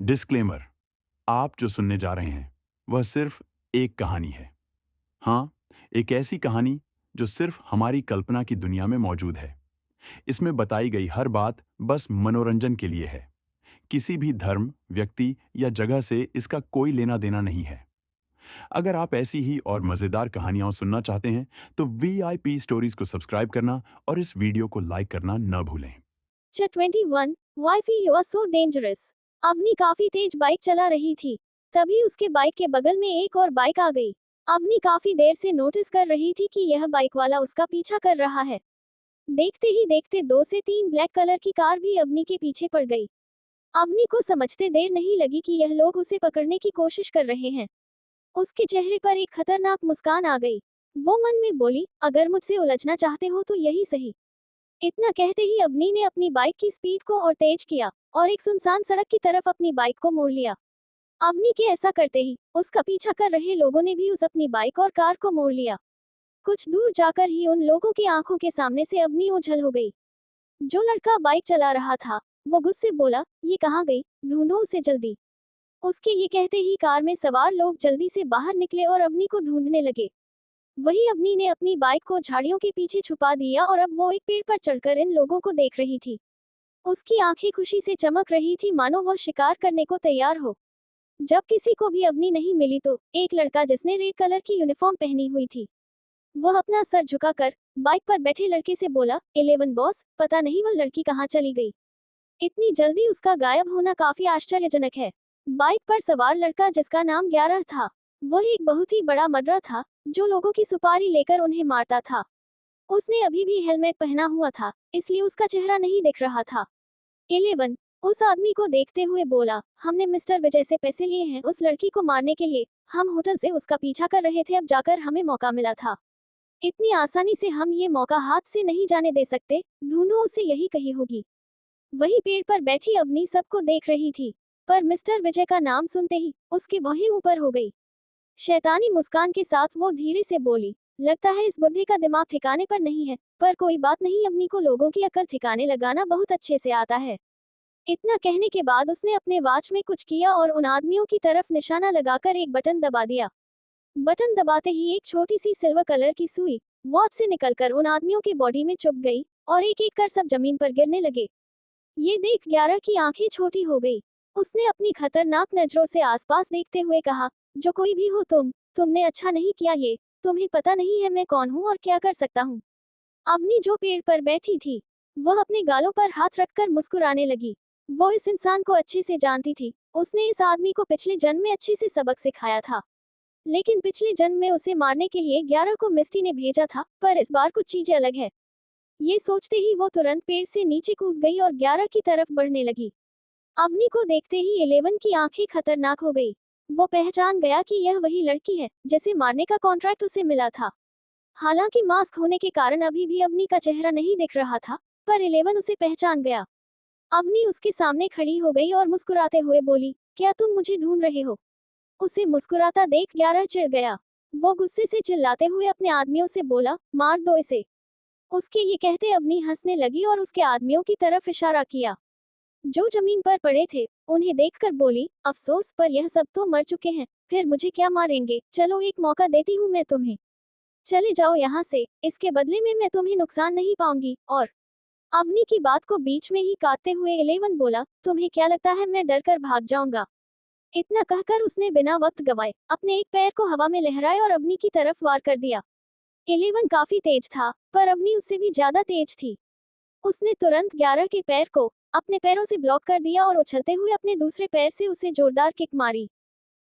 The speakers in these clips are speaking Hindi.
डिस्क्लेमर, आप जो सुनने जा रहे हैं वह सिर्फ एक कहानी है। हाँ, एक ऐसी कहानी जो सिर्फ हमारी कल्पना की दुनिया में मौजूद है। इसमें बताई गई हर बात बस मनोरंजन के लिए है। किसी भी धर्म, व्यक्ति या जगह से इसका कोई लेना देना नहीं है। अगर आप ऐसी ही और मजेदार कहानियां सुनना चाहते हैं तो वीआईपी स्टोरीज को सब्सक्राइब करना और इस वीडियो को लाइक करना न भूलें। 21 wifey you are so dangerous. Avni काफी तेज बाइक चला रही थी। तभी उसके बाइक के बगल में एक और बाइक आ गई। अवनी काफी देर से नोटिस कर रही थी कि यह बाइक वाला उसका पीछा कर रहा है। देखते ही देखते 2 से 3 ब्लैक कलर की कार भी अवनी के पीछे पड़ गई। अवनी को समझते देर नहीं लगी कि यह लोग उसे पकड़ने की कोशिश कर रहे हैं। उसके चेहरे पर एक खतरनाक मुस्कान आ गई। वो मन में बोली, अगर मुझसे उलझना चाहते हो तो यही सही। इतना कहते ही अवनी ने अपनी बाइक की स्पीड को और तेज किया और एक सुनसान सड़क की तरफ अपनी बाइक को मोड़ लिया। अवनी के ऐसा करते ही उसका पीछा कर रहे लोगों ने भी उस अपनी बाइक और कार को मोड़ लिया। कुछ दूर जाकर ही उन लोगों की आंखों के सामने से अवनी ओझल हो गई। जो लड़का बाइक चला रहा था वो गुस्से बोला, ये कहाँ गई, ढूंढो उसे जल्दी। उसके ये कहते ही कार में सवार लोग जल्दी से बाहर निकले और अवनी को ढूंढने लगे। वही अवनी ने अपनी बाइक को झाड़ियों के पीछे छुपा दिया और अब वो एक पेड़ पर चढ़कर इन लोगों को देख रही थी। उसकी आंखें खुशी से चमक रही थी, मानो वह शिकार करने को तैयार हो। जब किसी को भी अवनी नहीं मिली तो एक लड़का जिसने रेड कलर की यूनिफॉर्म पहनी हुई थी, वह अपना सर झुकाकर बाइक पर बैठे लड़के से बोला, 11 बॉस, पता नहीं वह लड़की कहाँ चली गई। इतनी जल्दी उसका गायब होना काफी आश्चर्यजनक है। बाइक पर सवार लड़का, जिसका नाम 11 था, वह एक बहुत ही बड़ा मर्डरर था जो लोगों की सुपारी लेकर उन्हें मारता था। उसने अभी भी हेलमेट पहना हुआ था, इसलिए उसका चेहरा नहीं दिख रहा था। 11 उस आदमी को देखते हुए बोला, हमने मिस्टर विजय से पैसे लिए हैं उस लड़की को मारने के लिए। हम होटल से उसका पीछा कर रहे थे, अब जाकर हमें मौका मिला था। इतनी आसानी से हम ये मौका हाथ से नहीं जाने दे सकते। ढूंढो उसे, यही कही होगी। वही पेड़ पर बैठी अवनी सबको देख रही थी, पर मिस्टर विजय का नाम सुनते ही उसकी वही ऊपर हो गई। शैतानी मुस्कान के साथ वो धीरे से बोली, लगता है इस बुढ़े का दिमाग ठिकाने पर नहीं है, पर कोई बात नहीं, अवनी को लोगों की अकल ठिकाने लगाना बहुत अच्छे से आता है। इतना कहने के बाद उसने अपने वॉच में कुछ किया और उन आदमियों की तरफ निशाना लगाकर एक बटन दबा दिया। बटन दबाते ही एक छोटी सी सिल्वर कलर की सुई वॉच से निकलकर उन आदमियों की बॉडी में चुभ गई और एक एक कर सब जमीन पर गिरने लगे। ये देख 11 की आंखें छोटी हो गई। उसने अपनी खतरनाक नजरों से आसपास देखते हुए कहा, जो कोई भी हो तुमने अच्छा नहीं किया। ये तुम्हें पता नहीं है मैं कौन हूँ और क्या कर सकता हूँ। अवनी जो पेड़ पर बैठी थी, वह अपने गालों पर हाथ रखकर मुस्कुराने लगी। वो इस इंसान को अच्छे से जानती थी। उसने इस आदमी को पिछले जन्म में अच्छे से सबक सिखाया था, लेकिन पिछले जन्म में उसे मारने के लिए 11 को मिस्टी ने भेजा था, पर इस बार कुछ चीजें अलग है। ये सोचते ही वो तुरंत पेड़ से नीचे कूद गई और 11 की तरफ बढ़ने लगी। अवनी को देखते ही 11 की आंखें खतरनाक हो गई। वो पहचान गया कि यह वही लड़की है जिसे मारने का कॉन्ट्रैक्ट उसे मिला था। हालांकि मास्क होने के कारण अभी भी अवनी का चेहरा नहीं दिख रहा था, पर 11 उसे पहचान गया। अवनी उसके सामने खड़ी हो गई और मुस्कुराते हुए बोली, क्या तुम मुझे ढूंढ रहे हो। उसे मुस्कुराता देख 11 चिढ़ गया। वो गुस्से से चिल्लाते हुए अपने आदमियों से बोला, मार दो इसे। उसके ये कहते अवनी हंसने लगी और उसके आदमियों की तरफ इशारा किया, जो जमीन पर पड़े थे। उन्हें देखकर बोली, अफसोस, पर यह सब तो मर चुके हैं, फिर मुझे क्या मारेंगे। चलो एक मौका देती हूँ मैं तुम्हें, चले जाओ यहाँ से, इसके बदले में मैं तुम्हें नुकसान नहीं पाऊंगी। और अवनी की बात को बीच में ही काटते हुए 11 बोला, तुम्हें क्या लगता है मैं डर कर भाग जाऊंगा। इतना कहकर उसने बिना वक्त गवाए अपने एक पैर को हवा में लहराए और अवनी की तरफ वार कर दिया। 11 काफी तेज था, पर अवनी उससे भी ज्यादा तेज थी। उसने तुरंत 11 के पैर को अपने पैरों से ब्लॉक कर दिया और उछलते हुए अपने दूसरे पैर से उसे जोरदार किक मारी।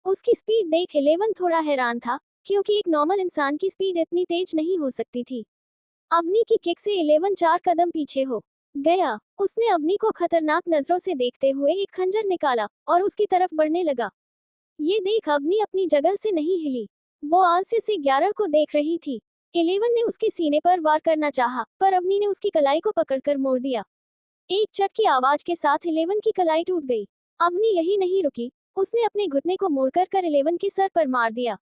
उसकी स्पीड देख 11 थोड़ा हैरान था, क्योंकि एक नॉर्मल इंसान की स्पीड इतनी तेज नहीं हो सकती थी। अवनी की किक से 11 4 कदम पीछे हो गया। उसने अवनी को खतरनाक नजरों से देखते हुए एक खंजर निकाला और उसकी तरफ बढ़ने लगा। ये देख अवनी अपनी जगह से नहीं हिली। वो आलस्य से 11 को देख रही थी। 11 ने उसके सीने पर वार करना चाहा, पर अवनी ने उसकी कलाई को पकड़कर मोड़ दिया। एक चट की आवाज के साथ 11 की कलाई टूट गई। अवनी यही नहीं रुकी, उसने अपने घुटने को मोड़कर 11 के सर पर मार दिया।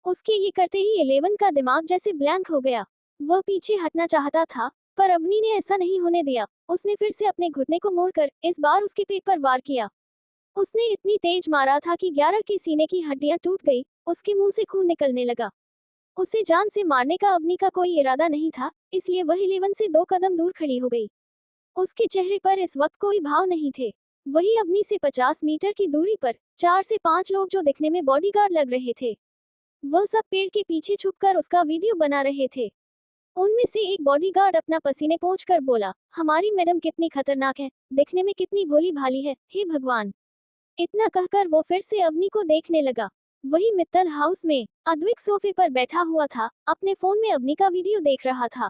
उसके ये करते ही 11 का दिमाग जैसे ब्लैंक हो गया। वह पीछे हटना चाहता था, पर अवनी ने ऐसा नहीं होने दिया। उसने फिर से अपने घुटने को मोड़कर इस बार उसके पेट पर वार किया। उसने इतनी तेज मारा था कि 11 की सीने की हड्डियां टूट गई, उसके मुंह से खून निकलने लगा। उसे जान से मारने का अवनी का कोई इरादा नहीं था, इसलिए वह 11 से 2 कदम दूर खड़ी हो गई। उसके चेहरे पर इस वक्त कोई भाव नहीं थे। वही अवनी से 50 मीटर की दूरी पर 4 से 5 लोग जो दिखने में बॉडीगार्ड लग रहे थे, वह सब पेड़ के पीछे छुपकर उसका वीडियो बना रहे थे। उनमें से एक बॉडीगार्ड अपना पसीने पोंछकर बोला, हमारी मैडम कितनी खतरनाक है, दिखने में कितनी भोली भाली है, हे भगवान। इतना कहकर वो फिर से अवनी को देखने लगा। वही मित्तल हाउस में अद्विक सोफे पर बैठा हुआ था, अपने फोन में अवनी का वीडियो देख रहा था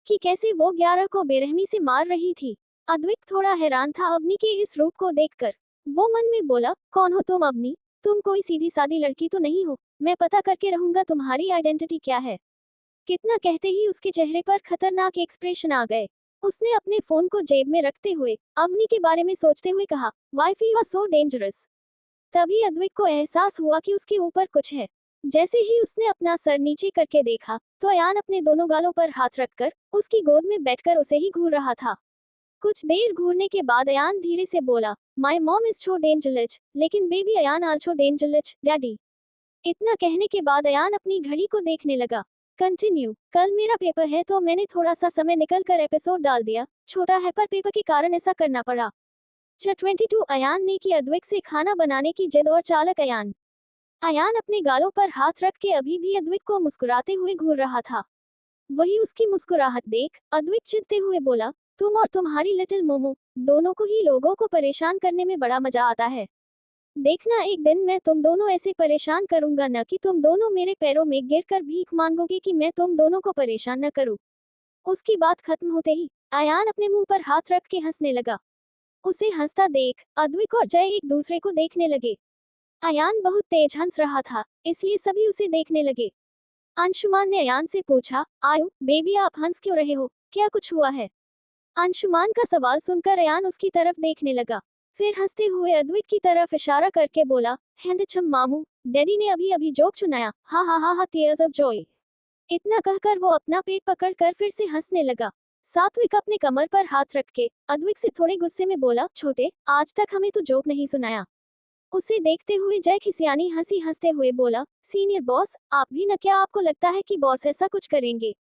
कि कैसे वो 11 को बेरहमी से मार रही थी। अद्विक थोड़ा हैरान था अवनी के इस रूप को देखकर। वो मन में बोला, कौन हो तुम अवनी? तुम कोई सीधी सादी लड़की तो नहीं हो, मैं पता करके रहूंगा तुम्हारी आइडेंटिटी क्या है। कितना कहते ही उसके चेहरे पर खतरनाक एक्सप्रेशन आ गए। उसने अपने फोन को जेब में रखते हुए अवनी के बारे में सोचते हुए कहा, wife you are so dangerous. तभी अद्विक को एहसास हुआ कि उसके ऊपर कुछ है। जैसे ही उसने अपना सर नीचे करके देखा, तो अयान अपने दोनों गालों पर हाथ रखकर उसकी गोद में बैठकर उसे ही घूर रहा था। कुछ देर घूरने के बाद अयान धीरे से बोला, my mom is so dangerous, लेकिन baby Ayaan also dangerous, daddy. इतना कहने के बाद अयान अपनी घड़ी को देखने लगा। कंटिन्यू, कल मेरा पेपर है तो मैंने थोड़ा सा समय निकल कर एपिसोड डाल दिया, छोटा है पर पेपर के कारण ऐसा करना पड़ा। 22 अयान ने की अद्विक से खाना बनाने की जिद और चालक अयान। अयान अपने गालों पर हाथ रख के अभी भी अद्विक को मुस्कुराते हुए घूर रहा था। वही उसकी मुस्कुराहट देख अद्विक चिढ़ते हुए बोला, तुम और तुम्हारी लिटिल मोमो, दोनों को ही लोगों को परेशान करने में बड़ा मजा आता है। देखना एक दिन मैं तुम दोनों ऐसे परेशान करूंगा न कि तुम दोनों मेरे पैरों में गिरकर भीख मांगोगे कि मैं तुम दोनों को परेशान न करूं। उसकी बात खत्म होते ही अयान अपने मुंह पर हाथ रख के हंसने लगा। उसे हंसता देख अद्विक और जय एक दूसरे को देखने लगे। अयान बहुत तेज हंस रहा था, इसलिए सभी उसे देखने लगे। अंशुमान ने अयान से पूछा, आयु बेबी आप हंस क्यों रहे हो, क्या कुछ हुआ है? अंशुमान का सवाल सुनकर अयान उसकी तरफ देखने लगा। फिर हंसते हुए अद्विक की तरफ इशारा करके बोला, हैंडछम मामू, डैडी ने अभी अभी जोक सुनाया, हा हा हा हा, टीयर्स ऑफ जॉय। इतना कहकर वो अपना पेट पकड़कर फिर से हंसने लगा। सात्विक अपने कमर पर हाथ रख के अद्विक से थोड़े गुस्से में बोला, छोटे, आज तक हमें तो जोक नहीं सुनाया। उसे देखते हुए जय खिसियानी हंसी हंसते हुए बोला, सीनियर बॉस, आप भी न, क्या आपको लगता है कि बॉस ऐसा कुछ करेंगे?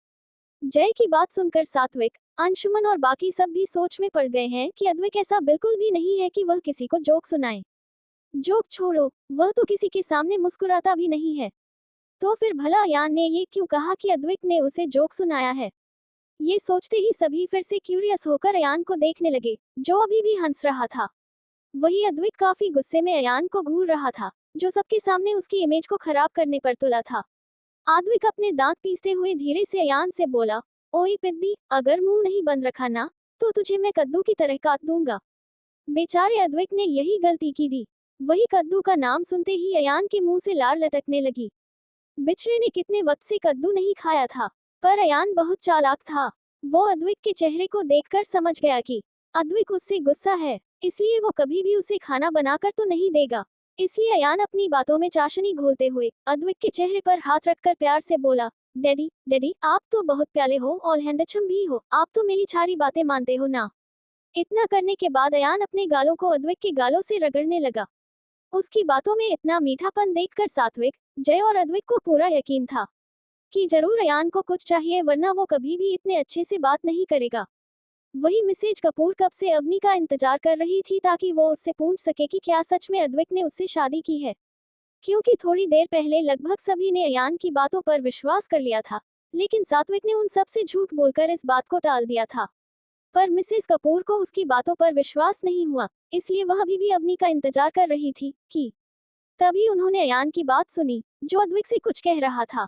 जय की बात सुनकर सात्विक, अंशुमन और बाकी सब भी सोच में पड़ गए हैं कि अद्विक ऐसा बिल्कुल भी नहीं है कि वह किसी को जोक सुनाए। जोक छोड़ो, वह तो किसी के सामने मुस्कुराता भी नहीं है। तो फिर भला अयान ने ये क्यों कहा कि अद्विक ने उसे जोक सुनाया है? ये सोचते ही सभी फिर से क्यूरियस होकर अयान को देखने लगे, जो अभी भी हंस रहा था। वही अद्विक काफी गुस्से में अयान को घूर रहा था, जो सबके सामने उसकी इमेज को खराब करने पर तुला था। अद्विक अपने दांत पीसते हुए धीरे से अयान से बोला, ओए पिद्दी, अगर मुंह नहीं बंद रखा ना, तो तुझे मैं कद्दू की तरह काट दूंगा। बेचारे अद्विक ने यही गलती की थी। वही कद्दू का नाम सुनते ही अयान के मुंह से लार लटकने लगी। बिच्छरे ने कितने वक्त से कद्दू नहीं खाया था, पर अयान बहुत चालाक था। वो अद्विक के चेहरे को देखकर समझ गया कि अद्विक उससे गुस्सा है, इसलिए वो कभी भी उसे खाना बनाकर तो नहीं देगा। इसलिए अयान अपनी बातों में चाशनी घोलते हुए अद्विक के चेहरे पर हाथ रखकर प्यार से बोला, डैडी डैडी, आप तो बहुत प्याले हो और हैंडछम भी हो, आप तो मेरी सारी बातें मानते हो ना। इतना करने के बाद अयान अपने गालों को अद्विक के गालों से रगड़ने लगा। उसकी बातों में इतना मीठापन देखकर सात्विक, जय और अद्विक को पूरा यकीन था कि जरूर अयान को कुछ चाहिए, वरना वो कभी भी इतने अच्छे से बात नहीं करेगा। वही मिसेज कपूर कब से अवनी का इंतजार कर रही थी ताकि वो उससे पूछ सके कि क्या सच में अद्विक ने उससे शादी की है, क्योंकि थोड़ी देर पहले लगभग सभी ने अयान की बातों पर विश्वास कर लिया था, लेकिन सात्विक ने उन सब से झूठ बोलकर इस बात को टाल दिया था। पर मिसेस कपूर को उसकी बातों पर विश्वास नहीं हुआ, इसलिए वह अभी भी अवनी का इंतजार कर रही थी कि तभी उन्होंने अयान की बात सुनी, जो अद्विक से कुछ कह रहा था।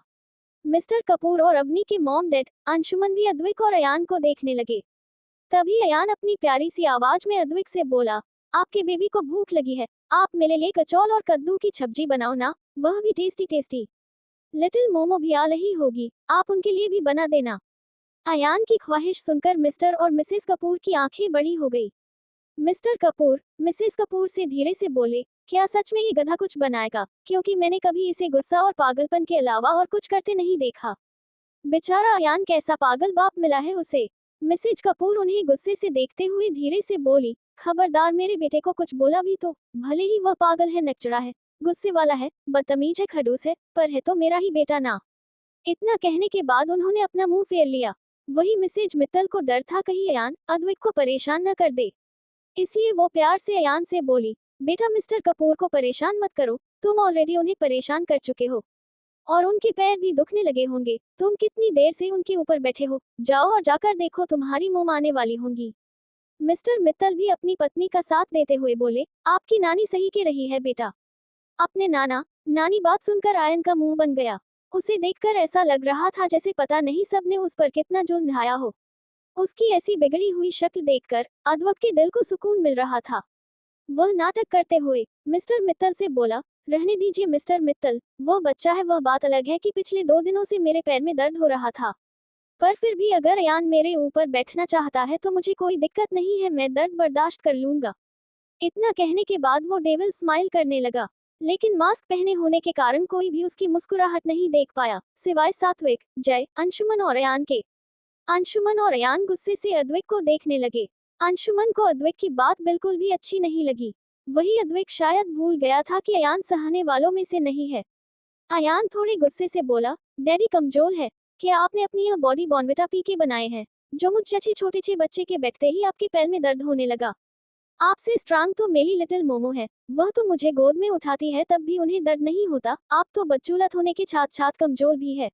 मिस्टर कपूर और अवनी के मॉम डैड अंशुमन भी अद्विक और अयान को देखने लगे। तभी अयान अपनी प्यारी सी आवाज में अद्विक से बोला, आपके बेबी को भूख लगी है, आप मेरे लिए कचौल और कद्दू की सब्जी बनाओ ना, वह भी टेस्टी टेस्टी। लिटिल मोमो भी आ रही होगी, आप उनके लिए भी बना देना। अयान की ख्वाहिश सुनकर मिस्टर और मिसेस कपूर की आंखें बड़ी हो गई। मिस्टर कपूर मिसेस कपूर से धीरे से बोले, क्या सच में ये गधा कुछ बनाएगा, क्योंकि मैंने कभी इसे गुस्सा और पागलपन के अलावा और कुछ करते नहीं देखा। बेचारा अयान कैसा पागल बाप मिला है उसे। मिसेज कपूर उन्हें गुस्से से देखते हुए धीरे से बोली, खबरदार मेरे बेटे को कुछ बोला भी तो, भले ही वह पागल है, नकचरा है, गुस्से वाला है, बदतमीज है, खड़ूस है, पर है तो मेरा ही बेटा ना। इतना कहने के बाद उन्होंने अपना मुंह फेर लिया। वही मिसेज मित्तल को डर था कहीं अयान अद्वैत को परेशान न कर दे, इसलिए वो प्यार से अयान से बोली, बेटा मिस्टर कपूर को परेशान मत करो, तुम ऑलरेडी उन्हें परेशान कर चुके हो और उनके पैर भी दुखने लगे होंगे, तुम कितनी देर से उनके ऊपर बैठे हो, जाओ और जाकर देखो, तुम्हारी मोम आने वाली होंगी। मिस्टर मित्तल भी अपनी पत्नी का साथ देते हुए बोले, आपकी नानी सही कह रही है बेटा। अपने नाना नानी बात सुनकर आयन का मुंह बन गया। उसे देखकर ऐसा लग रहा था जैसे पता नहीं सबने उस पर कितना जुल्म ढाया हो। उसकी ऐसी बिगड़ी हुई शक्ल देखकर अद्वैत के दिल को सुकून मिल रहा था। वह नाटक करते हुए मिस्टर मित्तल से बोला, रहने दीजिए मिस्टर मित्तल, वह बच्चा है, वह बात अलग है कि पिछले 2 दिनों से मेरे पैर में दर्द हो रहा था, पर फिर भी अगर अयान मेरे ऊपर बैठना चाहता है तो मुझे कोई दिक्कत नहीं है, मैं दर्द बर्दाश्त कर लूंगा। इतना कहने के बाद वो डेविल स्माइल करने लगा, लेकिन मास्क पहने होने के कारण कोई भी उसकी मुस्कुराहट नहीं देख पाया, सिवाय सात्विक, जय, अंशुमन और अयान के। अंशुमन और अयान गुस्से से अद्वैत को देखने लगे। अंशुमन को अद्वैत की बात बिल्कुल भी अच्छी नहीं लगी। वही अद्वैत शायद भूल गया था कि अयान सहने वालों में से नहीं है। अयान थोड़े गुस्से से बोला, डैडी कमजोर है, क्या आपने अपनी यह बॉडी बॉर्नविटा पी के बनाए हैं, जो मुझ जैसे छोटे से बच्चे के बैठते ही आपके पैर में दर्द होने लगा। आपसे स्ट्रांग तो मेरी लिटिल मोमो है, वह तो मुझे गोद में उठाती है तब भी उन्हें दर्द नहीं होता, आप तो बच्चूलत होने के साथ साथ कमजोर भी है।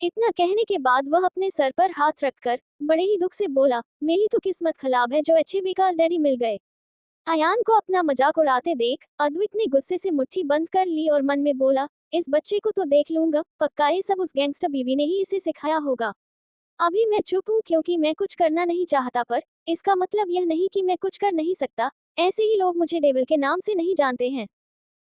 इतना कहने के बाद वह अपने सर पर हाथ रखकर बड़े ही दुख से बोला, मेरी तो किस्मत खराब है जो अच्छे बेकार डैडी मिल गए। अयान को अपना मजाक उड़ाते देख अद्वैत ने गुस्से से मुट्ठी बंद कर ली और मन में बोला, इस बच्चे को तो देख लूंगा, पक्का ये सब उस गैंगस्टर बीवी ने ही इसे सिखाया होगा। अभी मैं चुप हूँ क्योंकि मैं कुछ करना नहीं चाहता, पर इसका मतलब यह नहीं कि मैं कुछ कर नहीं सकता, ऐसे ही लोग मुझे डेविल के नाम से नहीं जानते हैं।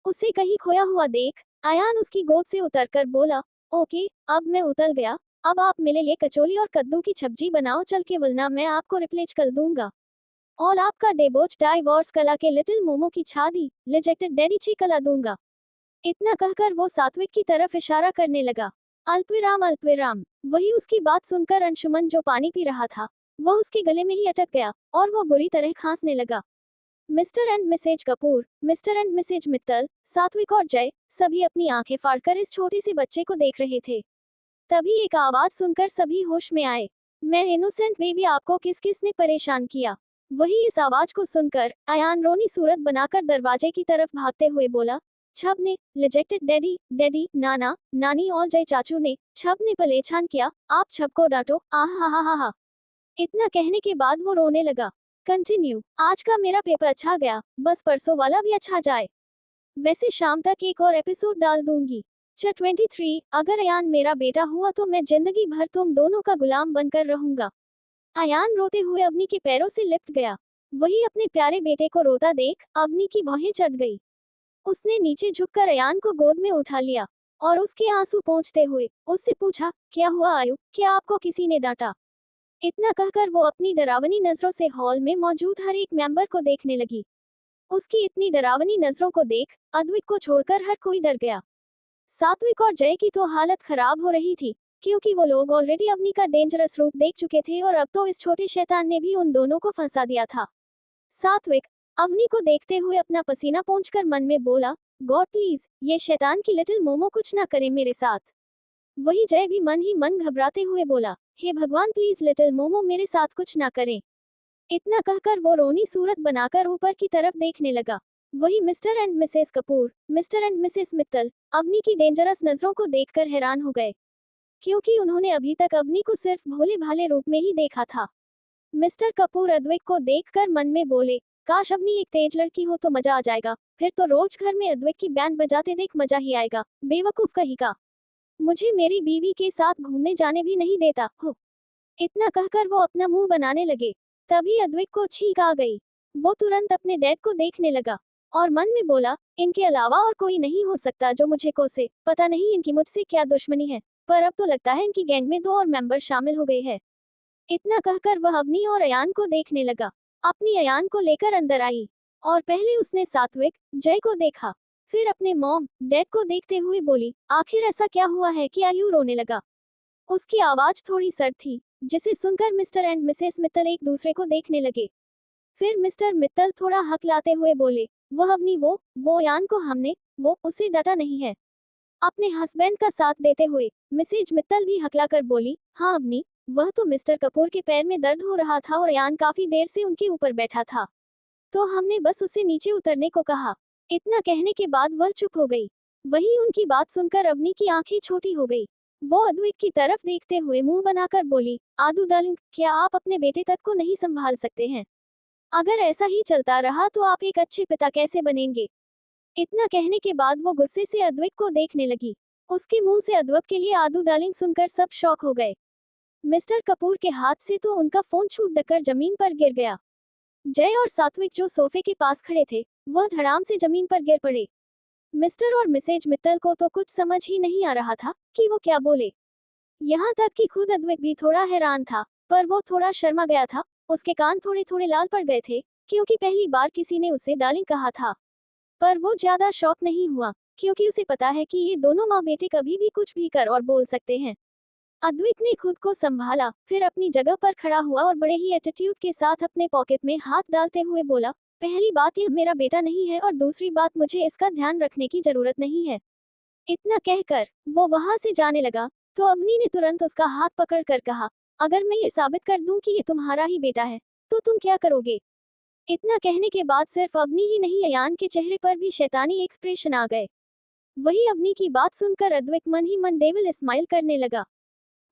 उसे कहीं खोया हुआ देख अयान उसकी गोद से उतरकर बोला, ओके, अब मैं उतर गया, अब आप मेरे लिए कचौली और कद्दू की सब्जी बनाओ चल के, वरना मैं आपको रिप्लेस कर दूंगा। और आपका डेबोच डाइवोर्स कला के लिटिल मोमो की छादी रिजेक्टेड डैडी छी कला दूंगा। इतना कहकर वो सात्विक की तरफ इशारा करने लगा। अल्पविराम अल्पविराम। वही उसकी बात सुनकर अंशुमन जो पानी पी रहा था, वह उसके गले में ही अटक गया और वो बुरी तरह खांसने लगा। Mr and Mrs Kapoor, Mr and Mrs Mittal, Satvik और जय सभी अपनी आंखें फाड़कर इस छोटे से बच्चे को देख रहे थे। तभी एक आवाज सुनकर सभी होश में आए, मैं इनोसेंट बेबी, आपको किस किस ने परेशान किया। वही इस आवाज को सुनकर अयान रोनी सूरत बनाकर दरवाजे की तरफ भागते हुए बोला, छब ने, रिजेक्टेड डैडी, डैडी, नाना, नानी और जय चाचू ने, छब ने परेशान किया, आप छब को डांटो, आह हा हा हा। इतना कहने के बाद वो रोने लगा। कंटिन्यू, आज का मेरा पेपर अच्छा गया, बस परसों वाला भी अच्छा जाए। वैसे शाम तक एक और एपिसोड डाल दूंगी। 23, अगर अयान मेरा बेटा हुआ तो मैं जिंदगी भर तुम दोनों का गुलाम बनकर रहूंगा। अयान रोते हुए अवनी के पैरों से लिपट गया। वही अपने प्यारे बेटे को रोता देख अवनी की भौहें चढ़ गई। उसने नीचे झुककर अयान को गोद में उठा लिया और उसके आंसू पोंछते हुए उससे पूछा, क्या हुआ आयु, क्या आपको किसी ने डांटा। इतना कहकर वो अपनी डरावनी नजरों से हॉल में मौजूद हर एक मेंबर को देखने लगी। उसकी इतनी डरावनी नजरों को देख अद्वैत को छोड़कर हर कोई डर गया। सात्विक और जय की तो हालत खराब हो रही थी, क्योंकि वो लोग ऑलरेडी अवनी का डेंजरस रूप देख चुके थे और अब तो इस छोटे शैतान ने भी उन दोनों को फंसा दिया था। सात्विक अवनी को देखते हुए अपना पसीना पोंछकर मन में बोला, गॉड प्लीज ये शैतान की लिटिल मोमो कुछ ना करे मेरे साथ। वही जय भी मन ही मन घबराते हुए बोला, हे भगवान प्लीज लिटिल मोमो मेरे साथ कुछ ना करें। इतना कहकर वो रोनी सूरत बनाकर ऊपर की तरफ देखने लगा। वही Mr and Mrs Kapoor, Mr and Mrs Mittal Avni की डेंजरस नजरों को देखकर हैरान हो गए, क्योंकि उन्होंने अभी तक अवनी को सिर्फ भोले भाले रूप में ही देखा था। मिस्टर कपूर अद्वैत को देखकर मन में बोले, काश अवनी एक तेज लड़की हो तो मजा आ जाएगा, फिर तो रोज घर में अद्वैत की बैंड बजाते देख मजा ही आएगा, बेवकूफ कहीं का, मुझे मेरी बीवी के साथ घूमने जाने भी नहीं देता हो। इतना कहकर वो अपना मुंह बनाने लगे। तभी अद्वैत को छींक आ गई। वो तुरंत अपने डैड को देखने लगा और मन में बोला, इनके अलावा और कोई नहीं हो सकता जो मुझे कोसे, पता नहीं इनकी मुझसे क्या दुश्मनी है, पर अब तो लगता है इनकी गैंग में 2 और मेंबर शामिल हो गए हैं। इतना कहकर वह अवनी और अयान को देखने लगा। अपनी अयान को लेकर अंदर आई और पहले उसने सात्विक, जय को देखा, फिर अपने मॉम, डैड को देखते हुए बोली, आखिर ऐसा क्या हुआ है कि आयु रोने लगा। उसकी आवाज थोड़ी सर्द थी, जिसे सुनकर मिस्टर एंड मिसेस मित्तल एक दूसरे को देखने लगे। फिर मिस्टर मित्तल थोड़ा हकलाते हुए बोले, वह अवनी वो अयान को हमने वो उसे डांटा नहीं है। अपने हस्बैंड का साथ देते हुए मिसेज मित्तल भी हकलाकर बोली, हाँ अवनी, वह तो मिस्टर कपूर के पैर में दर्द हो रहा था और अयान काफी देर से उनके ऊपर बैठा था, तो हमने बस उसे नीचे उतरने को कहा। इतना कहने के बाद वह चुप हो गई। वहीं उनकी बात सुनकर अवनी की आंखें छोटी हो गई। वो अद्वैत की तरफ देखते हुए मुंह बनाकर बोली, आदू डार्लिंग, क्या आप अपने बेटे तक को नहीं संभाल सकते हैं? अगर ऐसा ही चलता रहा तो आप एक अच्छे पिता कैसे बनेंगे? इतना कहने के बाद वो गुस्से से अद्वैत को देखने लगी। उसके मुंह से अद्वैत के लिए आदू डार्लिंग सुनकर सब शॉक हो गए। मिस्टर कपूर के हाथ से तो उनका फोन छूट कर जमीन पर गिर गया। जय और सात्विक जो सोफे के पास खड़े थे, वह धड़ाम से जमीन पर गिर पड़े। मिस्टर और मिसेज मित्तल को तो कुछ समझ ही नहीं आ रहा था कि वो क्या बोले। यहाँ तक कि खुद अद्वैत भी थोड़ा हैरान था, पर वो थोड़ा शर्मा गया था। उसके कान थोड़े थोड़े लाल पड़ गए थे, क्योंकि पहली बार किसी ने उसे डार्लिंग कहा था। पर वो ज्यादा शॉक नहीं हुआ, क्योंकि उसे पता है कि ये दोनों माँ बेटे कभी भी कुछ भी कर और बोल सकते हैं। अद्वैत ने खुद को संभाला, फिर अपनी जगह पर खड़ा हुआ और बड़े ही एटीट्यूड के साथ अपने पॉकेट में हाथ डालते हुए बोला, पहली बात यह मेरा बेटा नहीं है और दूसरी बात मुझे इसका ध्यान रखने की जरूरत नहीं है। इतना कहकर वो वहां से जाने लगा, तो अवनी ने तुरंत उसका हाथ पकड़ कर कहा, अगर मैं ये साबित कर दूं कि ये तुम्हारा ही बेटा है, तो तुम क्या करोगे? इतना कहने के बाद सिर्फ अवनी ही नहीं, अयान के चेहरे पर भी शैतानी एक्सप्रेशन आ गए। वही अवनी की बात सुनकर अद्वैत मन ही मन डेविल स्माइल करने लगा।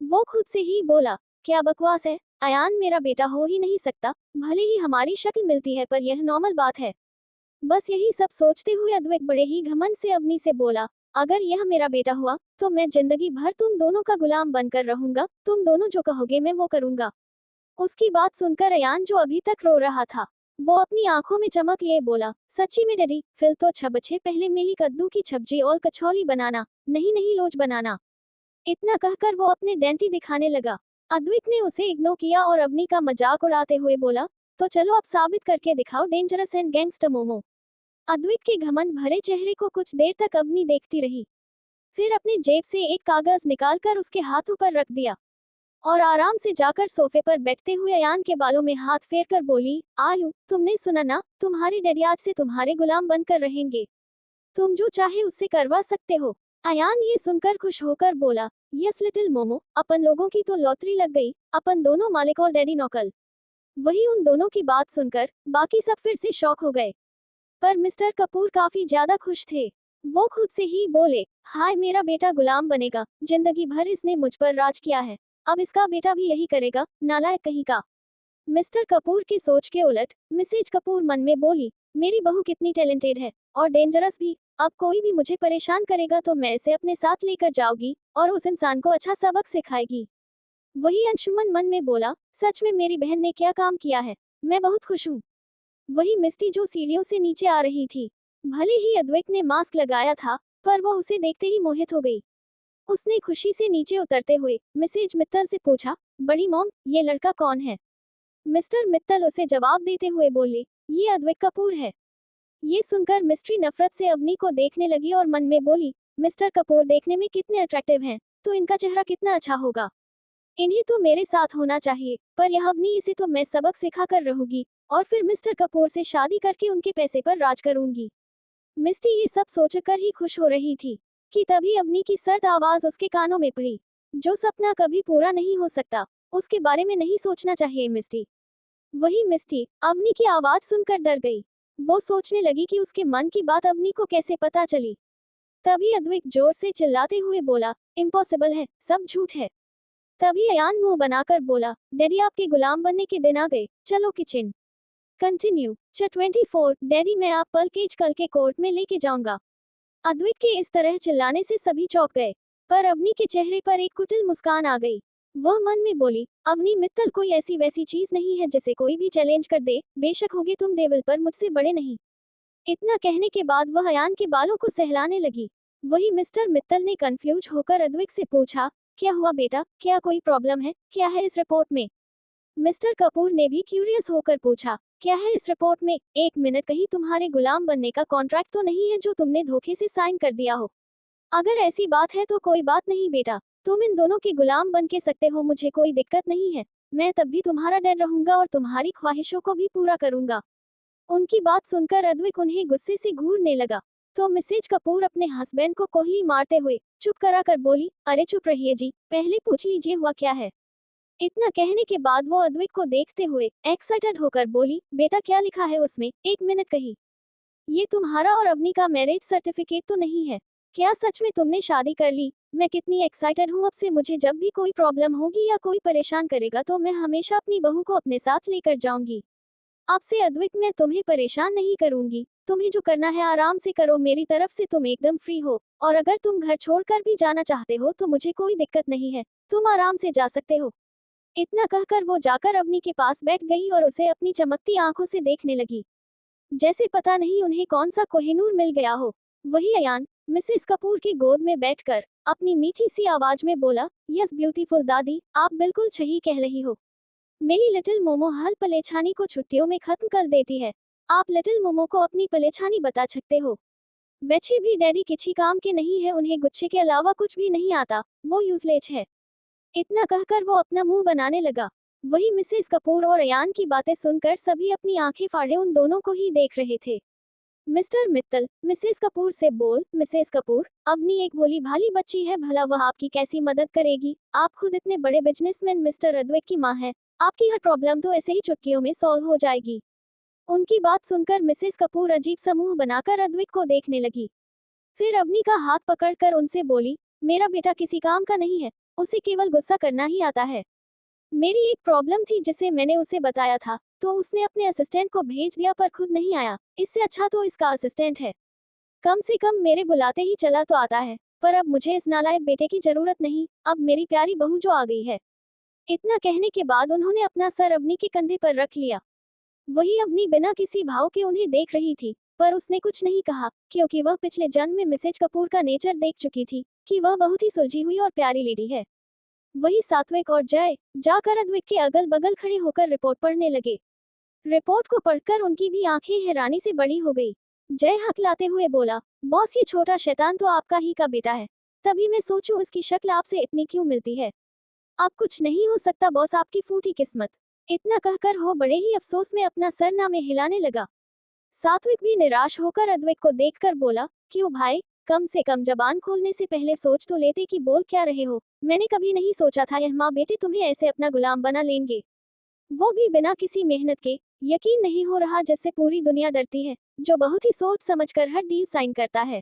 वो खुद से ही बोला, क्या बकवास है, अयान मेरा बेटा हो ही नहीं सकता, भले ही हमारी शक्ल मिलती है पर यह नॉर्मल बात है। बस यही सब सोचते हुए अद्वैत बड़े ही घमंड से अवनी से बोला, अगर यह मेरा बेटा हुआ तो मैं जिंदगी भर तुम दोनों का गुलाम बनकर रहूंगा, तुम दोनों जो कहोगे मैं वो करूंगा। उसकी बात सुनकर अयान जो अभी तक रो रहा था, वो अपनी आंखों में चमक लिए बोला, सच्ची में डैडी, फिर तो छबछे पहले मिली कद्दू की सब्जी और कचौली बनाना, नहीं नहीं लोज बनाना। इतना कहकर वो अपने डेंटी दिखाने लगा। अद्वैत ने उसे इग्नोर किया और अवनी का मजाक उड़ाते हुए बोला, तो चलो अब साबित करके दिखाओ डेंजरस एंड गैंगस्टर मोमो। अद्वैत के घमंड भरे चेहरे को कुछ देर तक अवनी देखती रही, फिर अपनी जेब से एक कागज निकालकर उसके हाथों पर रख दिया और आराम से जाकर सोफे पर बैठते हुए अयान के बालों में हाथ फेरकर बोली, आयु, तुमने सुना ना, तुम्हारे डैडी आज से तुम्हारे गुलाम बनकर रहेंगे, तुम जो चाहे उससे करवा सकते हो। अयान ये सुनकर खुश होकर बोला, यस लिटिल मोमो, अपन लोगों की तो लॉटरी लग गई, अपन दोनों मालिक और डैडी नौकर। वही उन दोनों की बात सुनकर बाकी सब फिर से शॉक हो गए, पर मिस्टर कपूर काफी ज्यादा खुश थे। वो खुद से ही बोले, हाय मेरा बेटा गुलाम बनेगा, जिंदगी भर इसने मुझ पर राज किया है, अब इसका बेटा भी यही करेगा, नालायक कहीं का। मिस्टर कपूर की सोच के उलट मिसेज कपूर मन में बोली, मेरी बहू कितनी टैलेंटेड है और डेंजरस भी, अब कोई भी मुझे परेशान करेगा तो मैं इसे अपने साथ लेकर जाऊंगी और उस इंसान को अच्छा सबक सिखाएगी। वही अंशुमन मन में बोला, सच में मेरी बहन ने क्या काम किया है, मैं बहुत खुश हूँ। वही मिस्टी जो सीढ़ियों से नीचे आ रही थी, भले ही अद्वैत ने मास्क लगाया था, पर वो उसे देखते ही मोहित हो गई। उसने खुशी से नीचे उतरते हुए मिसेज मित्तल से पूछा, बड़ी मॉम, ये लड़का कौन है? मिस्टर मित्तल उसे जवाब देते हुए बोले, ये अद्वैत कपूर है। ये सुनकर मिस्ट्री नफरत से अवनी को देखने लगी और मन में बोली, मिस्टर कपूर देखने में कितने अट्रैक्टिव हैं, तो इनका चेहरा कितना अच्छा होगा, इन्हें तो मेरे साथ होना चाहिए, पर यह अवनी, इसे तो मैं सबक सिखा कर रहूंगी और फिर मिस्टर कपूर से शादी करके उनके पैसे पर राज करूंगी। मिस्टी ये सब सोचकर ही खुश हो रही थी कि तभी अवनी की सर्द आवाज उसके कानों में पड़ी, जो सपना कभी पूरा नहीं हो सकता, उसके बारे में नहीं सोचना चाहिए मिस्टी। वही मिस्टी अवनी की आवाज सुनकर डर गई। वो सोचने लगी कि उसके मन की बात अवनी को कैसे पता चली। तभी अद्वैत जोर से चिल्लाते हुए बोला, इम्पॉसिबल है, सब झूठ है। तभी अयान मुंह बनाकर बोला, डैडी आपके गुलाम बनने के दिन आ गए, चलो किचन। कंटिन्यू। 24 डैडी मैं आप कल के कोर्ट में लेके जाऊंगा। अद्वैत के इस तरह चिल्लाने से सभी चौंक गए, पर अवनी के चेहरे पर एक कुटिल मुस्कान आ गई। वह मन में बोली, अवनी मित्तल कोई ऐसी वैसी चीज नहीं है जिसे कोई भी चैलेंज कर दे, बेशक होगे तुम देवल पर मुझसे बड़े नहीं। इतना कहने के बाद वह अयान के बालों को सहलाने लगी। वही मिस्टर मित्तल ने कंफ्यूज होकर अद्वैत से पूछा, क्या हुआ बेटा, क्या कोई प्रॉब्लम है, क्या है इस रिपोर्ट में? मिस्टर कपूर ने भी क्यूरियस होकर पूछा, क्या है इस रिपोर्ट में? एक मिनट, कहीं तुम्हारे गुलाम बनने का कॉन्ट्रैक्ट तो नहीं है जो तुमने धोखे से साइन कर दिया हो? अगर ऐसी बात है तो कोई बात नहीं बेटा, तुम इन दोनों के गुलाम बन के सकते हो, मुझे कोई दिक्कत नहीं है। मैं तब भी तुम्हारा डर रहूंगा और तुम्हारी ख्वाहिशों को भी पूरा करूंगा। उनकी बात सुनकर अद्विक उन्हें गुस्से से घूरने लगा। तो मिसेज कपूर अपने हस्बैंड को कोहली मारते हुए चुप करा कर बोली, अरे चुप रहिए जी, पहले पूछ लीजिए हुआ क्या है। इतना कहने के बाद वो अद्विक को देखते हुए एक्साइटेड होकर बोली, बेटा क्या लिखा है उसमें, एक मिनट कही। ये तुम्हारा और अवनी का मैरिज सर्टिफिकेट तो नहीं है? क्या सच में तुमने शादी कर ली? मैं कितनी एक्साइटेड हूँ अब से। मुझे जब भी कोई प्रॉब्लम होगी या कोई परेशान करेगा तो मैं हमेशा अपनी बहू को अपने साथ लेकर जाऊंगी। अब से अद्विक मैं तुम्हें परेशान नहीं करूंगी। तुम्हें जो करना है आराम से करो, मेरी तरफ से तुम एकदम फ्री हो। और अगर तुम घर छोड़कर भी जाना चाहते हो तो मुझे कोई दिक्कत नहीं है, तुम आराम से जा सकते हो। इतना कहकर वो जाकर अवनी के पास बैठ गई और उसे अपनी चमकती आंखों से देखने लगी, जैसे पता नहीं उन्हें कौन सा कोहिनूर मिल गया हो। वही अयान मिसेस कपूर की गोद में बैठकर अपनी मीठी सी आवाज में बोला, यस ब्यूटीफुल दादी, आप बिल्कुल सही कह रही हो। मेरी लिटिल मोमो हल पलेछानी को छुट्टियों में खत्म कर देती है। आप लिटिल मोमो को अपनी पलेछानी बता सकते हो। वैसे भी डैडी किसी काम के नहीं है, उन्हें गुच्छे के अलावा कुछ भी नहीं आता, वो यूजलेस है। इतना कहकर वो अपना मुंह बनाने लगा। वही मिसेस कपूर और अयान की बातें सुनकर सभी अपनी आंखें फाड़े उन दोनों को ही देख रहे थे। मिस्टर मित्तल मिसेस कपूर से बोल, मिसेस कपूर, अवनी एक भोली भाली बच्ची है, भला वह आपकी कैसी मदद करेगी? आप खुद इतने बड़े बिजनेसमैन मिस्टर अद्वैत की माँ है, आपकी हर प्रॉब्लम तो ऐसे ही चुटकियों में सॉल्व हो जाएगी। उनकी बात सुनकर मिसेस कपूर अजीब सा मुंह बनाकर अद्वैत को देखने लगी। फिर अवनी का हाथ पकड़कर उनसे बोली, मेरा बेटा किसी काम का नहीं है, उसे केवल गुस्सा करना ही आता है। मेरी एक प्रॉब्लम थी जिसे मैंने उसे बताया था, तो उसने अपने असिस्टेंट को भेज दिया पर खुद नहीं आया। इससे अच्छा तो इसका असिस्टेंट है, कम से कम मेरे बुलाते ही चला तो आता है। पर अब मुझे इस नालायक बेटे की जरूरत नहीं, अब मेरी प्यारी बहू जो आ गई है। इतना कहने के बाद उन्होंने अपना सर अवनी के कंधे पर रख लिया। वही अवनी बिना किसी भाव के उन्हें देख रही थी, पर उसने कुछ नहीं कहा, क्योंकि वह पिछले जन्म में मिसेज कपूर का नेचर देख चुकी थी कि वह बहुत ही सुलझी हुई और प्यारी लेडी है। वही सात्विक और जय जाकर अद्वैत के अगल बगल खड़े होकर रिपोर्ट पढ़ने लगे। रिपोर्ट को पढ़कर उनकी भी आंखें हैरानी से बड़ी हो गई। जय हकलाते हुए बोला, बॉस ये छोटा शैतान तो आपका ही का बेटा है, तभी मैं सोचूं इसकी शक्ल आपसे इतनी क्यों मिलती है। आप कुछ नहीं हो सकता बॉस, आपकी फूटी किस्मत। इतना कहकर वो बड़े ही अफसोस में अपना सरना में हिलाने लगा। सात्विक भी निराश होकर अद्वैत को देखकर बोला, क्यों भाई, कम से कम जबान खोलने से पहले सोच तो लेते कि बोल क्या रहे हो। मैंने कभी नहीं सोचा था यह माँ बेटे तुम्हें ऐसे अपना गुलाम बना लेंगे, वो भी बिना किसी मेहनत के। यकीन नहीं हो रहा जिससे पूरी दुनिया डरती है, जो बहुत ही सोच समझकर हर डील साइन करता है।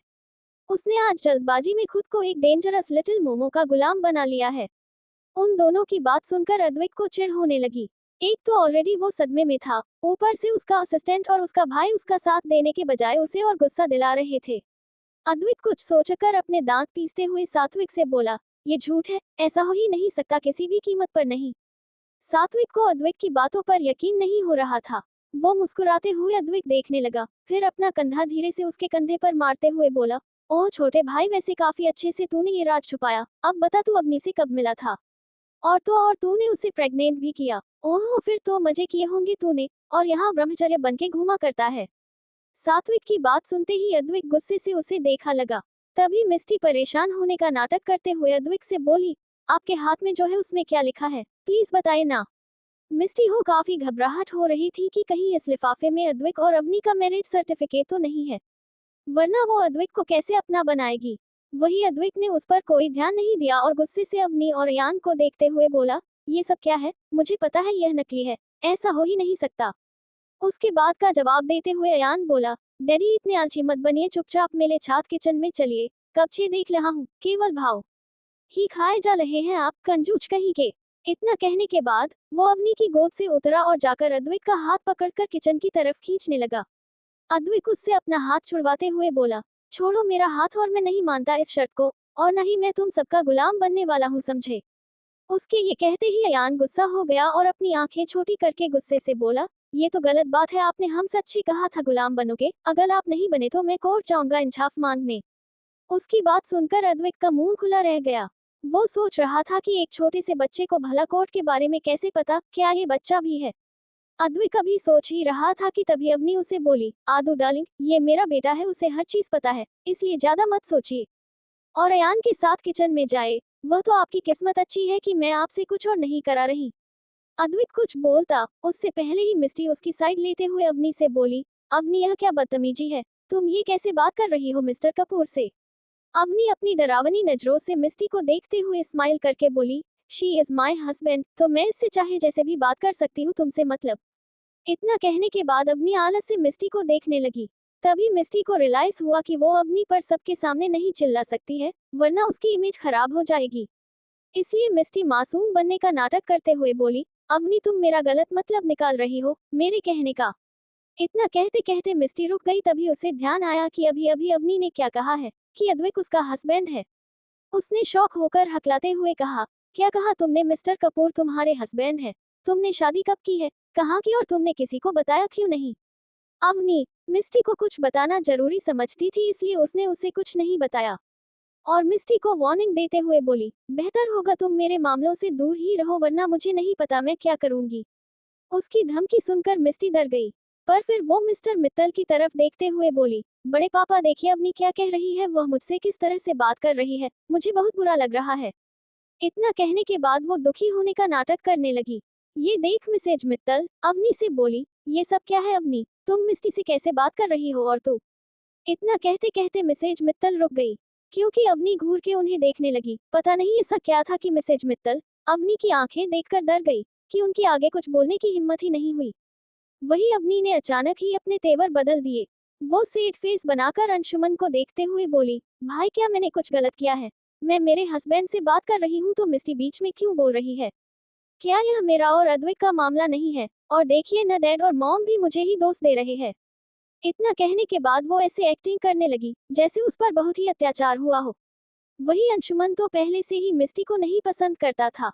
उसने आज जल्दबाजी में खुद को एक डेंजरस लिटिल मोमो का गुलाम बना लिया है। उन दोनों की बात सुनकर अद्वैत को चिढ़ होने लगी। एक तो ऑलरेडी वो सदमे में था, ऊपर से उसका असिस्टेंट और उसका भाई उसका साथ देने के बजाय उसे और गुस्सा दिला रहे थे। अद्वैत कुछ सोचकर अपने दांत पीसते हुए सात्विक से बोला, ये झूठ है, ऐसा हो ही नहीं सकता, किसी भी कीमत पर नहीं। सात्विक को अद्वैत की बातों पर यकीन नहीं हो रहा था। वो मुस्कुराते हुए अद्वैत देखने लगा, फिर अपना कंधा धीरे से उसके कंधे पर मारते हुए बोला, ओह छोटे भाई, वैसे काफी अच्छे से तूने ये राज छुपाया। अब बता तू अवनी से कब मिला था? और तो और तूने उसे प्रेग्नेंट भी किया। ओह फिर तो मजे किए होंगे तूने, और यहाँ ब्रह्मचर्य बनके घूमा करता है। सात्विक की बात सुनते ही अद्वैत गुस्से से उसे देखा लगा। तभी मिस्टी परेशान होने का नाटक करते हुए अद्वैत से बोली, आपके हाथ में जो है उसमें क्या लिखा है, प्लीज बताए ना। मिस्टी हो काफी घबराहट हो रही थी कि कहीं इस लिफाफे में अद्वैत और अवनी का मैरिज सर्टिफिकेट तो नहीं है, वरना वो अद्वैत को कैसे अपना बनाएगी। वही अद्वैत ने उस पर कोई ध्यान नहीं दिया और गुस्से से अवनी और अयान को देखते हुए बोला, ये सब क्या है, मुझे पता है यह नकली है, ऐसा हो ही नहीं सकता। उसके बाद का जवाब देते हुए अयान बोला, डैडी इतने आलसी मत बनिए, चुपचाप मेरे छात किचन में चलिए, कब से देख रहा हूँ, केवल भाव ही खाए जा रहे हैं आप, कंजूस कहीं के। इतना कहने के बाद वो अवनी की गोद से उतरा और जाकर अद्वैत का हाथ पकड़कर किचन की तरफ खींचने लगा। अद्वैत उससे अपना हाथ छुड़वाते हुए बोला, छोड़ो मेरा हाथ, और मैं नहीं मानता इस शर्त को, और न ही मैं तुम सबका गुलाम बनने वाला हूँ, समझे। उसके ये कहते ही अयान गुस्सा हो गया और अपनी आंखें छोटी करके गुस्से से बोला, ये तो गलत बात है, आपने हम सच ही कहा था गुलाम बनोगे, अगर आप नहीं बने तो मैं कोर्ट जाऊंगा इंसाफ मांगने। उसकी बात सुनकर अद्वैत का मुंह खुला रह गया। वो सोच रहा था कि एक छोटे से बच्चे को भला कोर्ट के बारे में कैसे पता, क्या ये बच्चा भी है। अद्वैत कभी सोच ही रहा था कि तभी अवनी उसे बोली, आदू डार्लिंग, ये मेरा बेटा है, उसे हर चीज पता है, इसलिए ज्यादा मत सोचिए और अयान के साथ किचन में जाए। वह तो आपकी किस्मत अच्छी है कि मैं आपसे कुछ और नहीं करा रही। अद्विक कुछ बोलता उससे पहले ही मिस्टी उसकी साइड लेते हुए अवनी से बोली, अवनी यह क्या बदतमीजी है, तुम ये कैसे बात कर रही हो मिस्टर कपूर से। अवनी अपनी डरावनी नजरों से मिस्टी को देखते हुए स्माइल करके बोली, शी इज माई हस्बैंड, तो मैं इससे चाहे जैसे भी बात कर सकती हूँ, तुमसे मतलब। इतना कहने के बाद अवनी आलस से मिस्टी को देखने लगी। तभी मिस्टी को रियलाइज हुआ कि वो अवनी पर सबके सामने नहीं चिल्ला सकती है, वरना उसकी इमेज खराब हो जाएगी। इसलिए मिस्टी मासूम बनने का नाटक करते हुए बोली, अवनी तुम मेरा गलत मतलब निकाल रही हो मेरे कहने का। इतना कहते कहते मिस्टी रुक गई। तभी उसे ध्यान आया कि अभी अभी अवनी ने क्या कहा है, कि अद्विक उसका हस्बैंड है। उसने शौक होकर हकलाते हुए कहा, क्या कहा तुमने मिस्टर कपूर तुम्हारे हस्बैंड है, तुमने शादी कब की है, कहाँ की, और तुमने किसी को बताया क्यों नहीं। अवनी मिस्टी को कुछ बताना जरूरी समझती थी, इसलिए उसने उसे कुछ नहीं बताया और मिस्टी को वार्निंग देते हुए बोली, बेहतर होगा तुम मेरे मामलों से दूर ही रहो, वरना मुझे नहीं पता मैं क्या करूंगी। उसकी धमकी सुनकर मिस्टी डर गई, पर फिर वो मिस्टर मित्तल की तरफ देखते हुए बोली, बड़े पापा देखिए अवनी क्या कह रही है, वह मुझसे किस तरह से बात कर रही है, मुझे बहुत बुरा लग रहा है। इतना कहने के बाद वो दुखी होने का नाटक करने लगी। ये देख मिसेज मित्तल अवनी से बोली, ये सब क्या है अवनी, तुम मिस्टी से कैसे बात कर रही हो, और तू। इतना कहते कहते मिसेज मित्तल रुक गई, क्योंकि अवनी घूर के उन्हें देखने लगी। पता नहीं ऐसा क्या था कि मिसेज मित्तल अवनी की आंखें देखकर डर गई, कि उनके आगे कुछ बोलने की हिम्मत ही नहीं हुई। वही अवनी ने अचानक ही अपने तेवर बदल दिए। वो सेड फेस बनाकर अंशुमन को देखते हुए बोली, भाई क्या मैंने कुछ गलत किया है, मैं मेरे हस्बैंड से बात कर रही हूँ तो मिस्टी बीच में क्यों बोल रही है। क्या यह मेरा और अद्विक का मामला नहीं है, और देखिए न डैड और मॉम भी मुझे ही दोष दे रहे हैं। इतना कहने के बाद वो ऐसे एक्टिंग करने लगी जैसे उस पर बहुत ही अत्याचार हुआ हो। वही अंशुमन तो पहले से ही मिस्टी को नहीं पसंद करता था।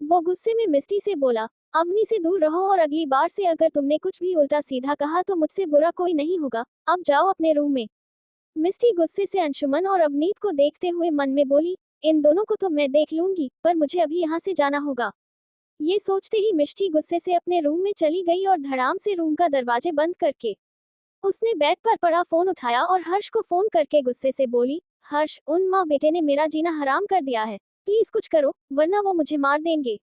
वो गुस्से में मिस्टी से बोला, अवनी से दूर रहो, और अगली बार से अगर तुमने कुछ भी उल्टा सीधा कहा तो मुझसे बुरा कोई नहीं होगा, अब जाओ अपने रूम में। मिस्टी गुस्से से अंशुमन और अवनीत को देखते हुए मन में बोली, इन दोनों को तो मैं देख लूंगी, पर मुझे अभी यहाँ से जाना होगा। ये सोचते ही मिष्टी गुस्से से अपने रूम में चली गई और धड़ाम से रूम का दरवाजे बंद करके उसने बेड पर पड़ा फोन उठाया और हर्ष को फोन करके गुस्से से बोली, हर्ष उन माँ बेटे ने मेरा जीना हराम कर दिया है, प्लीज कुछ करो वरना वो मुझे मार देंगे।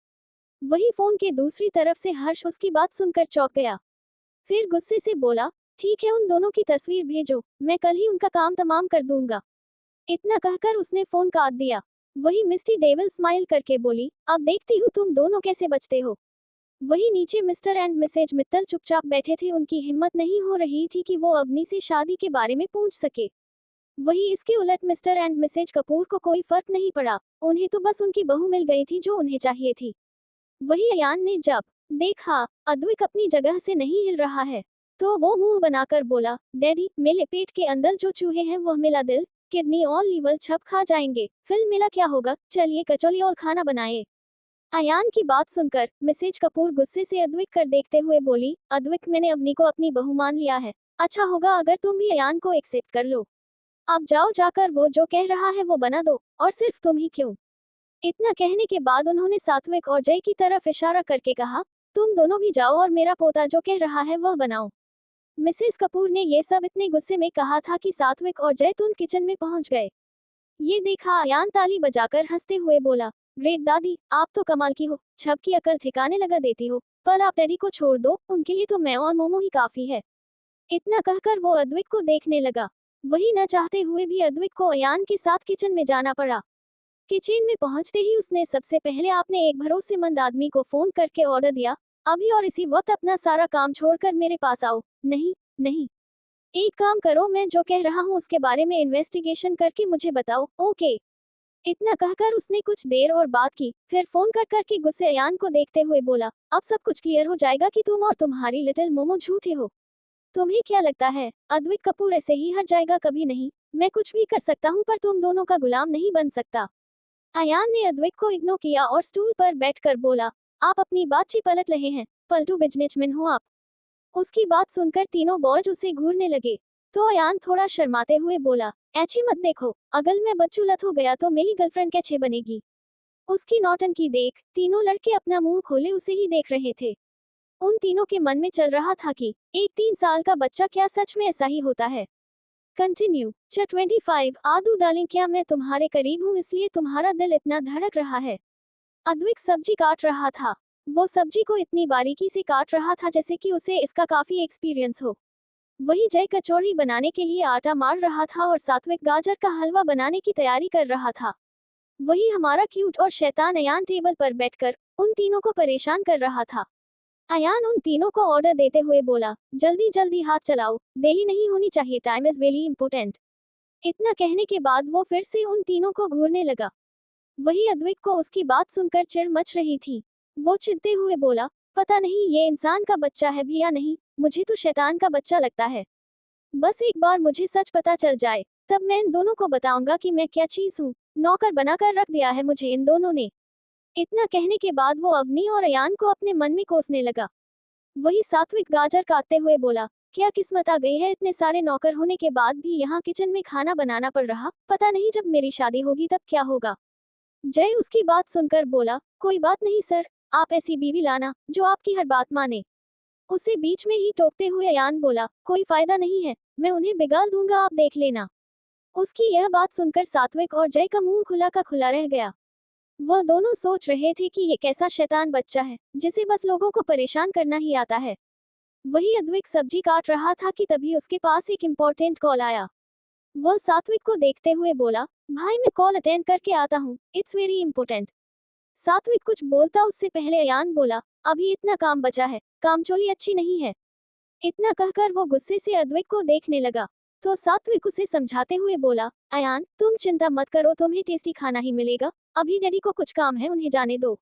वही फोन के दूसरी तरफ से हर्ष उसकी बात सुनकर चौंक गया। फिर गुस्से से बोला, ठीक है उन दोनों की तस्वीर भेजो, मैं कल ही उनका काम तमाम कर दूंगा। इतना कहकर उसने फोन काट दिया। वही मिस्टी डेविल स्माइल करके बोली, अब देखती हूँ तुम दोनों कैसे बचते हो। वही नीचे मिस्टर एंड मिसेज मित्तल चुपचाप बैठे थे, उनकी हिम्मत नहीं हो रही थी कि वो अवनी से शादी के बारे में पूछ सके। वही इसके उलट मिस्टर एंड मिसेज कपूर को कोई फर्क नहीं पड़ा, उन्हें तो बस उनकी बहू मिल गई थी जो उन्हें चाहिए थी। वही अयान ने जब देखा अद्विक अपनी जगह से नहीं हिल रहा है, तो वो मुंह बनाकर बोला, डैडी मेरे पेट के अंदर जो चूहे हैं वह मेरा दिल, किडनी और लीवर छप खा जाएंगे, फिर मिला क्या होगा, चलिए कचौली और खाना बनाए। अयान की बात सुनकर मिसेज कपूर गुस्से से अद्विक कर देखते हुए बोली, अद्विक मैंने अवनी को अपनी बहू मान लिया है, अच्छा होगा अगर तुम भी अयान को एक्सेप्ट कर लो। अब जाओ जाकर वो जो कह रहा है वो बना दो, और सिर्फ तुम ही क्यों। इतना कहने के बाद उन्होंने सात्विक और जय की तरफ इशारा करके कहा, तुम दोनों भी जाओ और मेरा पोता जो कह रहा है वह बनाओ। मिसेस कपूर ने ये सब इतने गुस्से में कहा था कि सात्विक और जैतून किचन में पहुंच गए। ये देखा अयान ताली बजाकर हंसते हुए बोला, ग्रेट दादी आप तो कमाल की हो, छब की अकल ठिकाने लगा देती हो, पर आप डैडी को छोड़ दो, उनके लिए तो मैं और मोमो ही काफी है। इतना कहकर वो अद्विक को देखने लगा। वही न चाहते हुए भी अद्विक को अयान के साथ किचन में जाना पड़ा। किचन में पहुंचते ही उसने सबसे पहले आपने एक भरोसेमंद आदमी को फोन करके ऑर्डर दिया, अभी और इसी वक्त अपना सारा काम छोड़कर मेरे पास आओ। नहीं नहीं, एक काम करो, मैं जो कह रहा हूँ उसके बारे में इन्वेस्टिगेशन करके मुझे बताओ, ओके। इतना कहकर उसने कुछ देर और बात की, फिर फोन कर करके गुस्से अयान को देखते हुए बोला, अब सब कुछ क्लियर हो जाएगा कि तुम और तुम्हारी लिटिल मोमो झूठे हो। तुम्हें क्या लगता है अद्विक कपूर ऐसे ही हट जाएगा? कभी नहीं, मैं कुछ भी कर सकता हूँ पर तुम दोनों का गुलाम नहीं बन सकता। अयान ने अद्विक को इग्नोर किया और स्टूल पर बैठकर बोला, आप अपनी बात ही पलट रहे हैं, पलटू बिजनेसमैन हो आप। उसकी बात सुनकर तीनों बॉयज उसे घूरने लगे। तो अयान थोड़ा शर्माते हुए बोला, ऐसी मत देखो, अगर मैं बदचूलत हो गया तो मेरी गर्लफ्रेंड कैसे बनेगी। उसकी नौटंकी देख तीनों लड़के अपना मुंह खोले उसे ही देख रहे थे। उन तीनों के मन में चल रहा था कि एक 3 साल का बच्चा क्या सच में ऐसा ही होता है। कंटिन्यू। च 25 आदू डार्लिंग, क्या मैं तुम्हारे करीब हूँ इसलिए तुम्हारा दिल इतना धड़क रहा है। अद्विक सब्जी काट रहा था। वो सब्जी को इतनी बारीकी से काट रहा था जैसे कि उसे इसका काफी एक्सपीरियंस हो। वही जय कचौड़ी बनाने के लिए आटा मार रहा था और सात्विक गाजर का हलवा बनाने की तैयारी कर रहा था। वही हमारा क्यूट और शैतान अयान टेबल पर बैठकर उन तीनों को परेशान कर रहा था। अयान उन तीनों को ऑर्डर देते हुए बोला, जल्दी जल्दी हाथ चलाओ, देरी नहीं होनी चाहिए, टाइम इज वेरी इंपॉर्टेंट। इतना कहने के बाद वो फिर से उन तीनों को घूरने लगा। वही अद्विक को उसकी बात सुनकर चिढ़ मच रही थी। वो चिढ़ते हुए बोला, पता नहीं ये इंसान का बच्चा है भी या नहीं, मुझे तो शैतान का बच्चा लगता है। बस एक बार मुझे सच पता चल जाए, तब मैं इन दोनों को बताऊंगा कि मैं क्या चीज हूँ। नौकर बनाकर रख दिया है मुझे इन दोनों ने। इतना कहने के बाद वो अवनी और अयान को अपने मन में कोसने लगा। वही सात्विक गाजर काटते हुए बोला, क्या किस्मत आ गई है, इतने सारे नौकर होने के बाद भी यहाँ किचन में खाना बनाना पड़ रहा, पता नहीं जब मेरी शादी होगी तब क्या होगा। जय उसकी बात सुनकर बोला, कोई बात नहीं सर, आप ऐसी बीवी लाना जो आपकी हर बात माने। उसे बीच में ही टोकते हुए अयान बोला, कोई फायदा नहीं है, मैं उन्हें बिगाड़ दूंगा, आप देख लेना। उसकी यह बात सुनकर सात्विक और जय का मुंह खुला का खुला रह गया। वह दोनों सोच रहे थे कि ये कैसा शैतान बच्चा है जिसे बस लोगों को परेशान करना ही आता है। वही अद्विक सब्जी काट रहा था कि तभी उसके पास एक इम्पोर्टेंट कॉल आया। वह सात्विक को देखते हुए बोला, भाई मैं कॉल अटेंड करके आता हूँ, इट्स वेरी इंपॉर्टेंट। सात्विक कुछ बोलता उससे पहले अयान बोला, अभी इतना काम बचा है, कामचोली अच्छी नहीं है। इतना कहकर वो गुस्से से अद्विक को देखने लगा। तो सात्विक उसे समझाते हुए बोला, अयान तुम चिंता मत करो, तुम्हें टेस्टी खाना ही मिलेगा, अभी डैडी को कुछ काम है, उन्हें जाने दो।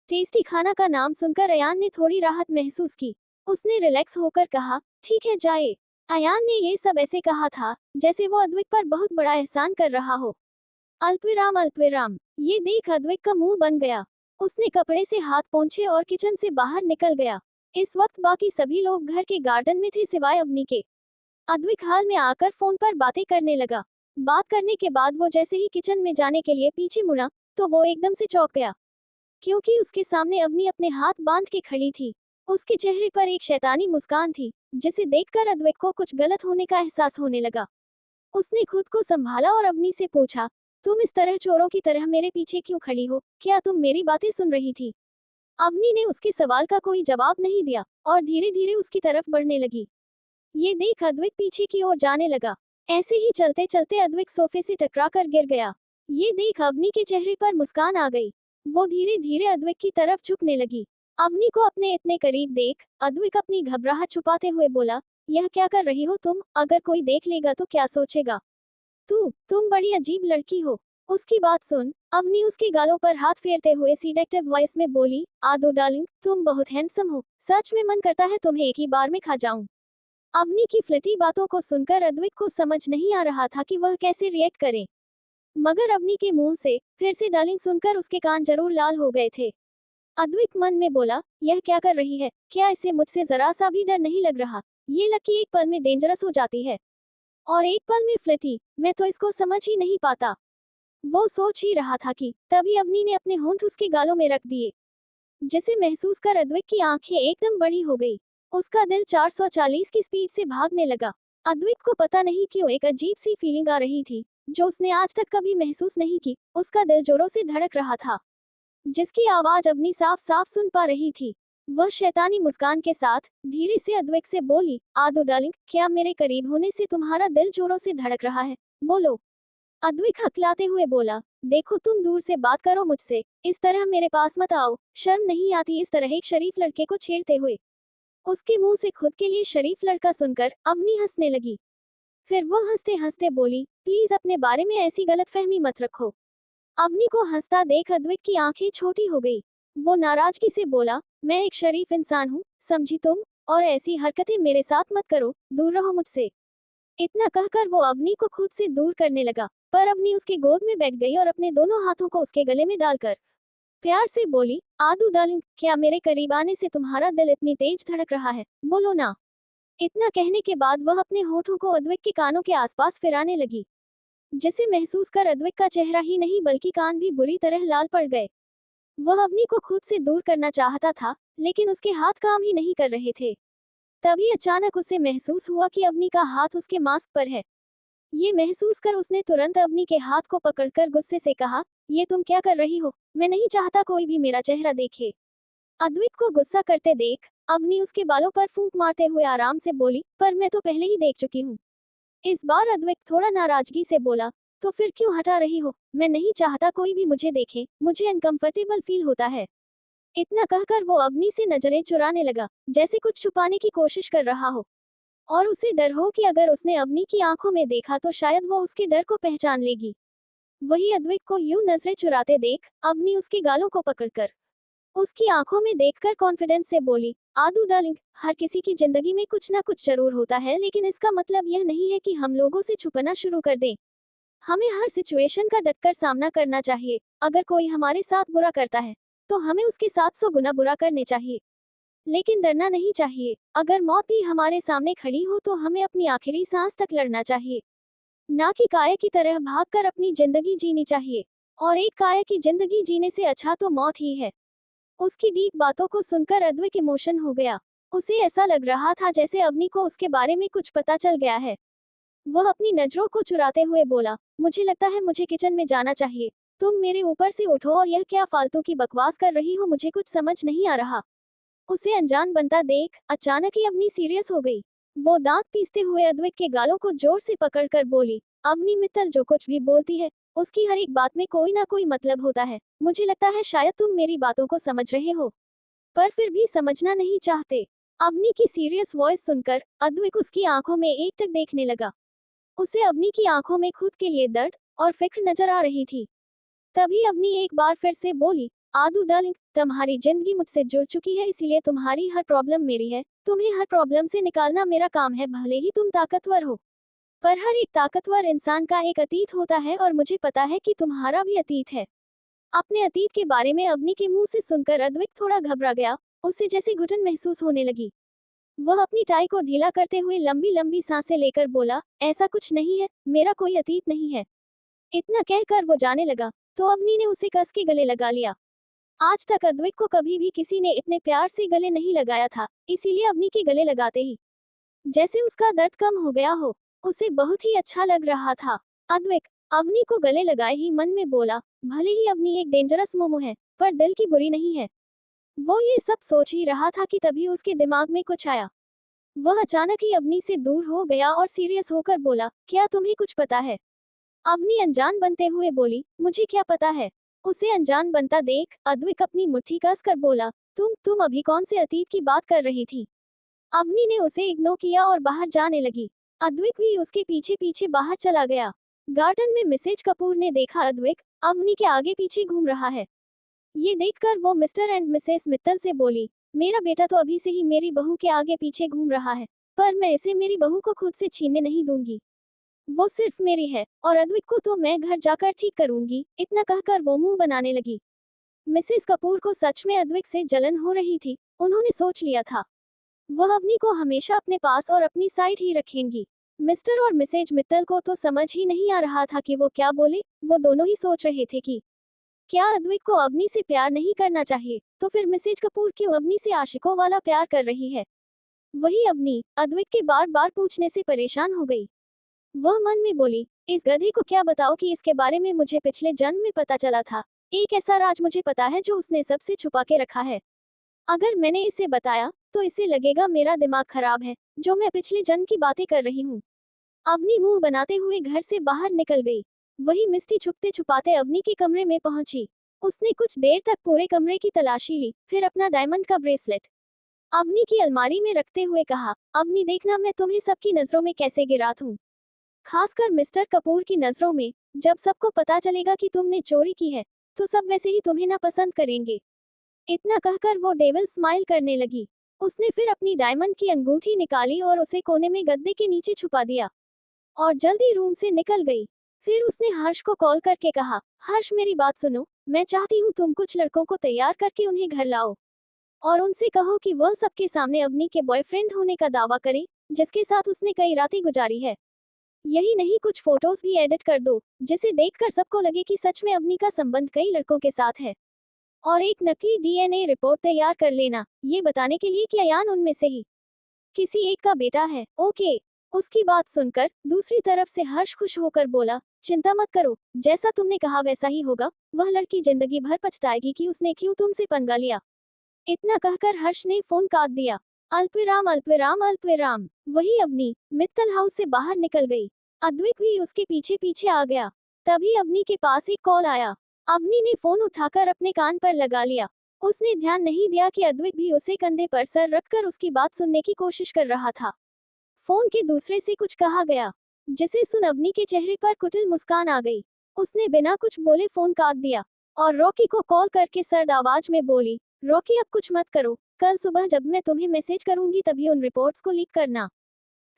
टेस्टी खाना का नाम सुनकर अयान ने थोड़ी राहत महसूस की। उसने रिलैक्स होकर कहा, ठीक है जाए। अयान ने ये सब ऐसे कहा था जैसे वो अद्विक पर बहुत बड़ा एहसान कर रहा हो। अल्पविराम अल्पविराम। ये देख अद्विक का मुंह बन गया। उसने कपड़े से हाथ पोंछे और किचन से बाहर निकल गया। इस वक्त बाकी सभी लोग घर के गार्डन में थे सिवाय अवनी के। अद्विक हाल में आकर फोन पर बातें करने लगा। बात करने के बाद वो जैसे ही किचन में जाने के लिए पीछे मुड़ा तो वो एकदम से चौंक गया, क्योंकि उसके सामने अवनी अपने हाथ बांध के खड़ी थी। उसके चेहरे पर एक शैतानी मुस्कान थी, जिसे देखकर अद्विक को कुछ गलत होने का एहसास होने लगा। उसने खुद को संभाला और अवनी से पूछा, तुम इस तरह चोरों की तरह मेरे पीछे क्यों खड़ी हो, क्या तुम मेरी बातें सुन रही थी? अवनी ने उसके सवाल का कोई जवाब नहीं दिया और धीरे धीरे उसकी तरफ बढ़ने लगी। ये देख अद्विक पीछे की ओर जाने लगा। ऐसे ही चलते चलते अद्विक सोफे से टकरा कर गिर गया। ये देख अवनी के चेहरे पर मुस्कान आ गई। वो धीरे धीरे अद्विक की तरफ झुकने लगी। अवनी को अपने इतने करीब देख अद्विक अपनी घबराहट छुपाते हुए बोला, यह क्या कर रही हो तुम, अगर कोई देख लेगा तो क्या सोचेगा? तुम बड़ी अजीब लड़की हो। उसकी बात सुन अवनी उसके गालों पर हाथ फेरते हुए सीडेक्टिव वॉइस में बोली, आदो डार्लिंग तुम बहुत हैंडसम हो, सच में मन करता है तुम्हें एक ही बार में खा जाऊं। अवनी की फ्लटी बातों को सुनकर अद्विक को समझ नहीं आ रहा था कि वह कैसे रिएक्ट करे, मगर अवनी के मुंह से फिर से डार्लिंग सुनकर उसके कान जरूर लाल हो गए थे। अद्विक मन में बोला, यह क्या कर रही है, क्या इसे मुझसे जरा सा भी डर नहीं लग रहा? ये लड़की एक पल में डेंजरस हो जाती है और एक पल में फ्लटी, मैं तो इसको समझ ही नहीं पाता। वो सोच ही रहा था कि तभी अवनी ने अपने होंठ उसके गालों में रख दिए, जिसे महसूस कर अद्विक की आंखें एकदम बड़ी हो गई। उसका दिल 440 की स्पीड से भागने लगा। अद्विक को पता नहीं क्यों एक अजीब सी फीलिंग आ रही थी, जो उसने आज तक कभी महसूस नहीं की। उसका दिल जोरों से धड़क रहा था, जिसकी आवाज अवनी साफ साफ सुन पा रही थी। वह शैतानी मुस्कान के साथ धीरे से अद्विक से बोली, आदो डार्लिंग क्या मेरे करीब होने से तुम्हारा दिल जोरों से धड़क रहा है? बोलो। अद्विक हकलाते हुए बोला, देखो तुम दूर से बात करो मुझसे, इस तरह मेरे पास मत आओ, शर्म नहीं आती इस तरह एक शरीफ लड़के को छेड़ते हुए? उसके मुंह से खुद के लिए शरीफ लड़का सुनकर अवनी हंसने लगी। फिर वो हंसते हंसते बोली, प्लीज अपने बारे में ऐसी गलतफहमी मत रखो। अवनी को हंसता देख अद्विक की आंखें छोटी हो गई। वो नाराजगी से बोला, मैं एक शरीफ इंसान हूँ, समझी तुम, और ऐसी हरकतें मेरे साथ मत करो, दूर रहो मुझसे। इतना कहकर वो अवनी को खुद से दूर करने लगा, पर अवनी उसके गोद में बैठ गई और अपने दोनों हाथों को उसके गले में डालकर प्यार से बोली, आदू डार्लिंग क्या मेरे करीब आने से तुम्हारा दिल इतनी तेज धड़क रहा है? बोलो ना। इतना कहने के बाद वह अपने होठों को अद्विक के कानों के आसपास फिराने लगी, जिसे महसूस कर अद्विक का चेहरा ही नहीं बल्कि कान भी बुरी तरह लाल पड़ गए। वह अवनी को खुद से दूर करना चाहता था, लेकिन उसके हाथ काम ही नहीं कर रहे थे। तभी अचानक उसे महसूस हुआ कि अवनी का हाथ उसके मास्क पर है। ये महसूस कर उसने तुरंत अवनी के हाथ को पकड़कर गुस्से से कहा, ये तुम क्या कर रही हो? मैं नहीं चाहता कोई भी मेरा चेहरा देखे। अद्विक को गुस्सा करते देख अवनी उसके बालों पर फूंक मारते हुए आराम से बोली, पर मैं तो पहले ही देख चुकी हूँ। इस बार अद्विक थोड़ा नाराजगी से बोला, तो फिर क्यों हटा रही हो? मैं नहीं चाहता कोई भी मुझे देखे, मुझे अनकंफर्टेबल फील होता है। इतना कहकर वो अवनी से नजरें चुराने लगा, जैसे कुछ छुपाने की कोशिश कर रहा हो और उसे डर हो कि अगर उसने अवनी की आंखों में देखा तो शायद वो उसके डर को पहचान लेगी। वही अद्विक को यूं नजरें चुराते देख अवनी उसके गालों को पकड़कर उसकी आंखों में देखकर कॉन्फिडेंस से बोली, आदू डार्लिंग, हर किसी की जिंदगी में कुछ ना कुछ जरूर होता है, लेकिन इसका मतलब यह नहीं है कि हम लोगों से छुपना शुरू कर दें। हमें हर सिचुएशन का डटकर सामना करना चाहिए। अगर कोई हमारे साथ बुरा करता है तो हमें उसके साथ 100 गुना बुरा करने चाहिए, लेकिन डरना नहीं चाहिए। अगर मौत भी हमारे सामने खड़ी हो तो हमें अपनी आखिरी सांस तक लड़ना चाहिए, ना कि काया की तरह भागकर अपनी जिंदगी जीनी चाहिए। और एक काया की जिंदगी जीने से अच्छा तो मौत ही है। उसकी डीप बातों को सुनकर अद्विक इमोशन हो गया। उसे ऐसा लग रहा था जैसे अवनी को उसके बारे में कुछ पता चल गया है। वह अपनी नजरों को चुराते हुए बोला, मुझे लगता है मुझे किचन में जाना चाहिए। तुम मेरे ऊपर से उठो और यह क्या फालतू की बकवास कर रही हो, मुझे कुछ समझ नहीं आ रहा। उसे अनजान बनता देख अचानक ही अवनी सीरियस हो गई। वो दांत पीसते हुए अद्विक के गालों को जोर से पकड़कर बोली, अवनी मित्तल, जो कुछ भी बोलती है उसकी हर एक बात में कोई ना कोई मतलब होता है। मुझे लगता है शायद तुम मेरी बातों को समझ रहे हो, पर फिर भी समझना नहीं चाहते। अवनी की सीरियस वॉइस सुनकर अद्विक उसकी आंखों में एकटक देखने लगा। उसे अवनी की आंखों में खुद के लिए दर्द और फिक्र नजर आ रही थी। तभी अवनी एक बार फिर से बोली, आदू डार्लिंग, तुम्हारी जिंदगी मुझसे जुड़ चुकी है, इसीलिए तुम्हारी हर प्रॉब्लम मेरी है। तुम्हें हर प्रॉब्लम से निकालना मेरा काम है, भले ही तुम ताकतवर हो। पर हर एक ताकतवर इंसान का एक अतीत होता है और मुझे पता है कि तुम्हारा भी अतीत है। अपने अतीत के बारे में अवनी के मुंह से सुनकर अद्विक थोड़ा घबरा गया। उसे जैसे घुटन महसूस होने लगी। वह अपनी टाई को ढीला करते हुए लंबी लंबी सांसें लेकर बोला, ऐसा कुछ नहीं है, मेरा कोई अतीत नहीं है। इतना कहकर वो जाने लगा तो अवनी ने उसे कस के गले लगा लिया। आज तक अद्विक को कभी भी किसी ने इतने प्यार से गले नहीं लगाया था, इसीलिए अवनी के गले लगाते ही जैसे उसका दर्द कम हो गया हो। उसे बहुत ही अच्छा लग रहा था। अद्विक अवनी को गले लगाए ही मन में बोला, भले ही अवनी एक डेंजरस मोमो है, पर दिल की बुरी नहीं है। वो ये सब सोच ही रहा था कि तभी उसके दिमाग में कुछ आया। वह अचानक ही अवनी से दूर हो गया और सीरियस होकर बोला, क्या तुम्हें कुछ पता है? अवनी अनजान बनते हुए बोली, मुझे क्या पता है? उसे अनजान बनता देख अद्विक अपनी मुट्ठी कसकर बोला, तुम अभी कौन से अतीत की बात कर रही थी? अवनी ने उसे इग्नोर किया और बाहर जाने लगी। अद्विक भी उसके पीछे पीछे बाहर चला गया। गार्डन में मिसेज कपूर ने देखा अद्विक अवनी के आगे पीछे घूम रहा है। ये देखकर वो मिस्टर एंड मिसेस मित्तल से बोली, मेरा बेटा तो अभी से ही मेरी बहू के आगे पीछे घूम रहा है, पर मैं इसे मेरी बहू को खुद से छीनने नहीं दूंगी। वो सिर्फ मेरी है और अद्विक को तो मैं घर जाकर ठीक करूंगी। इतना कहकर वो मुंह बनाने लगी। मिसेस कपूर को सच में अद्विक से जलन हो रही थी। उन्होंने सोच लिया था वह अवनी को हमेशा अपने पास और अपनी साइड ही रखेंगी। मिस्टर और मिसेज मित्तल को तो समझ ही नहीं आ रहा था कि वो क्या बोले। वो दोनों ही सोच रहे थे कि क्या अद्विक को अवनी से प्यार नहीं करना चाहिए, तो फिर मिसेज कपूर क्यों अवनी से आशिकों वाला प्यार कर रही है। वही अवनी अद्विक के बार बार पूछने से परेशान हो गई। वह मन में बोली, इस गधे को क्या बताओ कि इसके बारे में मुझे पिछले जन्म में पता चला था। एक ऐसा राज मुझे पता है जो उसने सबसे छुपा के रखा है। अगर मैंने इसे बताया तो इसे लगेगा मेरा दिमाग खराब है, जो मैं पिछले जन्म की बातें कर रही हूँ। अवनी मुंह बनाते हुए घर से बाहर निकल गई। वही मिस्टी छुपते छुपाते अवनी के कमरे में पहुंची। उसने कुछ देर तक पूरे कमरे की तलाशी ली, फिर अपना डायमंड का ब्रेसलेट अवनी की अलमारी में रखते हुए कहा, अवनी देखना मैं तुम्हें सबकी नजरों में कैसे गिरा दूं। खासकर मिस्टर कपूर की नजरों में। जब सबको पता चलेगा कि तुमने चोरी की है तो सब वैसे ही तुम्हें नापसंद करेंगे। इतना कहकर वो डेविल स्माइल करने लगी। उसने फिर अपनी डायमंड की अंगूठी निकाली और उसे कोने में गद्दे के नीचे छुपा दिया और जल्दी रूम से निकल गई। फिर उसने हर्ष को कॉल करके कहा, हर्ष मेरी बात सुनो, मैं चाहती हूँ तुम कुछ लड़कों को तैयार करके उन्हें घर लाओ और उनसे कहो कि वह सबके सामने अवनी के बॉयफ्रेंड होने का दावा करें, जिसके साथ उसने कई रातें गुजारी है। यही नहीं, कुछ फोटोज भी एडिट कर दो, जिसे देखकर सबको लगे कि सच में अवनी का संबंध कई लड़कों के साथ है। और एक नकली डीएनए रिपोर्ट तैयार कर लेना, ये बताने के लिए कि अयान उनमें से ही किसी एक का बेटा है। ओके। उसकी बात सुनकर दूसरी तरफ से हर्ष खुश होकर बोला, चिंता मत करो, जैसा तुमने कहा वैसा ही होगा। वह लड़की जिंदगी भर पछताएगी कि उसने क्यों तुमसे पंगा लिया। इतना कहकर हर्ष ने फोन काट दिया। अल्पविराम अल्पविराम अल्पविराम। वही अवनी मित्तल हाउस से बाहर निकल गई। अद्विक भी उसके पीछे पीछे आ गया। तभी अवनी के पास एक कॉल आया। अवनी ने फोन उठाकर अपने कान पर लगा लिया। उसने ध्यान नहीं दिया कि अद्विक भी उसे कंधे पर सर रखकर उसकी बात सुनने की कोशिश कर रहा था। फोन के दूसरे से कुछ कहा गया, जिसे सुन अवनी के चेहरे पर कुटिल मुस्कान आ गई। उसने बिना कुछ बोले फोन काट दिया और रॉकी को कॉल करके सर्द आवाज में बोली, रॉकी अब कुछ मत करो, कल सुबह जब मैं तुम्हें मैसेज करूंगी तभी उन रिपोर्ट्स को लीक करना,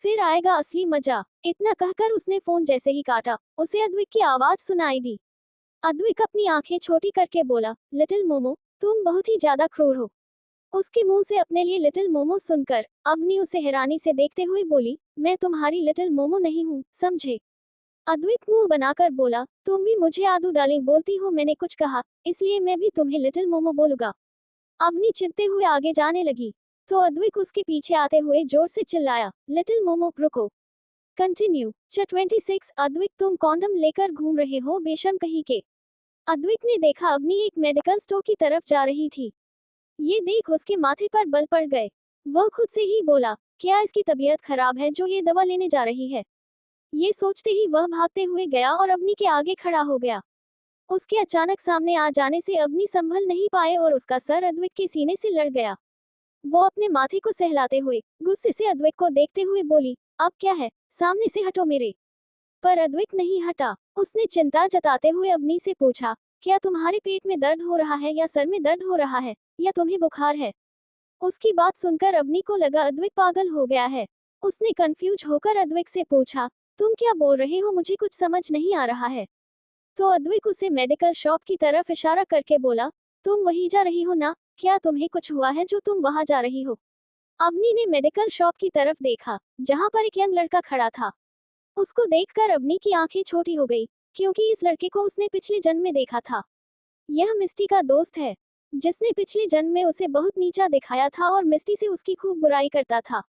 फिर आएगा असली मजा। इतना कहकर उसने फोन जैसे ही काटा, उसे अद्विक की आवाज सुनाई दी। अद्विक अपनी आंखें छोटी करके बोला, लिटिल मोमो, तुम बहुत ही ज्यादा क्रूर हो। उसके मुंह से अपने लिए लिटिल मोमो सुनकर अवनी उसे हैरानी से देखते हुए बोली, मैं तुम्हारी लिटिल मोमो नहीं हूँ, समझे। अद्विक मुंह बनाकर बोला, तुम भी मुझे आदू डार्लिंग बोलती हो, मैंने कुछ कहा इसलिए मैं भी तुम्हें लिटिल मोमो बोलूंगा। अवनी चिढ़ते हुए आगे जाने लगी तो अद्विक उसके पीछे आते हुए जोर से चिल्लाया, लिटिल मोमो रुको। कंटिन्यू। 26 अद्विक तुम कॉन्डम लेकर घूम रहे हो बेशर्म कहीं के। अद्विक ने देखा अवनी एक मेडिकल स्टोर की तरफ जा रही थी। ये देख उसके माथे पर बल पड़ गए। वह खुद से ही बोला, क्या इसकी तबीयत खराब है जो ये दवा लेने जा रही है। ये सोचते ही वह भागते हुए गया और अवनी के आगे खड़ा हो गया। उसके अचानक सामने आ जाने से अवनी संभल नहीं पाए और उसका सर अद्विक के सीने से लड़ गया। वो अपने माथे को सहलाते हुए गुस्से से अद्विक को देखते हुए बोली, अब क्या है, सामने से हटो मेरे। पर अद्विक नहीं हटा। उसने चिंता जताते हुए अवनी से पूछा, क्या तुम्हारे पेट में दर्द हो रहा है या सर में दर्द हो रहा है या तुम्हें बुखार है। उसकी बात सुनकर अवनी को लगा अद्विक पागल हो गया है। उसने कंफ्यूज होकर अद्विक से पूछा, तुम क्या बोल रहे हो, मुझे कुछ समझ नहीं आ रहा है। तो अद्विक उसे मेडिकल शॉप की तरफ इशारा करके बोला, तुम वहीं जा रही हो ना, क्या तुम्हें कुछ हुआ है जो तुम वहां जा रही हो। अवनी ने मेडिकल शॉप की तरफ देखा जहां पर एक यंग लड़का खड़ा था। उसको देखकर अवनी की आंखें छोटी हो गई, क्योंकि इस लड़के को उसने पिछले जन्म में देखा था। यह मिस्टी का दोस्त है, जिसने पिछले जन्म में उसे बहुत नीचा दिखाया था और मिस्टी से उसकी खूब बुराई करता था।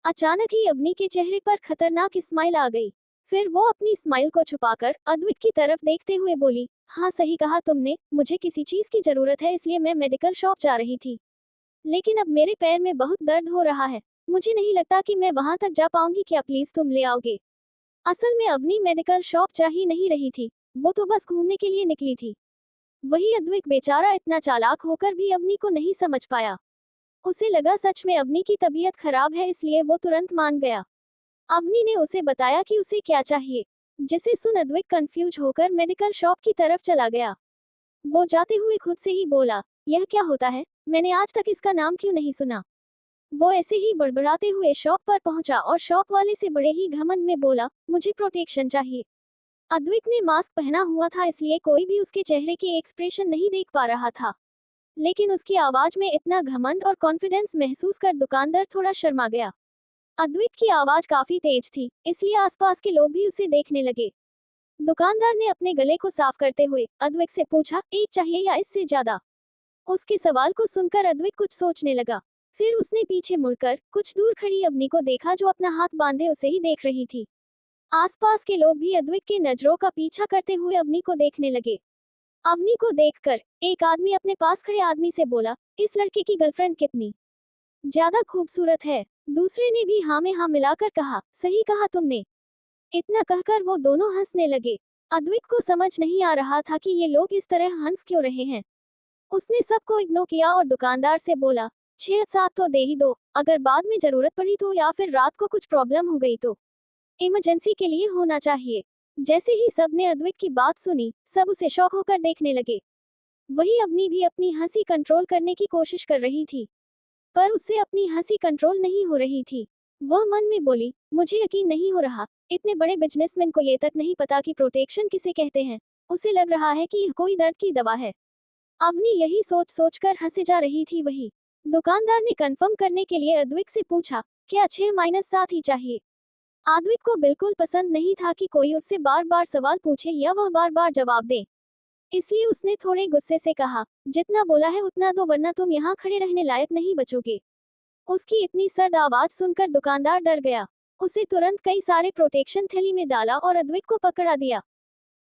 अचानक ही अवनी के चेहरे पर खतरनाक स्माइल आ गई। फिर वो अपनी स्माइल को छुपाकर अद्विक की तरफ देखते हुए बोली, हाँ सही कहा तुमने, मुझे किसी चीज की जरूरत है इसलिए मैं मेडिकल शॉप जा रही थी। लेकिन अब मेरे पैर में बहुत दर्द हो रहा है, मुझे नहीं लगता कि मैं वहां तक जा पाऊंगी, क्या प्लीज तुम ले आओगे। असल में अवनी मेडिकल शॉप जा ही नहीं रही थी, वो तो बस घूमने के लिए निकली थी। वही अद्विक बेचारा इतना चालाक होकर भी अवनी को नहीं समझ पाया। उसे लगा सच में अवनी की तबीयत खराब है, इसलिए वो तुरंत मान गया। अवनी ने उसे बताया कि उसे क्या चाहिए, जिसे सुन अद्विक कंफ्यूज होकर मेडिकल शॉप की तरफ चला गया। वो जाते हुए खुद से ही बोला, यह क्या होता है, मैंने आज तक इसका नाम क्यों नहीं सुना। वो ऐसे ही बड़बड़ाते हुए शॉप पर पहुंचा और शॉप वाले से बड़े ही घमंड में बोला, मुझे प्रोटेक्शन चाहिए। अद्विक ने मास्क पहना हुआ था इसलिए कोई भी उसके चेहरे के एक्सप्रेशन नहीं देख पा रहा था, लेकिन उसकी आवाज में इतना घमंड और कॉन्फिडेंस महसूस कर दुकानदार थोड़ा शर्मा गया। अद्विक की आवाज काफी तेज थी, इसलिए आसपास के लोग भी उसे देखने लगे। दुकानदार ने अपने गले को साफ करते हुए अद्विक से पूछा, एक चाहिए या इससे ज्यादा। उसके सवाल को सुनकर अद्विक कुछ सोचने लगा। फिर उसने पीछे मुड़कर कुछ दूर खड़ी अवनी को देखा जो अपना हाथ बांधे उसे ही देख रही थी। आसपास के लोग भी अद्विक के नजरों का पीछा करते हुए अवनी को देखने लगे। अवनी को देखकर एक आदमी अपने पास खड़े आदमी से बोला, इस लड़के की गर्लफ्रेंड कितनी ज्यादा खूबसूरत है। दूसरे ने भी हाँ में हाँ मिलाकर कहा, सही कहा तुमने। इतना कहकर वो दोनों हंसने लगे। अद्विक को समझ नहीं आ रहा था कि ये लोग इस तरह हंस क्यों रहे हैं। उसने सबको इग्नोर किया और दुकानदार से बोला, 6-7 तो दे ही दो, अगर बाद में जरूरत पड़ी तो, या फिर रात को कुछ प्रॉब्लम हो गई तो। इमरजेंसी के लिए होना चाहिए। जैसे ही सबने अद्विक की बात सुनी, सब उसे शौक होकर देखने लगे। वही अवनी भी अपनी हंसी कंट्रोल करने की कोशिश कर रही थी, पर उससे अपनी हंसी कंट्रोल नहीं हो रही थी। वह मन में बोली, मुझे यकीन नहीं हो रहा, इतने बड़े बिजनेसमैन को ये तक नहीं पता कि प्रोटेक्शन किसे कहते हैं। उसे लग रहा है कि यह कोई दर्द की दवा है। अवनी यही सोच सोचकर हंसे जा रही थी। वही दुकानदार ने कंफर्म करने के लिए अद्विक से पूछा, क्या 6-7 ही चाहिए। अद्विक को बिल्कुल पसंद नहीं था कि कोई उससे बार बार सवाल पूछे या वह बार बार जवाब दे, इसलिए उसने थोड़े गुस्से से कहा, जितना बोला है उतना दो वरना तुम यहाँ खड़े रहने लायक नहीं बचोगे। उसकी इतनी सर्द आवाज सुनकर दुकानदार डर गया। उसे तुरंत कई सारे प्रोटेक्शन थैली में डाला और अद्विक को पकड़ा दिया।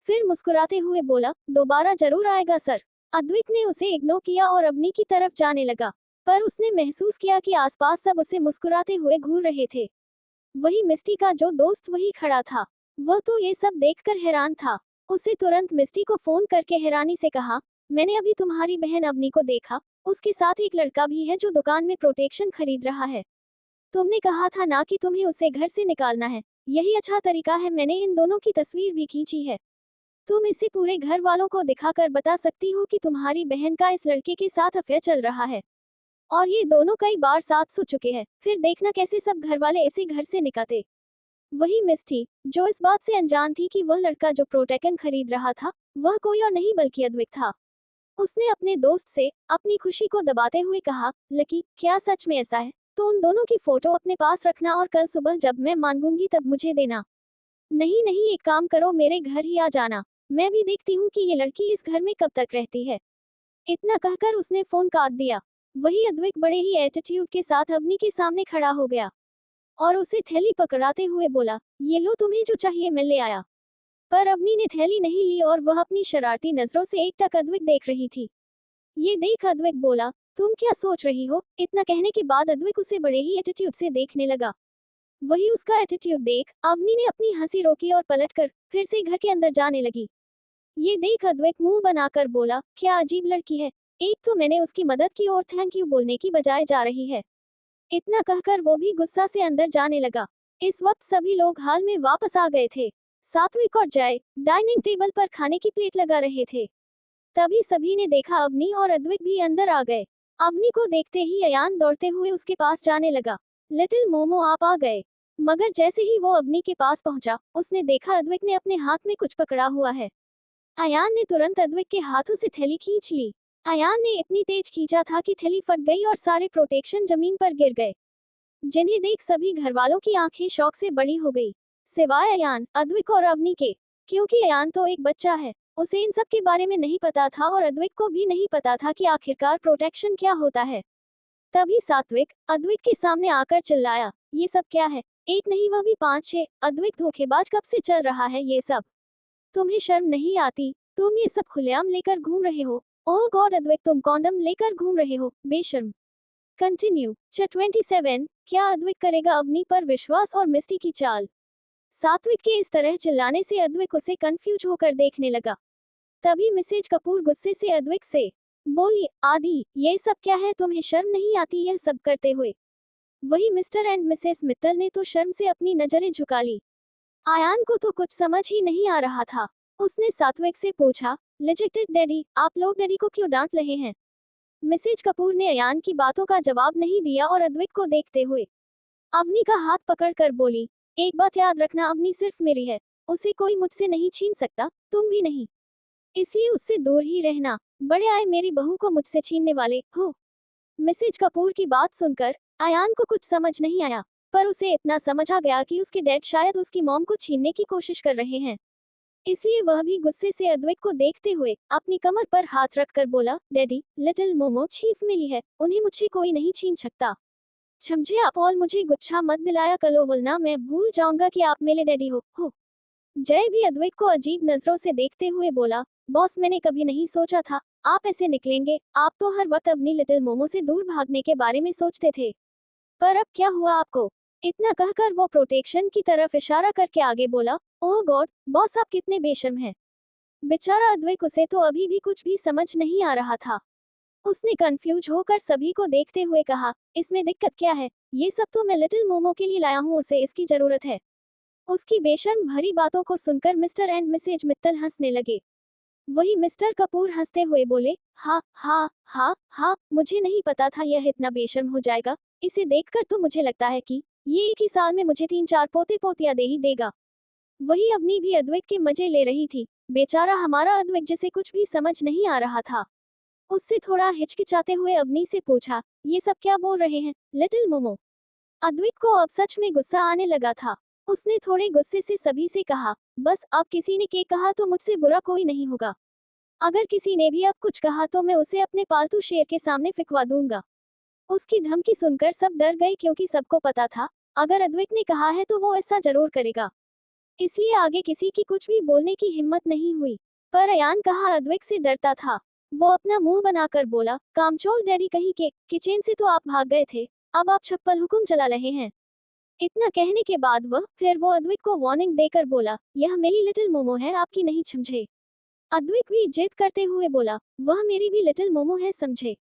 फिर मुस्कुराते हुए बोला, दोबारा जरूर आएगा सर। अद्विक ने उसे इग्नोर किया और अवनी की तरफ जाने लगा। पर उसने महसूस किया कि आसपास सब उसे मुस्कुराते हुए घूर रहे थे। वही मिस्टी का जो दोस्त वही खड़ा था। वह तो ये सब देखकर हैरान था। उसे तुरंत मिस्टी को फोन करके हैरानी से कहा, मैंने अभी तुम्हारी बहन अवनी को देखा। उसके साथ एक लड़का भी है जो दुकान में प्रोटेक्शन खरीद रहा है। तुमने कहा था ना कि तुम्हें उसे घर से निकालना है। यही अच्छा तरीका है, मैंने इन दोनों की तस्वीर भी खींची है। तुम इसे पूरे घर वालों को दिखाकर बता सकती हो कि तुम्हारी बहन का इस लड़के के साथ अफेयर चल रहा है और ये दोनों कई बार साथ सो चुके हैं। फिर देखना कैसे सब घर वाले ऐसे घर से निकलते। वही मिस्टी, जो इस बात से अनजान थी कि वह लड़का जो प्रोटेक्शन खरीद रहा था वह कोई और नहीं बल्कि अद्विक था। उसने अपने दोस्त से अपनी खुशी को दबाते हुए कहा, लकी, क्या सच में ऐसा है? तो उन दोनों की फोटो अपने पास रखना और कल सुबह जब मैं मांगूंगी तब मुझे देना। नहीं नहीं, एक काम करो, मेरे घर ही आ जाना। मैं भी देखती हूँ कि ये लड़की इस घर में कब तक रहती है। इतना कहकर उसने फोन काट दिया। वही अद्विक बड़े ही एटीट्यूड के साथ अवनी के सामने खड़ा हो गया और उसे थैली पकड़ाते हुए बोला, ये लो, तुम्हें जो चाहिए मैं ले आया। पर अवनी ने थैली नहीं ली और वह अपनी शरारती नजरों से एकटक अद्विक देख रही थी। ये देख अद्विक बोला, तुम क्या सोच रही हो? इतना कहने के बाद अद्विक उसे बड़े ही एटीट्यूड से देखने लगा। वही उसका एटीट्यूड देख अवनी ने अपनी हंसी रोकी और पलटकर फिर से घर के अंदर जाने लगी। ये देख अद्विक मुंह बनाकर बोला, क्या अजीब लड़की है। एक तो मैंने उसकी मदद की और थैंक यू बोलने की बजाय जा रही है। इतना कहकर वो भी गुस्सा से अंदर जाने लगा। इस वक्त सभी लोग हाल में वापस आ गए थे। सात्विक और जय डाइनिंग टेबल पर खाने की प्लेट लगा रहे थे। तभी सभी ने देखा अवनी और अद्विक भी अंदर आ गए। अवनी को देखते ही अयान दौड़ते हुए उसके पास जाने लगा, लिटिल मोमो आप आ गए। मगर जैसे ही वो अवनी के पास पहुंचा, उसने देखा अद्विक ने अपने हाथ में कुछ पकड़ा हुआ है। अयान ने तुरंत अद्विक के हाथों से थैली खींच ली। अयान ने इतनी तेज खींचा था कि थैली फट गई और सारे प्रोटेक्शन जमीन पर गिर गए, जिन्हें देख सभी घरवालों की आंखें शौक से बड़ी हो गई, सिवाय अयान, अद्विक और अवनी के। क्योंकि अयान तो एक बच्चा है, उसे इन सब के बारे में नहीं पता था और अद्विक को भी नहीं पता था कि आखिरकार प्रोटेक्शन क्या होता है। तभी सात्विक अद्विक के सामने आकर चिल्लाया, ये सब क्या है? एक नहीं वह भी 5-6। अद्विक, धोखेबाज, कब से चल रहा है ये सब? तुम्हें शर्म नहीं आती? तुम ये सब खुलेआम लेकर घूम रहे हो। ओह गॉड अद्विक, तुम कॉन्डम लेकर घूम रहे हो, बेशर्म। कंटिन्यू। 27। क्या अद्विक करेगा अवनी पर विश्वास और मिस्टी की चाल? सात्विक के इस तरह चिल्लाने से अद्विक उसे कंफ्यूज होकर देखने लगा। तभी मिसेज कपूर गुस्से से अद्विक से बोली, आदि, ये सब क्या है? तुम्हें शर्म नहीं आती यह सब करते हुए? वही मिस्टर एंड मिसेस मित्तल ने तो शर्म से अपनी नजरें झुका ली। आयान को तो कुछ समझ ही नहीं आ रहा था। उसने सात्विक से पूछा, लिजिटेड डैडी, आप लोग डैडी को क्यों डांट रहे हैं? मिसेज कपूर ने अयान की बातों का जवाब नहीं दिया और अद्विक को देखते हुए अवनी का हाथ पकड़कर बोली, एक बात याद रखना, अवनी सिर्फ मेरी है। उसे कोई मुझसे नहीं छीन सकता, तुम भी नहीं। इसलिए उससे दूर ही रहना। बड़े आए मेरी बहू को मुझसे छीनने वाले हो। मिसेज कपूर की बात सुनकर अयान को कुछ समझ नहीं आया, पर उसे इतना समझ आ गया कि उसके डैड शायद उसकी मॉम को छीनने की कोशिश कर रहे हैं। इसलिए वह भी गुस्से से अद्विक को देखते हुए अपनी कमर पर हाथ रखकर बोला, डैडी, लिटिल मोमो चीफ मिली है, उन्हें मुझे कोई नहीं छीन सकता। समझे आप? और मुझे गुच्छा मत दिलाया करो, वरना मैं भूल जाऊंगा कि आप मेरे डैडी हो। जय भी अद्विक को अजीब नजरों से देखते हुए बोला, बॉस, मैंने कभी नहीं सोचा था आप ऐसे निकलेंगे। आप तो हर वक्त अपनी लिटिल मोमो से दूर भागने के बारे में सोचते थे, पर अब क्या हुआ आपको? इतना कहकर वो प्रोटेक्शन की तरफ इशारा करके आगे बोला, ओह गॉड बॉस, आप कितने बेशर्म हैं। बेचारा अद्विक, उसे तो अभी भी कुछ भी समझ नहीं आ रहा था। उसने कंफ्यूज होकर सभी को देखते हुए कहा, इसमें दिक्कत क्या है? ये सब तो मैं लिटिल मोमो के लिए लाया हूँ, उसे इसकी जरूरत है। उसकी बेशर्म भरी बातों को सुनकर मिस्टर एंड मिसेज मित्तल हंसने लगे। वही मिस्टर कपूर हंसते हुए बोले, हाँ हाँ हाँ हाँ, मुझे नहीं पता था यह इतना बेशर्म हो जाएगा। इसे देखकर तो मुझे लगता है कि ये एक ही साल में मुझे 3-4 पोते पोतियां दे ही देगा। वही अवनी भी अद्विक के मजे ले रही थी। बेचारा हमारा अद्विक, जिसे कुछ भी समझ नहीं आ रहा था। उससे थोड़ा हिचकिचाते हुए अवनी से पूछा, ये सब क्या बोल रहे हैं लिटिल मोमो? अद्विक को अब सच में गुस्सा आने लगा था। उसने थोड़े गुस्से से सभी से कहा, बस अब किसी ने केक कहा तो मुझसे बुरा कोई नहीं होगा। अगर किसी ने भी अब कुछ कहा तो मैं उसे अपने पालतू शेर के सामने फिकवा दूंगा। उसकी धमकी सुनकर सब डर गए, क्योंकि सबको पता था अगर अद्विक ने कहा है तो वो ऐसा जरूर करेगा। इसलिए आगे किसी की कुछ भी बोलने की हिम्मत नहीं हुई। पर अयान कहा अद्विक से डरता था। वो अपना मुंह बनाकर बोला, कामचोर डैडी कहीं के, किचन से तो आप भाग गए थे, अब आप छप्पल हुक्म चला रहे हैं। इतना कहने के बाद फिर वो अद्विक को वार्निंग देकर बोला, यह मेरी लिटिल मोमो है, आपकी नहीं समझे। अद्विक भी जिद करते हुए बोला, वह मेरी भी लिटिल मोमो है, समझे।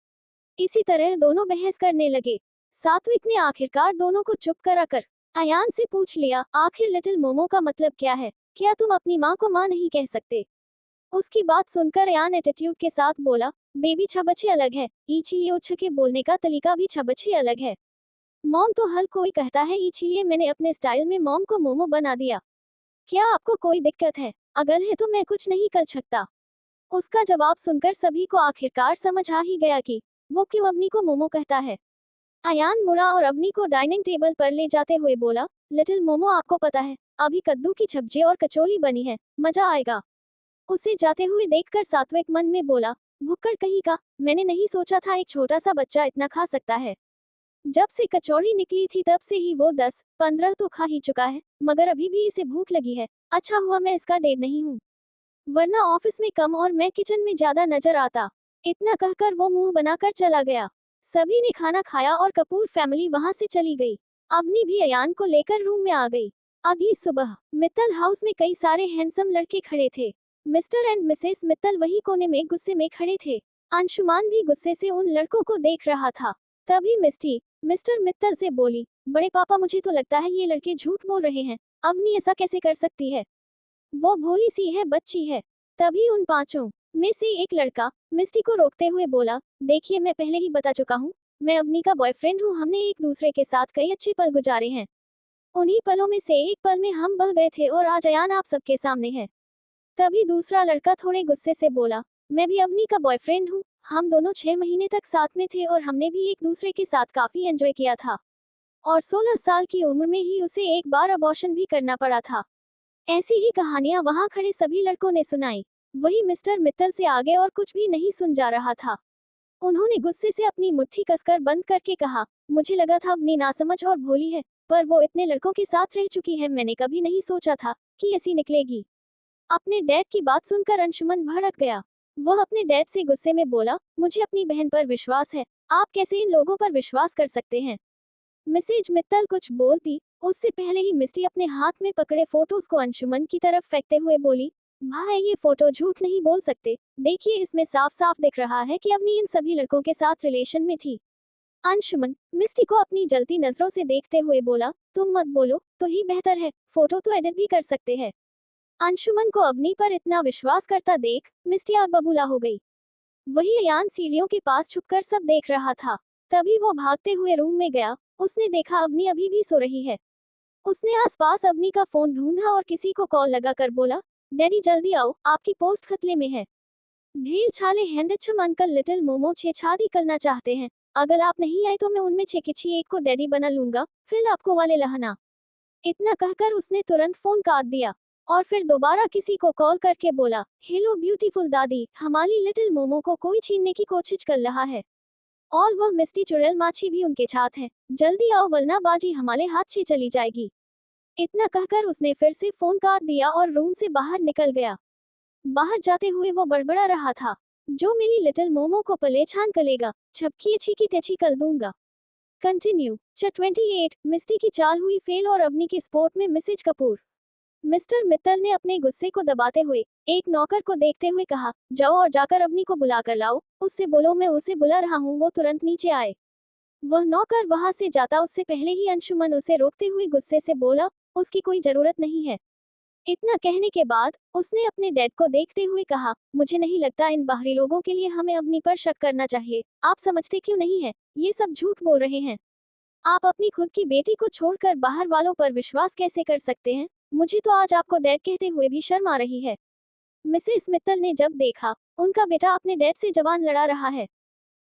इसी तरह दोनों बहस करने लगे। सात्विक ने आखिरकार दोनों को चुप कराकर अयान से पूछ लिया, आखिर लिटिल मोमो का मतलब क्या है? क्या तुम अपनी माँ को माँ नहीं कह सकते? उसकी बात सुनकर अयान एटीट्यूड के साथ बोला, बेबी छबछे अलग है, इसीलिए उछ के बोलने का तरीका भी छबछे अलग है। मॉम तो हर कोई कहता है, इसीलिए मैंने अपने स्टाइल में मॉम को मोमो बना दिया। क्या आपको कोई दिक्कत है? अगर है तो मैं कुछ नहीं कर सकता। उसका जवाब सुनकर सभी को आखिरकार समझ आ ही गया कि वो क्यों अवनी को मोमो कहता है। अयान मुड़ा और अवनी को डाइनिंग टेबल पर ले जाते हुए बोला, लिटिल मोमो, आपको पता है अभी कद्दू की सब्जी और कचौड़ी बनी है, मजा आएगा। उसे जाते हुए देखकर सात्विक मन में बोला, भुक्कड़ कहीं का, मैंने नहीं सोचा था एक छोटा सा बच्चा इतना खा सकता है। जब से कचौड़ी निकली थी तब से ही वो 10-15 तो खा ही चुका है, मगर अभी भी इसे भूख लगी है। अच्छा हुआ मैं इसका डेट नहीं हूँ, वरना ऑफिस में कम और मैं किचन में ज्यादा नजर आता। इतना कहकर वो मुंह बनाकर चला गया। सभी ने खाना खाया और कपूर फैमिली वहां से चली गई। अवनी भी अयान को लेकर रूम में आ गई। अगली सुबह मित्तल हाउस में कई सारे हैंडसम लड़के खड़े थे। मिस्टर एंड मिसेस मित्तल वही कोने में गुस्से में खड़े थे। अंशुमान भी गुस्से से उन लड़कों को देख रहा था। तभी मिस्टी मिस्टर मित्तल से बोली, बड़े पापा, मुझे तो लगता है ये लड़के झूठ बोल रहे हैं। अवनी ऐसा कैसे कर सकती है? वो भोली सी है, बच्ची है। तभी उन पांचों में से एक लड़का मिस्टी को रोकते हुए बोला, देखिए मैं पहले ही बता चुका हूँ, मैं अवनी का बॉयफ्रेंड हूँ। हमने एक दूसरे के साथ कई अच्छे पल गुजारे हैं। उन्हीं पलों में से एक पल में हम बह गए थे और आज अयान आप सबके सामने है। तभी दूसरा लड़का थोड़े गुस्से से बोला, मैं भी अवनी का बॉयफ्रेंड हूँ। हम दोनों 6 महीने तक साथ में थे और हमने भी एक दूसरे के साथ काफी एंजॉय किया था। और 16 साल की उम्र में ही उसे एक बार अबॉर्शन भी करना पड़ा था। ऐसी ही कहानियां वहां खड़े सभी लड़कों ने सुनाई। वही मिस्टर मित्तल से आगे और कुछ भी नहीं सुन जा रहा था। उन्होंने गुस्से से अपनी मुट्ठी कसकर बंद करके कहा, मुझे लगा था अवनी नासमझ और भोली है, पर वो इतने लड़कों के साथ रह चुकी है, मैंने कभी नहीं सोचा था कि ऐसी निकलेगी। अपने डैड की बात सुनकर अंशुमन भड़क गया। वह अपने डैड से गुस्से में बोला, मुझे अपनी बहन पर विश्वास है, आप कैसे इन लोगों पर विश्वास कर सकते हैं? मिसेज मित्तल कुछ बोलती उससे पहले ही मिस्टी अपने हाथ में पकड़े फोटोज को अंशुमन की तरफ फेंकते हुए बोली, भाई ये फोटो झूठ नहीं बोल सकते, देखिए इसमें साफ साफ दिख रहा है कि अवनी इन सभी लड़कों के साथ रिलेशन में थी। अंशुमन मिस्टी को अपनी जलती नजरों से देखते हुए बोला, तुम मत बोलो तो ही बेहतर है, फोटो तो एडिट भी कर सकते हैं। अंशुमन को अवनी पर इतना विश्वास करता देख मिस्टी आग बबूला हो गई। वही अयान सीढ़ियों के पास छुपकर सब देख रहा था। तभी वो भागते हुए रूम में गया। उसने देखा अवनी अभी भी सो रही है। उसने आसपास अवनी का फोन ढूंढा और किसी को कॉल लगाकर बोला, डैडी जल्दी आओ, आपकी पोस्ट खतरे में है। ढील छाले हैंडचम अंकल लिटिल मोमो छेड़छाड़ी करना चाहते हैं। अगर आप नहीं आए तो मैं उनमें से किसी एक को डैडी बना लूंगा, फिर आपको वाले लहना। इतना कहकर उसने तुरंत फोन काट दिया और फिर दोबारा किसी को कॉल करके बोला, हेलो ब्यूटीफुल दादी, हमारी लिटिल मोमो को कोई छीनने की कोशिश कर रहा है और वह मिस्टी चुड़ैल माछी भी उनके साथ है। जल्दी आओ वरना बाजी हमारे हाथ से चली जाएगी। इतना कहकर उसने फिर से फोन काट दिया और रूम से बाहर निकल गया। बाहर जाते हुए वो बड़बड़ा रहा था, जो मेरी लिटिल मोमो को पलेछान करेगा, छपकी अच्छी की तेछी कर दूंगा। कंटिन्यू। 28 मिस्टी की चाल हुई फेल और अवनी की स्पोर्ट में मिसेज कपूर। मिस्टर मित्तल ने अपने गुस्से को दबाते हुए एक नौकर को देखते हुए कहा, जाओ और जाकर अवनी को बुला कर लाओ, उससे बोलो मैं उसे बुला रहा हूँ, वो तुरंत नीचे आए। वह नौकर वहां से जाता उससे पहले ही अंशुमन उसे रोकते हुए गुस्से से बोला, उसकी कोई जरूरत नहीं है। इतना कहने के बाद उसने अपने डैड को देखते हुए कहा, मुझे नहीं लगता इन बाहरी लोगों के लिए हमें अवनी पर शक करना चाहिए। आप समझते क्यों नहीं है, ये सब झूठ बोल रहे हैं। आप अपनी खुद की बेटी को छोड़कर बाहर वालों पर विश्वास कैसे कर सकते हैं? मुझे तो आज आपको डैड कहते हुए भी शर्म आ रही है। मिसेस मित्तल ने जब देखा उनका बेटा अपने डैड से जबान लड़ा रहा है,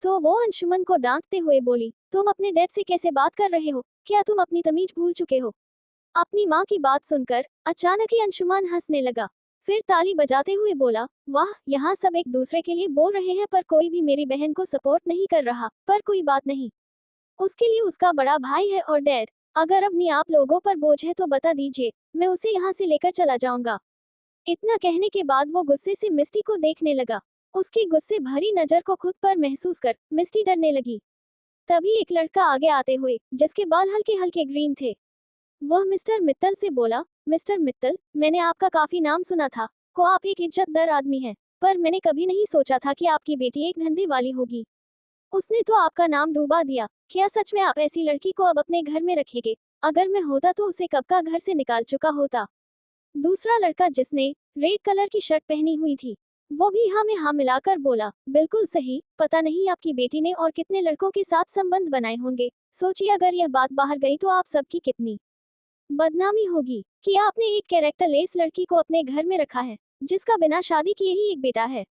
तो वो अंशुमन को डांटते हुए बोली, तुम अपने डैड से कैसे बात कर रहे हो? क्या तुम अपनी तमीज भूल चुके हो? अपनी माँ की बात सुनकर अचानक ही अंशुमान हंसने लगा। फिर ताली बजाते हुए बोला, वाह, यहाँ सब एक दूसरे के लिए बोल रहे हैं पर कोई भी मेरी बहन को सपोर्ट नहीं कर रहा, पर कोई बात नहीं, उसके लिए उसका बड़ा भाई है और डैड। अगर अवनी आप लोगों पर बोझ है तो बता दीजिए, मैं उसे यहाँ से लेकर चला जाऊंगा। इतना कहने के बाद वो गुस्से से मिस्टी को देखने लगा। उसकी गुस्से भरी नजर को खुद पर महसूस कर मिस्टी डरने लगी। तभी एक लड़का आगे आते हुए, जिसके बाल हल्के हल्के ग्रीन थे, वह मिस्टर मित्तल से बोला, मिस्टर मित्तल, मैंने आपका काफी नाम सुना था, को आप एक इज्जतदार आदमी हैं, पर मैंने कभी नहीं सोचा था कि आपकी बेटी एक धंधे वाली होगी। उसने तो आपका नाम डूबा दिया। क्या सच में आप ऐसी लड़की को अब अपने घर में रखेंगे? अगर मैं होता तो उसे कब का घर से निकाल चुका होता। दूसरा लड़का, जिसने रेड कलर की शर्ट पहनी हुई थी, वो भी हाँ में हाँ मिलाकर बोला, बिल्कुल सही, पता नहीं आपकी बेटी ने और कितने लड़कों के साथ संबंध बनाए होंगे। सोचिए अगर यह बात बाहर गई तो आप सबकी कितनी बदनामी होगी कि आपने एक कैरेक्टरलेस लड़की को अपने घर में रखा है, जिसका बिना शादी किए ही एक बेटा है।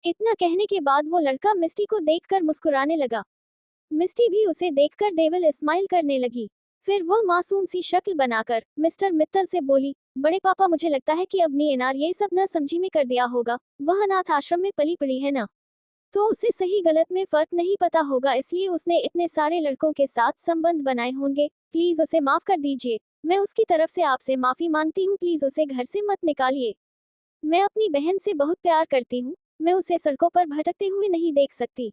इतना कहने के बाद वो लड़का मिस्टी को देखकर मुस्कुराने लगा। मिस्टी भी उसे देखकर डेविल स्माइल करने लगी। फिर वह मासूम सी शक्ल बनाकर मिस्टर मित्तल से बोली, बड़े पापा, मुझे लगता है कि अवनी एनार ये सब न समझी में कर दिया होगा। वह अनाथ आश्रम में पली पड़ी है ना, तो उसे सही गलत में फर्क नहीं पता होगा, इसलिए उसने इतने सारे लड़कों के साथ संबंध बनाए होंगे। प्लीज उसे माफ कर दीजिए। मैं उसकी तरफ से आपसे माफी मांगती हूँ। प्लीज उसे घर से मत निकालिए। मैं अपनी बहन से बहुत प्यार करती हूँ। मैं उसे सड़कों पर भटकते हुए नहीं देख सकती।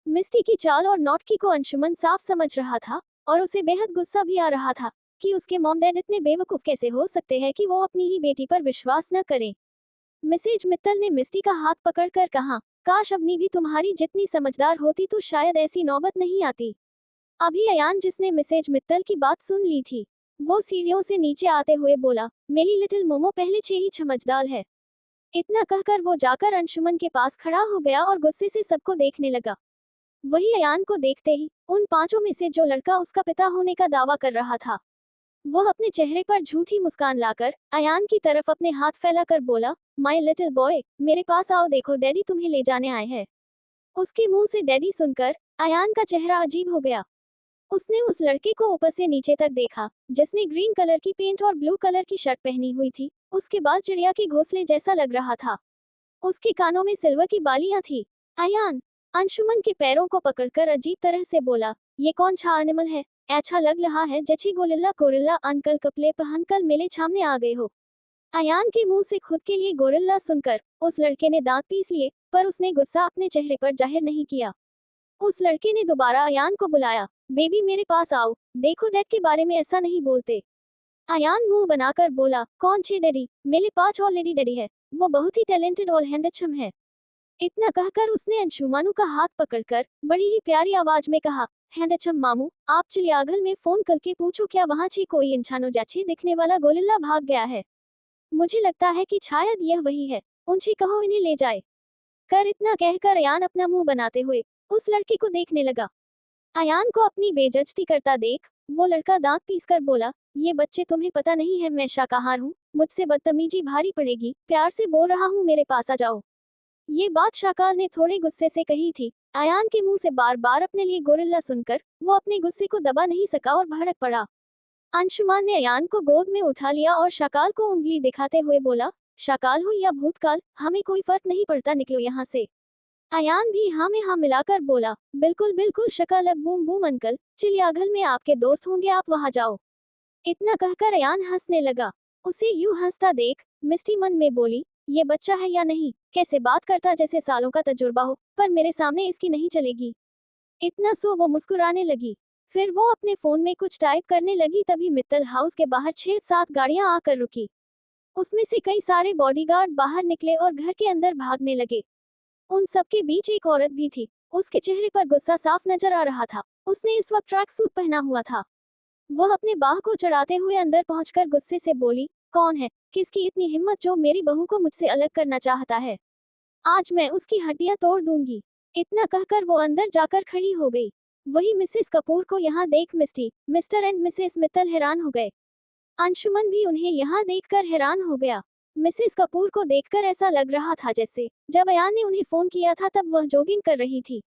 मिस्टी की चाल और नौटंकी को अंशुमन साफ समझ रहा था, और उसे बेहद गुस्सा भी आ रहा था कि उसके मॉम डैड इतने बेवकूफ कैसे हो सकते हैं कि वो अपनी ही बेटी पर विश्वास न करें। मिसेज मित्तल ने मिस्टी का हाथ पकड़कर कहा, काश अवनी भी तुम्हारी जितनी समझदार होती तो शायद ऐसी नौबत नहीं आती। अभी अयान, जिसने मिसेज मित्तल की बात सुन ली थी, वो सीढ़ियों से नीचे आते हुए बोला, मेरी लिटिल मोमो पहले से ही समझदार है। इतना कहकर वो जाकर अंशुमन के पास खड़ा हो गया और गुस्से से सबको देखने लगा। वही अयान को देखते ही उन पांचों में से जो लड़का उसका पिता होने का दावा कर रहा था, वह अपने चेहरे पर झूठी मुस्कान लाकर अयान की तरफ अपने हाथ फैलाकर बोला, माय लिटिल बॉय, मेरे पास आओ, देखो डैडी तुम्हें ले जाने आए हैं। उसके मुंह से डैडी सुनकर अयान का चेहरा अजीब हो गया। उसने उस लड़के को ऊपर से नीचे तक देखा, जिसने ग्रीन कलर की पेंट और ब्लू कलर की शर्ट पहनी हुई थी। उसके बाल चिड़िया के घोंसले जैसा लग रहा था। उसके कानों में सिल्वर की बालियां थी। अयान अंशुमन के पैरों को पकड़कर अजीब तरह से बोला, ये कौन सा एनिमल है? ऐसा लग रहा है जैसे गोरिल्ला गोरिल्ला अंकल कपड़े पहनकर मेरे सामने आ गए हो। अयान के मुंह से खुद के लिए गोरिल्ला सुनकर उस लड़के ने दांत पीस लिए, पर उसने गुस्सा अपने चेहरे पर जाहिर नहीं किया। उस लड़के ने दोबारा अयान को बुलाया, बेबी मेरे पास आओ, देखो डैड के बारे में ऐसा नहीं बोलते। अयान मुंह बनाकर बोला, कौन छे डैडी? मेरे पास ऑलरेडी डैडी है, वो बहुत ही टैलेंटेड और हैंडसम है। इतना कहकर उसने अंशुमानू का हाथ पकड़कर बड़ी ही प्यारी आवाज में कहा, हैंडसम मामू, आप चिड़ियाघर में फोन करके पूछो क्या वहाँ से कोई इंसानों जैसे दिखने वाला गोरिल्ला भाग गया है। मुझे लगता है कि शायद यह वही है, उनसे कहो इन्हें ले जाए। कर इतना कहकर अयान अपना मुंह बनाते हुए उस लड़के को देखने लगा। अयान को अपनी बेइज्जती करता देख वो लड़का दांत पीसकर बोला, ये बच्चे तुम्हें पता नहीं है मैं शाकाहार हूँ, मुझसे बदतमीजी भारी पड़ेगी, प्यार से बोल रहा हूँ मेरे पास आ जाओ। ये बात शाकाल ने थोड़े गुस्से से कही थी। अयान के मुंह से बार बार अपने लिए गोरिल्ला सुनकर वो अपने गुस्से को दबा नहीं सका और भड़क पड़ा। अंशुमान ने अयान को गोद में उठा लिया और शाकाल को उंगली दिखाते हुए बोला, शाकाल हो या भूतकाल, हमें कोई फर्क नहीं पड़ता, निकलो यहाँ से। अयान भी हाँ में हाँ मिलाकर बोला, बिल्कुल बिल्कुल शकालक बूम बूम अंकल, चिड़ियाघर में आपके दोस्त होंगे, आप वहां जाओ। इतना कहकर अयान हंसने लगा। उसे यूं हंसता देख मिस्टी मन में बोली, ये बच्चा है या नहीं, कैसे बात करता जैसे सालों का तजुर्बा हो, पर मेरे सामने इसकी नहीं चलेगी। इतना सो वो मुस्कुराने लगी। फिर वो अपने फोन में कुछ टाइप करने लगी। तभी मित्तल हाउस के बाहर 6-7 गाड़ियां आकर रुकी। उसमें से कई सारे बॉडीगार्ड बाहर निकले और घर के अंदर भागने लगे। उन सबके बीच एक औरत भी थी। उसके चेहरे पर गुस्सा साफ नजर आ रहा था। उसने इस वक्त ट्रैक सूट पहना हुआ था। वह अपने बाह को चढ़ाते हुए अंदर पहुंचकर गुस्से से बोली, कौन है, किसकी इतनी हिम्मत जो मेरी बहू को मुझसे अलग करना चाहता है? आज मैं उसकी हड्डियां तोड़ दूंगी। इतना कहकर वो अंदर जाकर खड़ी हो गई। वही मिसेस कपूर को यहाँ देख मिस्टी, मिस्टर एंड मिसेस मित्तल हैरान हो गए। अंशुमन भी उन्हें यहाँ देखकर हैरान हो गया। मिसेस कपूर को देखकर ऐसा लग रहा था जैसे जब अयान ने उन्हें फोन किया था तब वह जॉगिंग कर रही थी,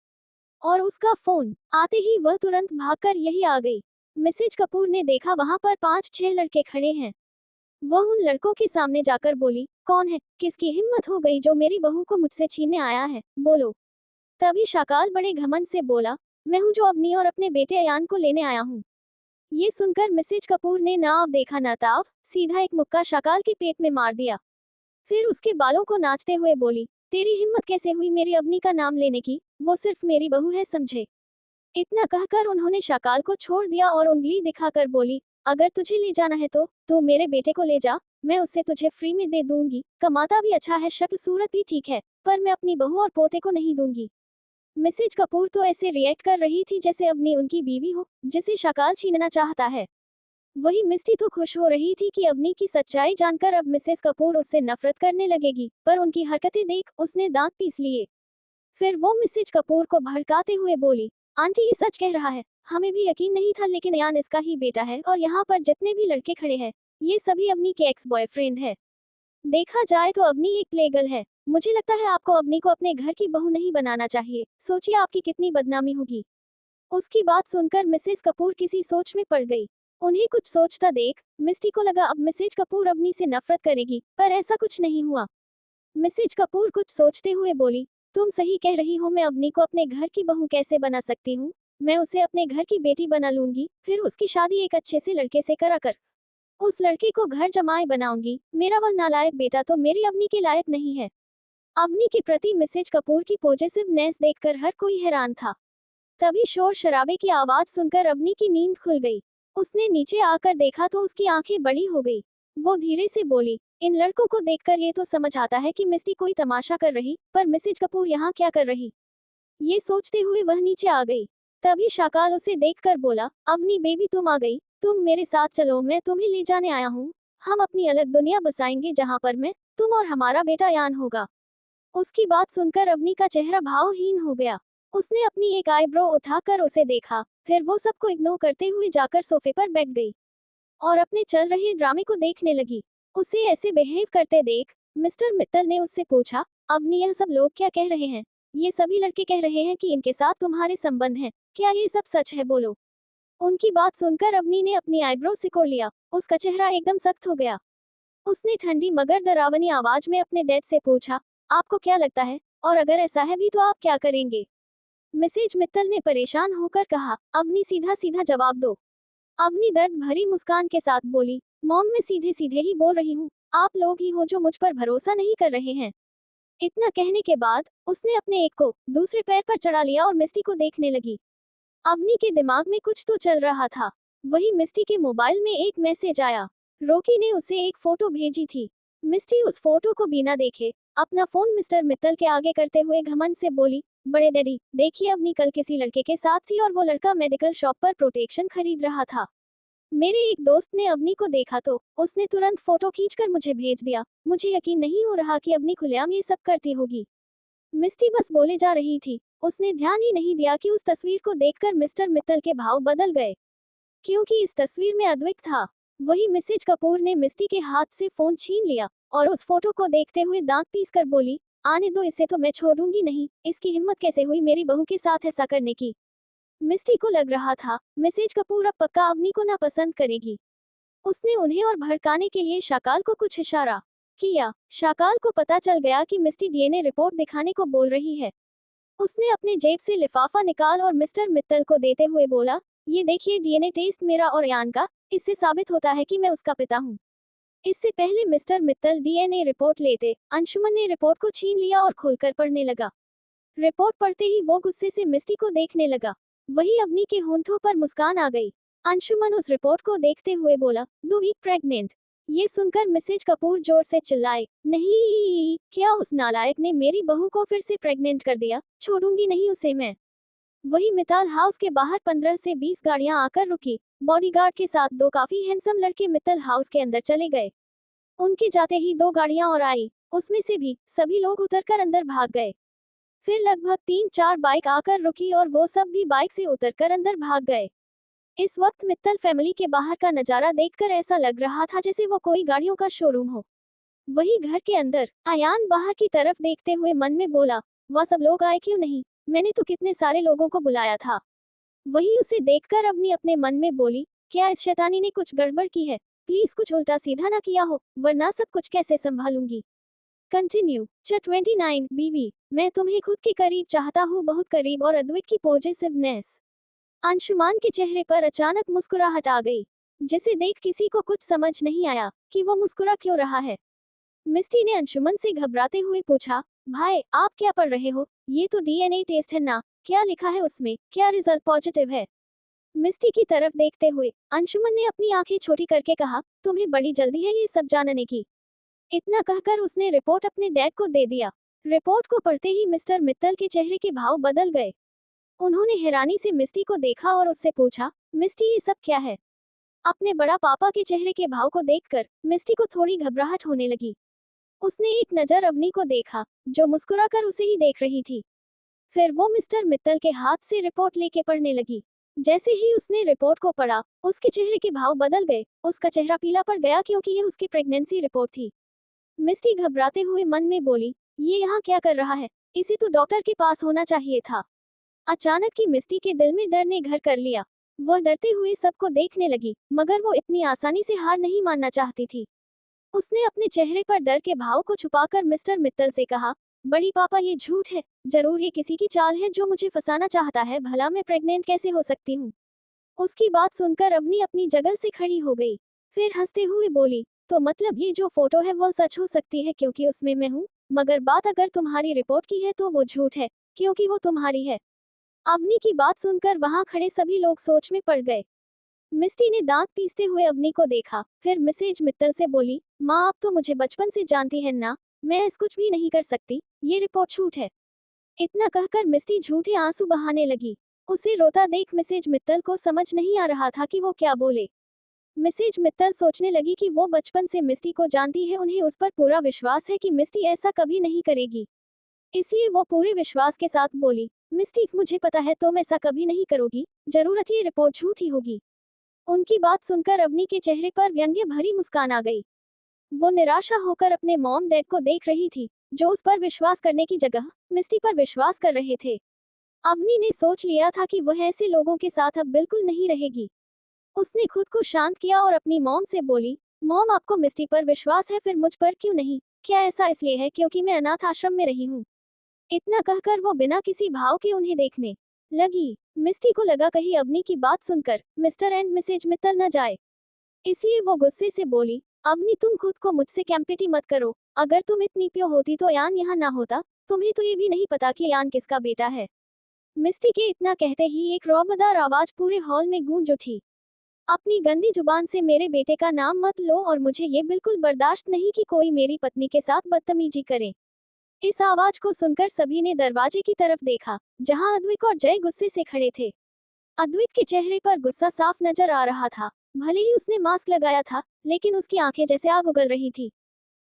और उसका फोन आते ही वह तुरंत भागकर यही आ गई। मिसेज कपूर ने देखा वहां पर 5-6 लड़के खड़े हैं। वह उन लड़कों के सामने जाकर बोली, कौन है, किसकी हिम्मत हो गई जो मेरी बहू को मुझसे छीनने आया है, बोलो। तभी शाकाल बड़े घमंड से बोला, मैं हूँ जो अवनी और अपने बेटे अयान को लेने आया हूँ। ये सुनकर मिसेज कपूर ने नाव देखा न ताव सीधा एक मुक्का शाकाल के पेट में मार दिया। फिर उसके बालों को नाचते हुए बोली, तेरी हिम्मत कैसे हुई मेरी अवनी का नाम लेने की, वो सिर्फ मेरी बहू है समझे। इतना कहकर उन्होंने शाकाल को छोड़ दिया और उंगली दिखाकर बोली, अगर तुझे ले जाना है तो तू मेरे बेटे को ले जा, मैं उसे तुझे फ्री में दे दूंगी, कमाता भी अच्छा है, शक्ल सूरत भी ठीक है, पर मैं अपनी बहू और पोते को नहीं दूंगी। मिसेज कपूर तो ऐसे रिएक्ट कर रही थी जैसे अवनी उनकी बीवी हो, जिसे शाकाल छीनना चाहता है। वही मिस्टी तो खुश हो रही थी कि अवनी की सच्चाई जानकर अब मिसेस कपूर उससे नफरत करने लगेगी, पर उनकी हरकतें देख उसने दांत पीस लिए। फिर वो मिसेज कपूर को भड़काते हुए बोली, आंटी ये सच कह रहा है, हमें भी यकीन नहीं था लेकिन यान इसका ही बेटा है और यहाँ पर जितने भी लड़के खड़े हैं, ये सभी अवनी के एक्स बॉयफ्रेंड है। देखा जाए तो अवनी एक प्लेगल है। मुझे लगता है आपको अवनी को अपने घर की बहू नहीं बनाना चाहिए, सोचिए आपकी कितनी बदनामी होगी। उसकी बात सुनकर मिसेस कपूर किसी सोच में पड़ गई। उन्हें कुछ सोचता देख मिस्टी को लगा अब मिसेज कपूर अवनी से नफरत करेगी, पर ऐसा कुछ नहीं हुआ। मिसेज कपूर कुछ सोचते हुए बोली, तुम सही कह रही हो, मैं अवनी को अपने घर की बहू कैसे बना सकती हूँ। मैं उसे अपने घर की बेटी बना लूंगी, फिर उसकी शादी एक अच्छे से लड़के से कराकर उस लड़के को घर जमाई बनाऊंगी। मेरा वह नालायक बेटा तो मेरी अवनी के लायक नहीं है। अवनी के प्रति मिसेज कपूर की पॉजिटिवनेस देखकर हर कोई हैरान था। तभी शोर शराबे की आवाज सुनकर अवनी की नींद खुल गई। उसने नीचे आकर देखा तो उसकी आंखें बड़ी हो गई। वो धीरे से बोली, इन लड़कों को देखकर ये तो समझ आता है कि मिस्टी कोई तमाशा कर रही, पर मिसेज कपूर यहाँ क्या कर रही। ये सोचते हुए वह नीचे आ गई। तभी शाकाल उसे देखकर बोला, अवनी बेबी तुम आ गई, तुम मेरे साथ चलो, मैं तुम्हें ले जाने आया हूँ। हम अपनी अलग दुनिया बसाएंगे जहाँ पर मैं, तुम और हमारा बेटा यान होगा। उसकी बात सुनकर अवनी का चेहरा भावहीन हो गया। उसने अपनी एक आईब्रो उठाकर उसे देखा, फिर वो सबको इग्नोर करते हुए जाकर सोफे पर बैठ गई और अपने चल रहे ड्रामे को देखने लगी। उसे ऐसे बिहेव करते देख मिस्टर मित्तल ने उससे पूछा, अवनी यह सब लोग क्या कह रहे हैं। ये सभी लड़के कह रहे हैं कि इनके साथ तुम्हारे संबंध हैं, क्या ये सब सच है बोलो। उनकी बात सुनकर अवनी ने अपनी आईब्रो सिकोड़ लिया। उसका चेहरा एकदम सख्त हो गया। उसने ठंडी मगर डरावनी आवाज में अपने डैड से पूछा, आपको क्या लगता है, और अगर ऐसा है भी तो आप क्या करेंगे। मिसेज मित्तल ने परेशान होकर कहा, अवनी सीधा सीधा जवाब दो। अवनी दर्द भरी मुस्कान के साथ बोली, मॉम मैं सीधे सीधे ही बोल रही हूँ, आप लोग ही हो जो मुझ पर भरोसा नहीं कर रहे हैं। इतना कहने के बाद उसने अपने एक को दूसरे पैर पर चढ़ा लिया और मिस्टी को देखने लगी। अवनी के दिमाग में कुछ तो चल रहा था। वही मिस्टी के मोबाइल में एक मैसेज आया। रोकी ने उसे एक फोटो भेजी थी। मिस्टी उस फोटो को बिना देखे अपना फोन मिस्टर मित्तल के आगे करते हुए घमंड से बोली, बड़े डैडी देखिए अवनी कल किसी लड़के के साथ थी और वो लड़का मेडिकल शॉप पर प्रोटेक्शन खरीद रहा था। मेरे एक दोस्त ने अवनी को देखा तो उसने तुरंत फोटो खींचकर मुझे भेज दिया। मुझे यकीन नहीं हो रहा कि अवनी खुलेआम ये सब करती होगी। मिस्टी बस बोले जा रही थी। उसने ध्यान ही नहीं दिया कि उस तस्वीर को देखकर मिस्टर मित्तल के भाव बदल गए, क्योंकि इस तस्वीर में अद्विक था। वही मिसेज कपूर ने मिस्टी के हाथ से फोन छीन लिया और उस फोटो को देखते हुए दांत पीसकर बोली, आने दो इसे तो मैं छोड़ूंगी नहीं, इसकी हिम्मत कैसे हुई मेरी बहू के साथ ऐसा करने की। मिस्टी को लग रहा था मिसेज कपूर अब पक्का अवनी को नापसंद करेगी। उसने उन्हें और भड़काने के लिए शाकाल को कुछ इशारा किया। शाकाल को पता चल गया कि मिस्टी डीएनए रिपोर्ट दिखाने को बोल रही है। उसने अपने जेब से लिफाफा निकाल और मिस्टर मित्तल को देते हुए बोला, ये देखिए डीएनए टेस्ट मेरा और यान का, इससे साबित होता है कि मैं उसका पिता हूँ। इससे पहले मिस्टर मित्तल डीएनए रिपोर्ट लेते, अंशुमन ने रिपोर्ट को छीन लिया और खोलकर पढ़ने लगा। रिपोर्ट पढ़ते ही वो गुस्से से मिस्टी को देखने लगा। वही अवनी के होंठों पर मुस्कान आ गई। अंशुमन उस रिपोर्ट को देखते हुए बोला, 2 वीक प्रेग्नेंट। ये सुनकर मिसेज कपूर जोर से चिल्लाए, नहीं, क्या उस नालायक ने मेरी बहू को फिर से प्रेग्नेंट कर दिया, छोड़ूंगी नहीं उसे मैं। वही मित्तल हाउस के बाहर 15 से 20 गाड़ियां आकर रुकी। बॉडीगार्ड के साथ 2 काफी हैंडसम लड़के मित्तल हाउस के अंदर चले गए। उनके जाते ही 2 गाड़ियां और आई, उसमें से भी सभी लोग उतरकर अंदर भाग गए। फिर लगभग 3-4 बाइक आकर रुकी और वो सब भी बाइक से उतरकर अंदर भाग गए। इस वक्त मित्तल फैमिली के बाहर का नजारा देखकर ऐसा लग रहा था जैसे वो कोई गाड़ियों का शोरूम हो। वही घर के अंदर अयान बाहर की तरफ देखते हुए मन में बोला, वह सब लोग आए क्यों नहीं, मैंने तो कितने सारे लोगों को बुलाया था। वही उसे देखकर अवनी अपने मन में बोली, क्या इस शैतानी ने कुछ गड़बड़ की है, प्लीज कुछ उल्टा सीधा ना किया हो, वरना सब कुछ कैसे संभालूंगी। कंटिन्यू। 29 बीवी, मैं तुम्हें खुद के करीब चाहता हूँ, बहुत करीब, और अद्विक की पॉजिटिवनेस। अंशुमान के चेहरे पर अचानक मुस्कुराहट आ गई, जिसे देख किसी को कुछ समझ नहीं आया कि वो मुस्कुरा क्यों रहा है। मिस्टी ने अंशुमन से घबराते हुए पूछा, भाई आप क्या पढ़ रहे हो? ये तो डीएनए टेस्ट है ना, क्या लिखा है उसमें, क्या रिजल्ट पॉजिटिव है? मिस्टी की तरफ देखते हुए अंशुमन ने अपनी आंखें छोटी करके कहा, तुम्हें बड़ी जल्दी है ये सब जानने की। इतना कहकर उसने रिपोर्ट अपने डैड को दे दिया। रिपोर्ट को पढ़ते ही मिस्टर मित्तल के चेहरे के भाव बदल गए। उन्होंने हैरानी से मिस्टी को देखा और उससे पूछा, मिस्टी ये सब क्या है? अपने बड़ा पापा के चेहरे के भाव को देखकर मिस्टी को थोड़ी घबराहट होने लगी। उसने एक नजर अवनी को देखा, जो मुस्कुराकर उसे ही देख रही थी। फिर वो मिस्टर मित्तल के हाथ से रिपोर्ट लेके पढ़ने लगी। जैसे ही उसने रिपोर्ट को पढ़ा, उसके चेहरे के भाव बदल गए। उसका चेहरा पीला पड़ गया क्योंकि यह उसकी प्रेगनेंसी रिपोर्ट थी। मिस्टी घबराते हुए मन में बोली, ये यहाँ क्या कर रहा है? इसे तो डॉक्टर के पास होना चाहिए था। अचानक ही मिस्टी के दिल में डर ने घर कर लिया। वह डरते हुए सबको देखने लगी, मगर वो इतनी आसानी से हार नहीं मानना चाहती थी। उसने अपने चेहरे पर डर के भाव को छुपाकर मिस्टर मित्तल से कहा, बड़ी पापा ये झूठ है, जरूर ये किसी की चाल है जो मुझे फंसाना चाहता है। भला मैं प्रेग्नेंट कैसे हो सकती हूँ? उसकी बात सुनकर अवनी अपनी जगह से खड़ी हो गई। फिर हंसते हुए बोली, तो मतलब ये जो फोटो है वो सच हो सकती है क्योंकि उसमें मैं हूँ, मगर बात अगर तुम्हारी रिपोर्ट की है तो वो झूठ है क्योंकि वो तुम्हारी है। अवनी की बात सुनकर वहां खड़े सभी लोग सोच में पड़ गए। मिस्टी ने दांत पीसते हुए अवनी को देखा, फिर मिसेज मित्तल से बोली, माँ आप तो मुझे बचपन से जानती हैं ना, मैं ऐसा कुछ भी नहीं कर सकती, ये रिपोर्ट झूठ है। इतना कहकर मिस्टी झूठे आंसू बहाने लगी। उसे रोता देख मिसेज मित्तल को समझ नहीं आ रहा था कि वो क्या बोले। मिसेज मित्तल सोचने लगी कि वो बचपन से मिस्टी को जानती है, उन्हें उस पर पूरा विश्वास है कि मिस्टी ऐसा कभी नहीं करेगी। इसलिए वो पूरे विश्वास के साथ बोली, मिस्टी मुझे पता है तुम ऐसा कभी नहीं करोगी, जरूरत ये रिपोर्ट झूठी होगी। उनकी बात सुनकर अवनी के चेहरे पर व्यंग्य भरी मुस्कान आ गई। वो निराशा होकर अपने मॉम डैड को देख रही थी, जो उस पर विश्वास करने की जगह मिस्टी पर विश्वास कर रहे थे। अवनी ने सोच लिया था कि वह ऐसे लोगों के साथ अब बिल्कुल नहीं रहेगी। उसने खुद को शांत किया और अपनी मॉम से बोली, मॉम आपको मिस्टी पर विश्वास है, फिर मुझ पर क्यों नहीं? क्या ऐसा इसलिए है क्योंकि मैं अनाथ आश्रम में रही हूँ? इतना कहकर वो बिना किसी भाव के उन्हें देखने लगी। मिस्टी को लगा कहीं अवनी की बात सुनकर मिस्टर एंड मिसेज मित्तल न जाए, इसलिए वो गुस्से से बोली, अवनी तुम खुद को मुझसे कैंपेटी मत करो, अगर तुम इतनी प्यो होती तो यान यहाँ ना होता। तुम्हें तो ये भी नहीं पता कि यान किसका बेटा है। मिस्टी के इतना कहते ही एक रौबदार आवाज पूरे हॉल में गूंज उठी, अपनी गंदी जुबान से मेरे बेटे का नाम मत लो और मुझे ये बिल्कुल बर्दाश्त नहीं कि कोई मेरी पत्नी के साथ बदतमीजी करे। इस आवाज को सुनकर सभी ने दरवाजे की तरफ देखा, जहां अद्विक और जय गुस्से से खड़े थे। अद्विक के चेहरे पर गुस्सा साफ नजर आ रहा था। भले ही उसने मास्क लगाया था, लेकिन उसकी आंखें जैसे आग उगल रही थी।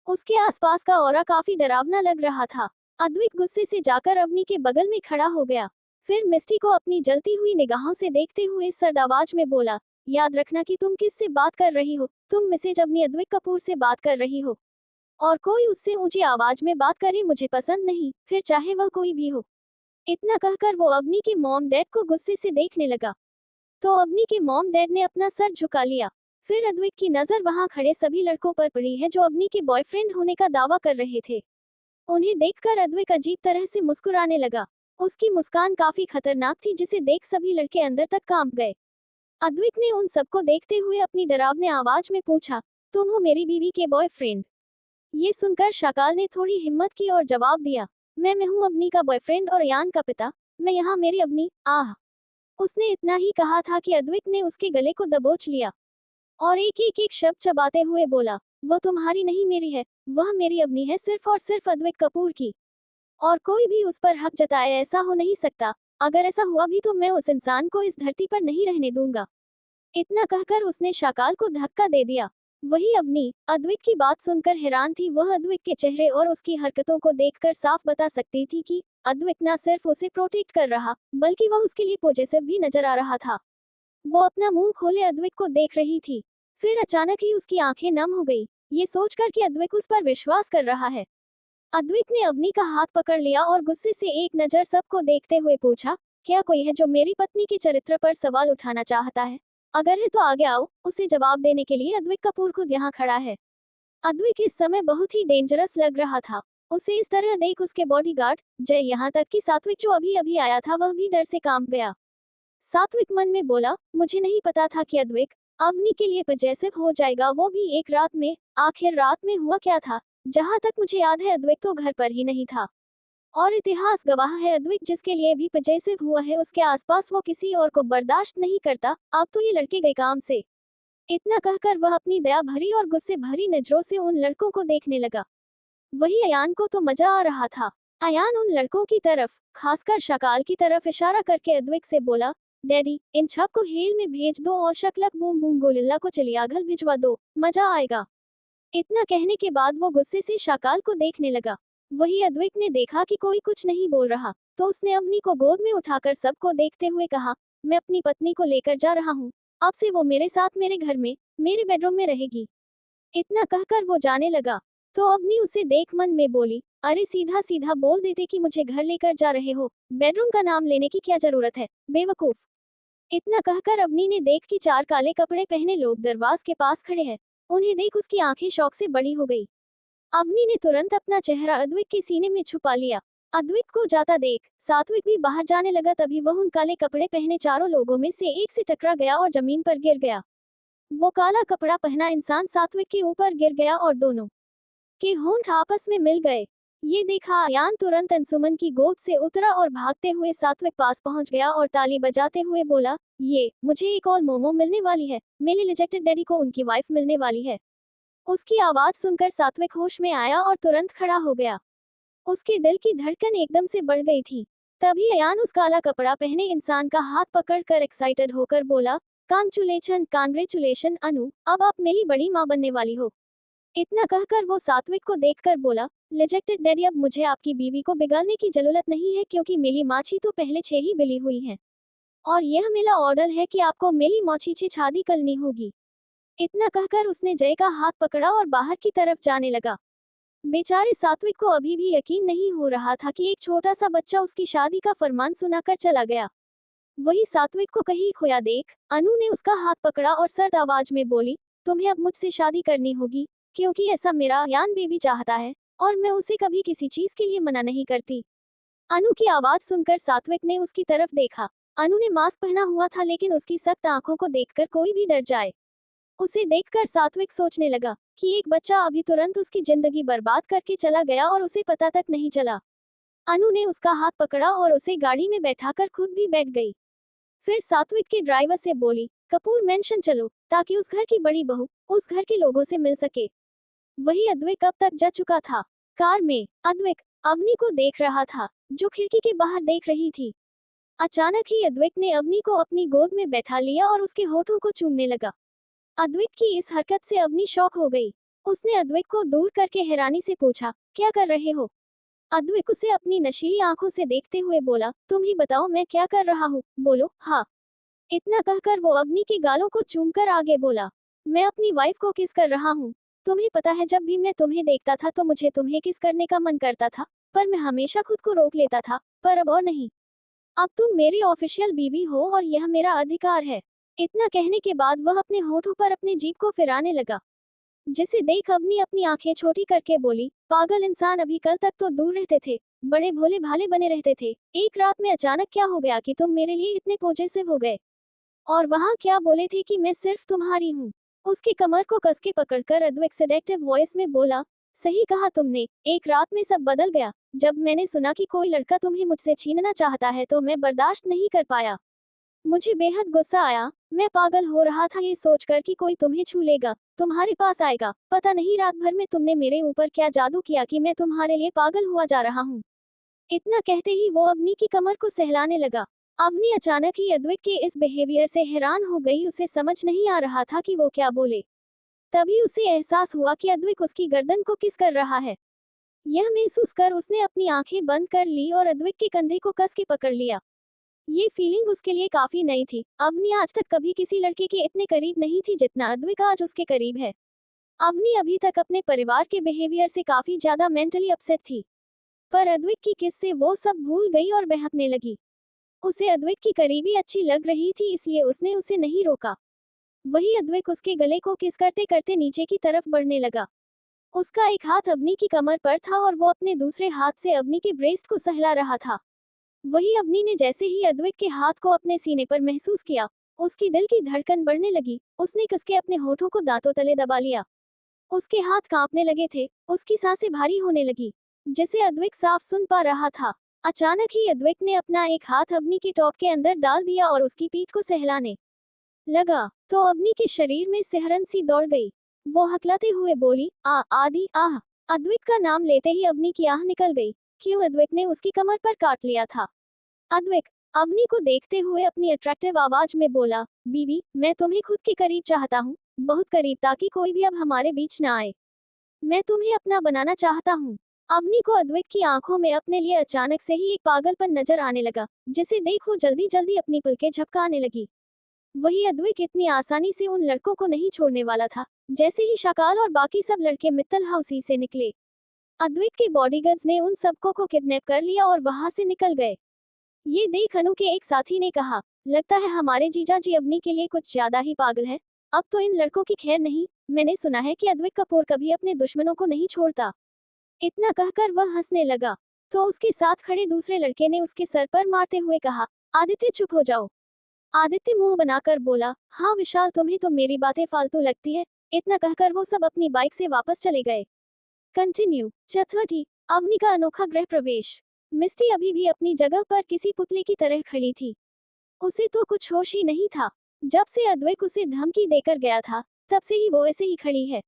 उसके आसपास का ऑरा काफी डरावना लग रहा था। अद्विक गुस्से से जाकर अवनी के बगल में खड़ा हो गया। फिर मिस्टी को अपनी जलती हुई निगाहों से देखते हुए सर्द आवाज में बोला, याद रखना कि तुम किससे बात कर रही हो। तुम मिसेज अवनी अद्विक कपूर से बात कर रही हो, और कोई उससे ऊंची आवाज में बात करे मुझे पसंद नहीं, फिर चाहे वह कोई भी हो। इतना कहकर वो अवनी के मॉम डैड को गुस्से से देखने लगा, तो अवनी के मॉम डैड ने अपना सर झुका लिया। फिर अद्विक की नजर वहां खड़े सभी लड़कों पर पड़ी है जो अवनी के बॉयफ्रेंड होने का दावा कर रहे थे। उन्हें देखकर अद्विक अजीब तरह से मुस्कुराने लगा। उसकी मुस्कान काफी खतरनाक थी, जिसे देख सभी लड़के अंदर तक कांप गए। अद्विक ने उन सबको देखते हुए अपनी डरावने आवाज में पूछा, तुम हो मेरी बीवी के बॉयफ्रेंड? ये सुनकर शाकाल ने थोड़ी हिम्मत की और जवाब दिया, मैं हूँ अवनी का बॉयफ्रेंड और यान का पिता। मैं यहाँ मेरी अवनी। आह। उसने इतना ही कहा था कि अद्विक ने उसके गले को दबोच लिया और एक शब्द चबाते हुए बोला, वो तुम्हारी नहीं मेरी है, वह मेरी अवनी है, सिर्फ और सिर्फ अद्विक कपूर की, और कोई भी उस पर हक जताए ऐसा हो नहीं सकता। अगर ऐसा हुआ भी तो मैं उस इंसान को इस धरती पर नहीं रहने दूंगा। इतना कहकर उसने शाकाल को धक्का दे दिया। वही अवनी अद्विक की बात सुनकर हैरान थी। वह अद्विक के चेहरे और उसकी हरकतों को देखकर साफ बता सकती थी कि अद्विक न सिर्फ उसे प्रोटेक्ट कर रहा, बल्कि वह उसके लिए पॉजिटिव भी नजर आ रहा था। वो अपना मुंह खोले अद्विक को देख रही थी। फिर अचानक ही उसकी आंखें नम हो गई, ये सोचकर कि अद्विक उस पर विश्वास कर रहा है। अद्विक ने अवनी का हाथ पकड़ लिया और गुस्से से एक नजर सबको देखते हुए पूछा, क्या कोई है जो मेरी पत्नी के चरित्र पर सवाल उठाना चाहता है? अगर है तो आगे आओ। उसे जवाब देने के लिए अद्विक कपूर खुद यहाँ खड़ा है। अद्विक इस समय बहुत ही डेंजरस लग रहा था। उसे इस तरह देख उसके बॉडीगार्ड जय, यहाँ तक कि सात्विक जो अभी अभी आया था, वह भी डर से कांप गया। सात्विक मन में बोला, मुझे नहीं पता था कि अद्विक अवनी के लिए पजेसिव हो जाएगा, वो भी एक रात में। आखिर रात में हुआ क्या था? जहाँ तक मुझे याद है अद्वैत तो घर पर ही नहीं था। और इतिहास गवाह है अद्वैत जिसके लिए भी पजेसिव हुआ है उसके आसपास वो किसी और को बर्दाश्त नहीं करता। अब तो ये लड़के गए काम से। इतना कहकर वह अपनी दया भरी और गुस्से भरी नजरों से उन लड़कों को देखने लगा। वही अयान को तो मजा आ रहा था। अयान उन लड़कों की तरफ, खासकर शकाल की तरफ इशारा करके अद्वैत से बोला, डैडी इन छप को हेल में भेज दो और शकलक बूम बूम गोलिल्ला को चिड़ियाघर भिजवा दो, मजा आएगा। इतना कहने के बाद वो गुस्से से शकाल को देखने लगा। वही अद्वैत ने देखा कि कोई कुछ नहीं बोल रहा, तो उसने अवनी को गोद में उठाकर सबको देखते हुए कहा, मैं अपनी पत्नी को लेकर जा रहा हूँ। अब से वो मेरे साथ मेरे घर में, मेरे बेडरूम में रहेगी। इतना कहकर वो जाने लगा, तो अवनी उसे देख मन में बोली, अरे सीधा सीधा बोल देते कि मुझे घर लेकर जा रहे हो, बेडरूम का नाम लेने की क्या जरूरत है, बेवकूफ। इतना कहकर अवनी ने देख कि 4 काले कपड़े पहने लोग दरवाज के पास खड़े हैं। उन्हें देख उसकी आंखें शौक से बड़ी हो गई। अवनी ने तुरंत अपना चेहरा अद्वैत के सीने में छुपा लिया। अद्वैत को जाता देख सात्विक भी बाहर जाने लगा। तभी वह उन काले कपड़े पहने चारों लोगों में से एक से टकरा गया और जमीन पर गिर गया। वो काला कपड़ा पहना इंसान सात्विक के ऊपर गिर गया और दोनों के होंठ आपस में मिल गए। ये देखा अयान तुरंत अंशुमन की गोद से उतरा और भागते हुए सात्विक पास पहुंच गया और ताली बजाते हुए बोला, ये मुझे एक और मोमो मिलने वाली है, मेरे रिजेक्टेड डैडी को उनकी वाइफ मिलने वाली है। उसकी आवाज सुनकर सात्विक होश में आया और तुरंत खड़ा हो गया। उसके दिल की धड़कन एकदम से बढ़ गई थी। तभी अयान उस काला कपड़ा पहने इंसान का हाथ पकड़कर एक्साइटेड होकर बोला, कांग्रेचुलेशन अनु, अब आप मेरी बड़ी माँ बनने वाली हो। इतना कहकर वो सात्विक को देखकर बोला, रिजेक्टेड डैडी अब मुझे आपकी बीवी को बिगाड़ने की जरूरत नहीं है क्योंकि मेरी माछी तो पहले 6 ही बिली हुई है। और यह मेरा ऑर्डर है कि आपको मेरी माछी से शादी करनी होगी। इतना कहकर उसने जय का हाथ पकड़ा और बाहर की तरफ जाने लगा। बेचारे सात्विक को अभी भी यकीन नहीं हो रहा था कि एक छोटा सा बच्चा उसकी शादी का फरमान सुनाकर चला गया। वही सात्विक को कहीं खोया देख अनु ने उसका हाथ पकड़ा और सर्द आवाज में बोली, तुम्हें अब मुझसे शादी करनी होगी क्योंकि ऐसा मेरा अयान बेबी चाहता है और मैं उसे कभी किसी चीज के लिए मना नहीं करती। अनु की आवाज सुनकर सात्विक ने उसकी तरफ देखा। अनु ने मास्क पहना हुआ था लेकिन उसकी सख्त आंखों को देखकर कोई भी डर जाए। उसे देखकर सात्विक सोचने लगा कि एक बच्चा अभी तुरंत उसकी जिंदगी बर्बाद करके चला गया और उसे पता तक नहीं चला। अनु ने उसका हाथ पकड़ा और उसे गाड़ी में बैठाकर खुद भी बैठ गई। फिर सात्विक के ड्राइवर से बोली, कपूर मेंशन चलो ताकि उस घर की बड़ी बहू उस घर के लोगों से मिल सके। वही अद्वैत अब तक जा चुका था। कार में अद्वैत अवनी को देख रहा था जो खिड़की के बाहर देख रही थी। अचानक ही अद्वैत ने अवनी को अपनी गोद में बैठा लिया और उसके होठों को चूमने लगा। अद्वैत की इस हरकत से अवनी शॉक हो गई। उसने अद्वैत को दूर करके हैरानी से पूछा, क्या कर रहे हो? अद्वैत उसे अपनी नशीली आंखों से देखते हुए बोला, तुम ही बताओ मैं क्या कर रहा हूँ, बोलो। हाँ। इतना कहकर वो अवनी के गालों को चूमकर आगे बोला, मैं अपनी वाइफ को किस कर रहा हूँ। तुम्हें पता है जब भी मैं तुम्हें देखता था तो मुझे तुम्हें किस करने का मन करता था, पर मैं हमेशा खुद को रोक लेता था, पर अब और नहीं। अब तुम मेरी ऑफिशियल बीवी हो और यह मेरा अधिकार है। इतना कहने के बाद वह अपने होठों पर अपने जीभ को फिराने लगा, जिसे देख अवनी अपनी आंखें छोटी करके बोली, पागल इंसान, अभी कल तक तो दूर रहते थे, बड़े भोले भाले बने रहते थे, एक रात में अचानक क्या हो गया कि तुम मेरे लिए इतने पॉजेसिव हो गए? और वहाँ क्या बोले थे कि मैं सिर्फ तुम्हारी हूँ? उसकी कमर को कस के पकड़कर अद्वैत सेडेक्टिव वॉइस में बोला, सही कहा तुमने, एक रात में सब बदल गया। जब मैंने सुना कि कोई लड़का तुम्हें मुझसे छीनना चाहता है तो मैं बर्दाश्त नहीं कर पाया। मुझे बेहद गुस्सा आया। मैं पागल हो रहा था ये सोचकर कि कोई तुम्हें छू लेगा, तुम्हारे पास आएगा। पता नहीं रात भर में तुमने मेरे ऊपर क्या जादू किया कि मैं तुम्हारे लिए पागल हुआ जा रहा हूँ। इतना कहते ही वो अवनी की कमर को सहलाने लगा। अवनी अचानक ही अद्वैत के इस बिहेवियर से हैरान हो गई। उसे समझ नहीं आ रहा था कि वो क्या बोले। तभी उसे एहसास हुआ कि अद्वैत उसकी गर्दन को किस कर रहा है। यह महसूस कर उसने अपनी आंखें बंद कर ली और अद्वैत के कंधे को कस के पकड़ लिया। ये फीलिंग उसके लिए काफी नई थी। अवनी आज तक कभी किसी लड़के के इतने करीब नहीं थी जितना अद्वैत आज उसके करीब है। अवनी अभी तक अपने परिवार के बिहेवियर से काफी ज्यादा मेंटली अपसेट थी, पर अद्वैत की किस से वो सब भूल गई और बहकने लगी। उसे अद्वैत की करीबी अच्छी लग रही थी इसलिए उसने उसे नहीं रोका। वही अद्वैत उसके गले को किस करते करते नीचे की तरफ बढ़ने लगा। उसका एक हाथ अवनी की कमर पर था और वो अपने दूसरे हाथ से अवनी के ब्रेस्ट को सहला रहा था। वही अवनी ने जैसे ही अद्वैत के हाथ को अपने सीने पर महसूस किया, उसकी दिल की धड़कन बढ़ने लगी। उसने कसके अपने होठों को दांतों तले दबा लिया। उसके हाथ कांपने लगे थे, उसकी सांसें भारी होने लगी, जिसे अद्विक साफ सुन पा रहा था। अचानक ही अद्विक ने अपना एक हाथ अवनी की टॉप के अंदर डाल दिया और उसकी पीठ को सहलाने लगा, तो अवनी के शरीर में सिहरन सी दौड़ गई। वो हकलाते हुए बोली, आदि आह। अद्विक का नाम लेते ही अवनी की आह निकल गई। क्यों अद्विक ने उसकी कमर पर काट लिया था। अद्विक अवनी को देखते हुए अपनी अट्रैक्टिव आवाज में बोला, बीवी, मैं तुम्हें खुद के करीब चाहता हूँ, बहुत करीब, ताकि कोई भी अब हमारे बीच ना आए। मैं तुम्हें अपना बनाना चाहता हूँ। अवनी को अद्विक की आंखों में अपने लिए अचानक से ही एक पागलपन नजर आने लगा, जिसे देख वो जल्दी जल्दी अपनी पलकें झपकाने लगी। वही अद्विक इतनी आसानी से उन लड़कों को नहीं छोड़ने वाला था। जैसे ही शाकाल और बाकी सब लड़के मित्तल हाउसी से निकले, अद्विक के बॉडीगार्ड्स ने उन सबको को किडनैप कर लिया और वहां से निकल गए। ये देख अनु के एक साथी ने कहा, लगता है हमारे जीजा जी अवनी के लिए कुछ ज्यादा ही पागल है। अब तो इन लड़कों की खैर नहीं। मैंने सुना है कि अद्विक कपूर कभी अपने दुश्मनों को नहीं छोड़ता। इतना कहकर वह हंसने लगा, तो उसके साथ खड़े दूसरे लड़के ने उसके सर पर मारते हुए कहा, आदित्य चुप हो जाओ। आदित्य मुंह बनाकर बोला, हाँ विशाल, तुम्हें तो मेरी बातें फालतू लगती है। इतना कहकर वो सब अपनी बाइक से वापस चले गए। कंटिन्यू। चौथी, अवनी का अनोखा गृह प्रवेश। मिस्टी अभी भी अपनी जगह पर किसी पुतले की तरह खड़ी थी। उसे तो कुछ होश ही नहीं था। जब से अद्वैक उसे धमकी देकर गया था, तब से ही वो ऐसे ही खड़ी है।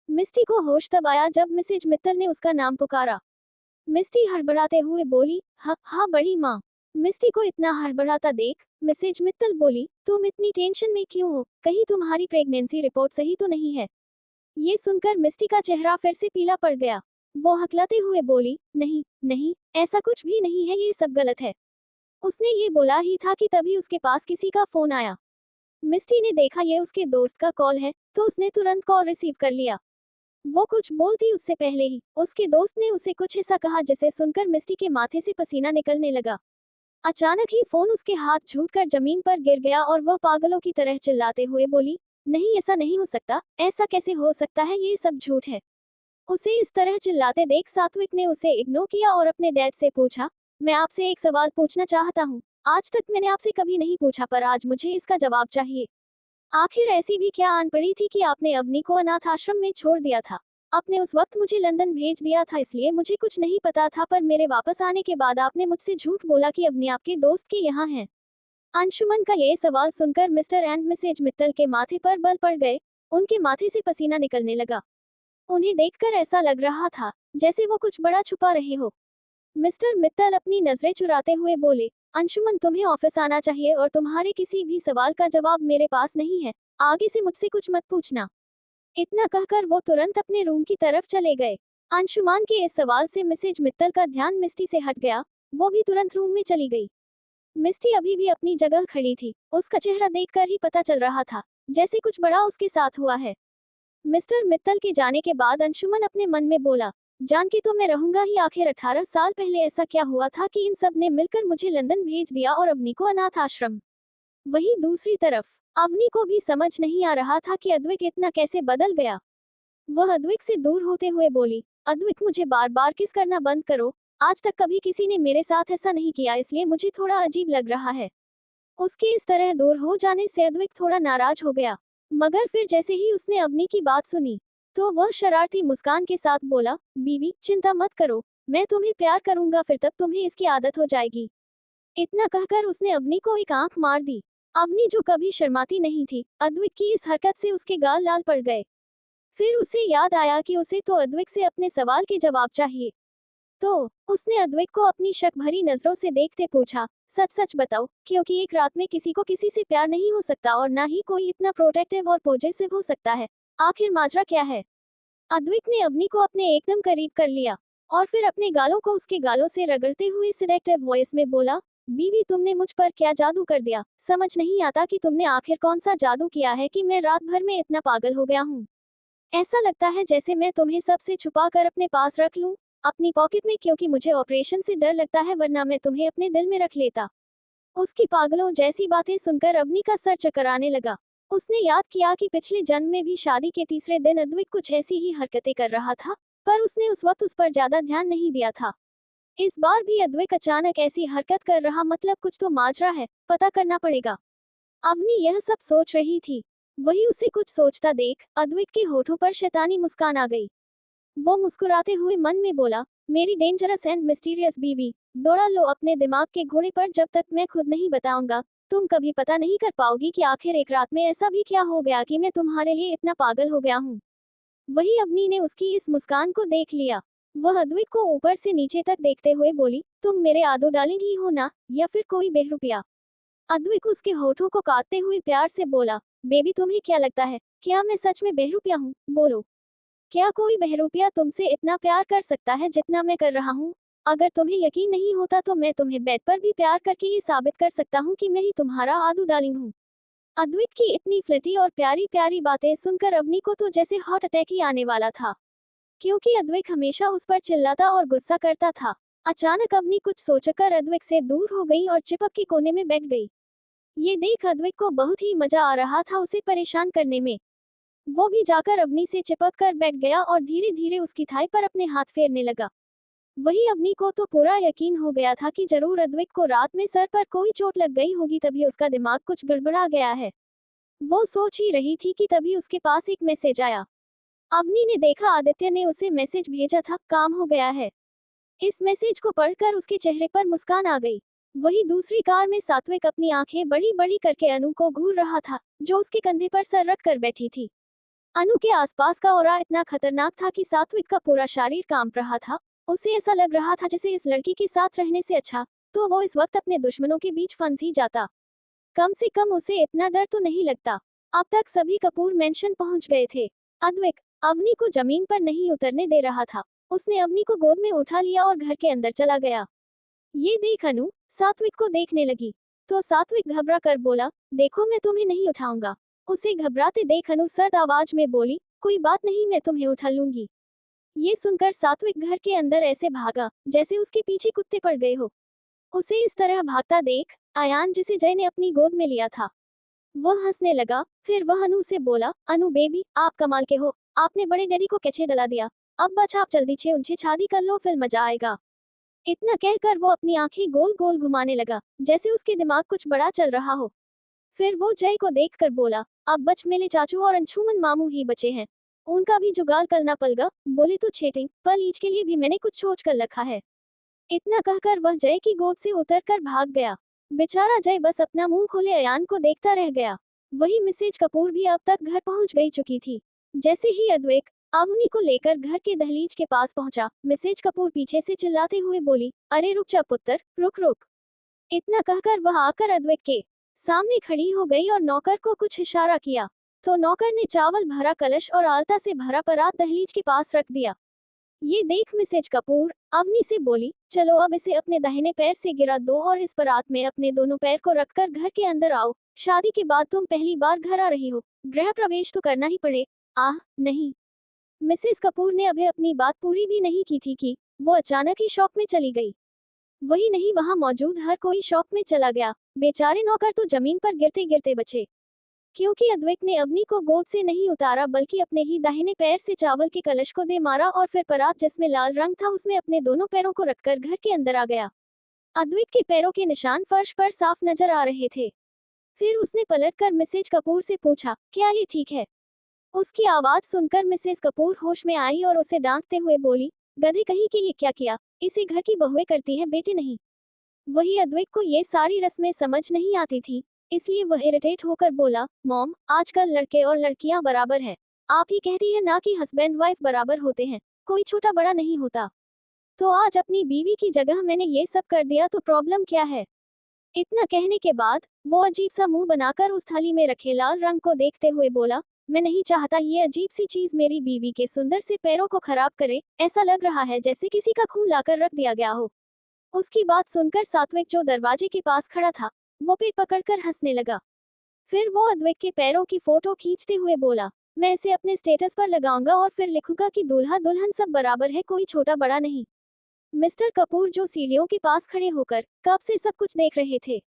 मिस्टी को होश तब आया जब मिसेज मित्तल ने उसका नाम पुकारा। मिस्टी हड़बड़ाते हुए बोली, हाँ बड़ी माँ। मिस्टी को इतना हड़बड़ाता देख मिसेज मित्तल बोली, तुम इतनी टेंशन में क्यों हो, कहीं तुम्हारी प्रेगनेंसी रिपोर्ट सही तो नहीं है। ये सुनकर मिस्टी का चेहरा फिर से पीला पड़ गया। वो हकलाते हुए बोली, नहीं नहीं, ऐसा कुछ भी नहीं है, ये सब गलत है। उसने ये बोला ही था कि तभी उसके पास किसी का फोन आया। मिस्टी ने देखा ये उसके दोस्त का कॉल है, तो उसने तुरंत कॉल रिसीव कर लिया। वो कुछ बोलती उससे पहले ही उसके दोस्त ने उसे कुछ ऐसा कहा जिसे सुनकर मिस्टी के माथे से पसीना निकलने लगा। अचानक ही फोन उसके हाथ छूटकर जमीन पर गिर गया और वह पागलों की तरह चिल्लाते हुए बोली, नहीं ऐसा नहीं हो सकता, ऐसा कैसे हो सकता है, ये सब झूठ है। उसे इस तरह चिल्लाते देख सात्विक ने उसे इग्नोर किया और अपने डैड से पूछा, मैं आपसे एक सवाल पूछना चाहता हूँ। आज तक मैंने आपसे कभी नहीं पूछा, पर आज मुझे इसका जवाब चाहिए। आखिर ऐसी भी क्या आन पड़ी थी कि आपने अवनी को अनाथ आश्रम में छोड़ दिया था। आपने उस वक्त मुझे लंदन भेज दिया था, इसलिए मुझे कुछ नहीं पता था, पर मेरे वापस आने के बाद आपने मुझसे झूठ बोला कि अवनी आपके दोस्त के यहाँ है। अंशुमन का ये सवाल सुनकर मिस्टर एंड मिसेज मित्तल के माथे पर बल पड़ गए। उनके माथे से पसीना निकलने लगा। उन्हें देखकर ऐसा लग रहा था जैसे वो कुछ बड़ा छुपा रहे हो। मिस्टर मित्तल अपनी नजरें चुराते हुए बोले, अंशुमन, तुम्हें ऑफिस आना चाहिए और तुम्हारे किसी भी सवाल का जवाब मेरे पास नहीं है। आगे से मुझसे कुछ मत पूछना। इतना कहकर वो तुरंत अपने रूम की तरफ चले गए। अंशुमान के इस सवाल से मिसेज मित्तल का ध्यान मिस्टी से हट गया। वो भी तुरंत रूम में चली गई। मिस्टी अभी भी अपनी जगह खड़ी थी। उसका चेहरा देखकर ही पता चल रहा था जैसे कुछ बड़ा उसके साथ हुआ है। मिस्टर मित्तल के जाने के बाद अंशुमन अपने मन में बोला, जान के तो मैं रहूंगा ही, आखिर 18 साल पहले ऐसा क्या हुआ था कि इन सब ने मिलकर मुझे लंदन भेज दिया और अवनी को अनाथ आश्रम। वहीं दूसरी तरफ अवनी को भी समझ नहीं आ रहा था कि अद्विक इतना कैसे बदल गया। वह अद्विक से दूर होते हुए बोली, अद्विक, मुझे बार बार किस करना बंद करो। आज तक कभी किसी ने मेरे साथ ऐसा नहीं किया, इसलिए मुझे थोड़ा अजीब लग रहा है। उसके इस तरह दूर हो जाने से अद्विक थोड़ा नाराज हो गया, मगर फिर जैसे ही उसने अवनी की बात सुनी, तो वह शरारती मुस्कान के साथ बोला, बीवी, चिंता मत करो, मैं तुम्हें प्यार करूंगा, फिर तब तुम्हें इसकी आदत हो जाएगी। इतना कहकर उसने अवनी को एक आंख मार दी। अवनी, जो कभी शर्माती नहीं थी, अद्विक की इस हरकत से उसके गाल लाल पड़ गए। फिर उसे याद आया कि उसे तो अद्विक से अपने सवाल के जवाब चाहिए। तो उसने अद्विक को अपनी शक भरी नजरों से देखते पूछा, सच सच बताओ, क्योंकि एक रात में किसी को किसी से प्यार नहीं हो सकता और ना ही कोई इतना प्रोटेक्टिव और पॉजेसिव हो सकता है। आखिर माजरा क्या है? अद्विक ने अवनी को अपने एकदम करीब कर लिया और फिर अपने गालों को उसके गालों से रगड़ते हुए सिलेक्टिव वॉइस में बोला, बीवी, तुमने मुझ पर क्या जादू कर दिया। समझ नहीं आता कि तुमने आखिर कौन सा जादू किया है कि मैं रात भर में इतना पागल हो गया हूँ। ऐसा लगता है जैसे मैं तुम्हें सबसे छुपा कर अपने पास रख लूं, अपनी पॉकेट में, क्योंकि मुझे ऑपरेशन से डर लगता है, वरना मैं तुम्हें अपने दिल में रख लेता। उसकी पागलों जैसी बातें सुनकर अवनी का सर चकराने लगा। उसने याद किया कि पिछले जन्म में भी शादी के तीसरे दिन अद्विक कुछ ऐसी ही हरकतें कर रहा था, पर उसने उस वक्त उस पर ज्यादा ध्यान नहीं दिया था। इस बार भी अद्विक अचानक ऐसी हरकत कर रहा, मतलब कुछ तो माजरा है, पता करना पड़ेगा। अवनी यह सब सोच रही थी वही उसे कुछ सोचता देख अद्वैत के होठों पर शैतानी मुस्कान आ गई। वो मुस्कुराते हुए मन में बोला, मेरी डेंजरस एंड मिस्टीरियस बीवी, दौड़ा लो अपने दिमाग के घोड़े पर। जब तक मैं खुद नहीं बताऊंगा तुम कभी पता नहीं कर पाओगी कि आखिर एक रात में ऐसा भी क्या हो गया कि मैं तुम्हारे लिए इतना पागल हो गया हूँ। वही अवनी ने उसकी इस मुस्कान को देख लिया। वह अद्वैत को ऊपर से नीचे तक देखते हुए बोली, तुम मेरे आदो डार्लिंग ही हो ना, या फिर कोई बेरुपया। अद्वैत उसके होठों को काटते हुए प्यार से बोला, बेबी तुम्हें क्या लगता है, क्या मैं सच में बहरूपिया हूँ? बोलो, क्या कोई बहरूपिया तुमसे इतना प्यार कर सकता है जितना मैं कर रहा हूँ? अगर तुम्हें यकीन नहीं होता तो मैं तुम्हें बेड पर भी प्यार करके ये साबित कर सकता हूँ कि मैं ही तुम्हारा आदू डार्लिंग हूँ। अद्वैत की इतनी फ्लटी और प्यारी प्यारी बातें सुनकर अवनी को तो जैसे हार्ट अटैक ही आने वाला था, क्योंकि अद्वैत हमेशा उस पर चिल्लाता और गुस्सा करता था। अचानक अवनी कुछ सोचकर अद्वैत से दूर हो गई और चिपक के कोने में बैठ गई। ये देख अद्वैत को बहुत ही मजा आ रहा था उसे परेशान करने में। वो भी जाकर अवनी से चिपक कर बैठ गया और धीरे धीरे उसकी थाई पर अपने हाथ फेरने लगा। वही अवनी को तो पूरा यकीन हो गया था कि जरूर अद्वैत को रात में सर पर कोई चोट लग गई होगी, तभी उसका दिमाग कुछ गड़बड़ा गया है। वो सोच ही रही थी कि तभी उसके पास एक मैसेज आया। अवनी ने देखा आदित्य ने उसे मैसेज भेजा था, काम हो गया है। इस मैसेज को पढ़कर उसके चेहरे पर मुस्कान आ गई। वही दूसरी कार में सात्विक अपनी आंखें बड़ी बड़ी करके अनु को घूर रहा था, जो उसके कंधे पर सर रख कर बैठी थी। अनु के आसपास का ऑरा इतना खतरनाक था कि सात्विक का पूरा शरीर कांप रहा था। उसे ऐसा लग रहा था जैसे इस लड़की के साथ रहने से अच्छा तो वो इस वक्त अपने दुश्मनों के बीच फंस ही जाता। कम से कम उसे इतना डर तो नहीं लगता। अब तक सभी कपूर मेंशन पहुंच गए थे। अद्वैत अवनी को जमीन पर नहीं उतरने दे रहा था। उसने अवनी को गोद में उठा लिया और घर के अंदर चला गया। ये देख अनु सात्विक को देखने लगी, तो सात्विक घबरा कर बोला, देखो मैं तुम्हें नहीं उठाऊंगा। उसे घबराते देख अनु सर्द आवाज में बोली, कोई बात नहीं, मैं तुम्हें उठा लूंगी। ये सुनकर सात्विक घर के अंदर ऐसे भागा जैसे उसके पीछे कुत्ते पड़ गए हो। उसे इस तरह भागता देख आयान, जिसे जय ने अपनी गोद में लिया था, वह हंसने लगा। फिर वह अनु से बोला, अनु बेबी आप कमाल के हो, आपने बड़े डैडी को कैसे डला दिया। अब बच आप जल्दी छे उनसे शादी कर लो, फिर मजा आएगा। इतना कहकर वो अपनी आंखें गोल गोल घुमाने लगा जैसे उसके दिमाग कुछ बड़ा चल रहा हो। फिर वो जय को देखकर बोला, अब बच मेरे चाचू और अंशुमन मामू ही बचे हैं, उनका भी जुगाड़ करना पड़ेगा। बोले तो छेटिंग पर ईच के लिए भी मैंने कुछ सोच कर रखा है। इतना कहकर वह जय की गोद से उतरकर भाग गया। बेचारा जय बस अपना मुंह खोले अयान को देखता रह गया। वही मिसेज कपूर भी अब तक घर पहुंच गई चुकी थी। जैसे ही अद्वैत अवनी को लेकर घर के दहलीज के पास पहुंचा, मिसेज कपूर पीछे से चिल्लाते हुए बोली, अरे रुक जा पुत्र, रुक रुक। इतना कहकर वह आकर अद्वैत के सामने खड़ी हो गई और नौकर को कुछ इशारा किया, तो नौकर ने चावल भरा कलश और आलता से भरा परात दहलीज के पास रख दिया। ये देख मिसेज कपूर अवनी से बोली, चलो अब इसे अपने दाहिने पैर से गिरा दो और इस परात में अपने दोनों पैर को रखकर घर के अंदर आओ। शादी के बाद तुम पहली बार घर आ रही हो, गृह प्रवेश तो करना ही पड़े। आह नहीं। मिसेस कपूर ने अभी अपनी बात पूरी भी नहीं की थी कि वो अचानक ही शॉक में चली गई। वही नहीं, वहां मौजूद हर कोई शॉक में चला गया। बेचारे नौकर तो जमीन पर गिरते गिरते बचे, क्योंकि अद्वैत ने अवनी को गोद से नहीं उतारा बल्कि अपने ही दाहिने पैर से चावल के कलश को दे मारा और फिर परात जिसमें लाल रंग था उसमें अपने दोनों पैरों को रखकर घर के अंदर आ गया। अद्वैत के पैरों के निशान फर्श पर साफ नजर आ रहे थे। फिर उसने पलटकर मिसेज कपूर से पूछा, क्या ये ठीक है? उसकी आवाज सुनकर मिसेज कपूर होश में आई और उसे डांटते हुए बोली, गधे कहीं कि ये क्या किया, इसे घर की बहुएं करती है बेटे नहीं। वही अद्वैत को ये सारी रस्में समझ नहीं आती थी, इसलिए वह इरिटेट होकर बोला, मॉम आजकल लड़के और लड़कियां बराबर हैं। आप ही कहती है ना कि हस्बैंड वाइफ बराबर होते हैं, कोई छोटा बड़ा नहीं होता। तो आज अपनी बीवी की जगह मैंने ये सब कर दिया तो प्रॉब्लम क्या है? इतना कहने के बाद वो अजीब सा मुंह बनाकर उस थाली में रखे लाल रंग को देखते हुए बोला, मैं नहीं चाहता ये अजीब सी चीज मेरी बीवी के सुंदर से पैरों को खराब करे, ऐसा लग रहा है जैसे किसी का खून लाकर रख दिया गया हो। उसकी बात सुनकर सात्विक जो दरवाजे के पास खड़ा था, वो पेट पकड़कर हंसने लगा। फिर वो अद्वैत के पैरों की फोटो खींचते हुए बोला, मैं इसे अपने स्टेटस पर लगाऊंगा और फिर लिखूंगा कि दूल्हा दुल्हन सब बराबर है, कोई छोटा बड़ा नहीं। मिस्टर कपूर जो सीढ़ियों के पास खड़े होकर कब से सब कुछ देख रहे थे,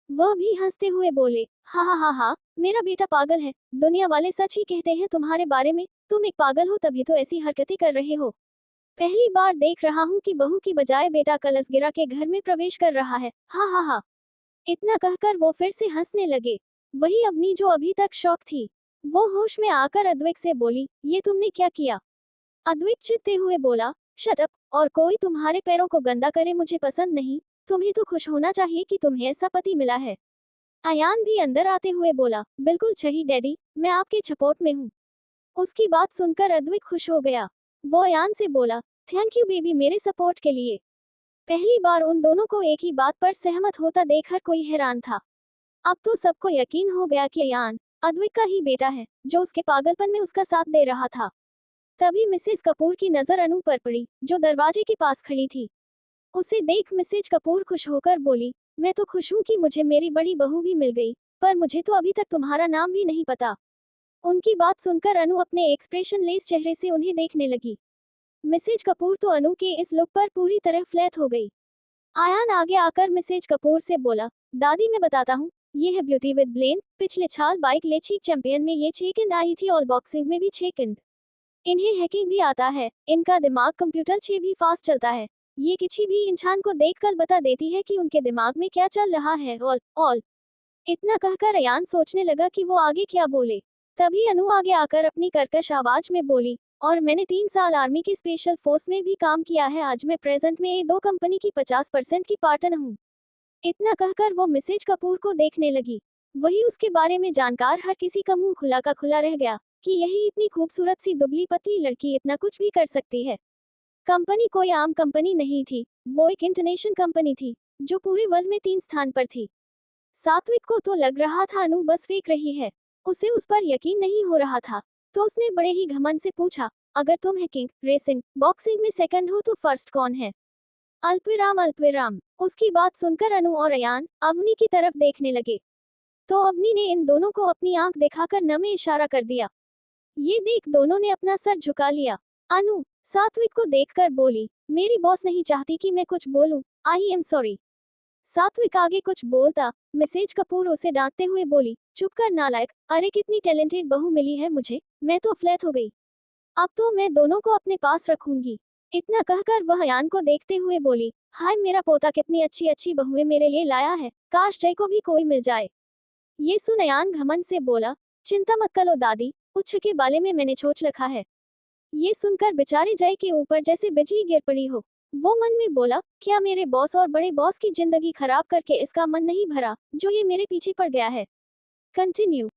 वह भी हंसते हुए बोले, हा हा हा हा, मेरा बेटा पागल है, दुनिया वाले सच ही कहते हैं तुम्हारे बारे में, तुम एक पागल हो तभी तो ऐसी हरकतें कर रहे हो। पहली बार देख रहा हूँ कि बहू की बजाय बेटा कलश गिरा के घर में प्रवेश कर रहा है, हा हा हा। इतना कहकर वो फिर से हंसने लगे। वही अवनी जो अभी तक शॉक थी, वो होश में आकर अद्विक से बोली, ये तुमने क्या किया? अद्विक चिढ़ते हुए बोला, शट अप, और कोई तुम्हारे पैरों को गंदा करे मुझे पसंद नहीं। तुम्हें तो खुश होना चाहिए कि तुम्हें ऐसा पति मिला है। अयान भी अंदर आते हुए बोला, बिल्कुल सही डैडी, मैं आपके सपोर्ट में हूँ। उसकी बात सुनकर अद्विक खुश हो गया। वो अयान से बोला, थैंक यू बेबी मेरे सपोर्ट के लिए। पहली बार उन दोनों को एक ही बात पर सहमत होता देखकर कोई हैरान था। अब तो सबको यकीन हो गया कि अयान अद्विक का ही बेटा है, जो उसके पागलपन में उसका साथ दे रहा था। तभी मिसेस कपूर की नजर अनु पर पड़ी, जो दरवाजे के पास खड़ी थी। उसे देख मिसेज कपूर खुश होकर बोली, मैं तो खुश हूँ कि मुझे मेरी बड़ी बहू भी मिल गई, पर मुझे तो अभी तक तुम्हारा नाम भी नहीं पता। उनकी बात सुनकर अनु अपने एक्सप्रेशन लेस चेहरे से उन्हें देखने लगी। मिसेज कपूर तो अनु के इस लुक पर पूरी तरह फ्लैट हो गई। आयान आगे आकर मिसेज कपूर से बोला, दादी मैं बताता हूँ, ये है ब्यूटी विद ब्लेन, पिछले साल बाइक लेची चैंपियन में ये 6 आई थी और बॉक्सिंग में भी 6। इन्हें हैकिंग भी आता है, इनका दिमाग कंप्यूटर से भी फास्ट चलता है। ये किसी भी इंसान को देखकर बता देती है कि उनके दिमाग में क्या चल रहा है। ऑल इतना कहकर अयान सोचने लगा कि वो आगे क्या बोले। तभी अनु आगे आकर अपनी कर्कश आवाज में बोली, और मैंने 3 साल आर्मी की स्पेशल फोर्स में भी काम किया है। आज मैं प्रेजेंट में ये 2 कंपनी की 50% की पार्टनर हूँ। इतना कहकर वो मिसेज कपूर को देखने लगी। वही उसके बारे में जानकार हर किसी का मुंह खुला का खुला रह गया कि यही इतनी खूबसूरत सी दुबली पतली लड़की इतना कुछ भी कर सकती है। कंपनी कोई आम कंपनी नहीं थी, वो एक इंटरनेशनल कंपनी थी, जो पूरे वर्ल्ड में 3 स्थान पर थी। सात्विक को तो लग रहा था अनु बस फेंक रही है, उसे उस पर यकीन नहीं हो रहा था। तो उसने बड़े ही घमंड से पूछा, अगर तुम हैकिंग, रेसिंग, बॉक्सिंग में सेकंड हो तो फर्स्ट कौन है? अल्पविराम अल्पविराम। उसकी बात सुनकर अनु और अयान अवनी की तरफ देखने लगे। तो अवनी ने इन दोनों को अपनी आंख दिखाकर न में इशारा कर दिया। ये देख दोनों ने अपना सर झुका लिया। अनु सात्विक को देखकर बोली, मेरी बॉस नहीं चाहती कि मैं कुछ बोलूं, आई एम सॉरी। सात्विक आगे कुछ बोलता, मिसेज कपूर उसे डांटते हुए बोली, चुप कर नालायक, अरे कितनी टैलेंटेड बहू मिली है मुझे, मैं तो फ्लैट हो गई। अब तो मैं दोनों को अपने पास रखूंगी। इतना कहकर वह अयान को देखते हुए बोली, हाय मेरा पोता कितनी अच्छी अच्छी बहुएं मेरे लिए लाया है, काश जय को भी कोई मिल जाए। ये सुन अयान घमंड से बोला, चिंता मत करो दादी, उच्च के बाले में मैंने सोच रखा है। ये सुनकर बेचारे जय के ऊपर जैसे बिजली गिर पड़ी हो। वो मन में बोला, क्या मेरे बॉस और बड़े बॉस की जिंदगी खराब करके इसका मन नहीं भरा, जो ये मेरे पीछे पड़ गया है। कंटिन्यू।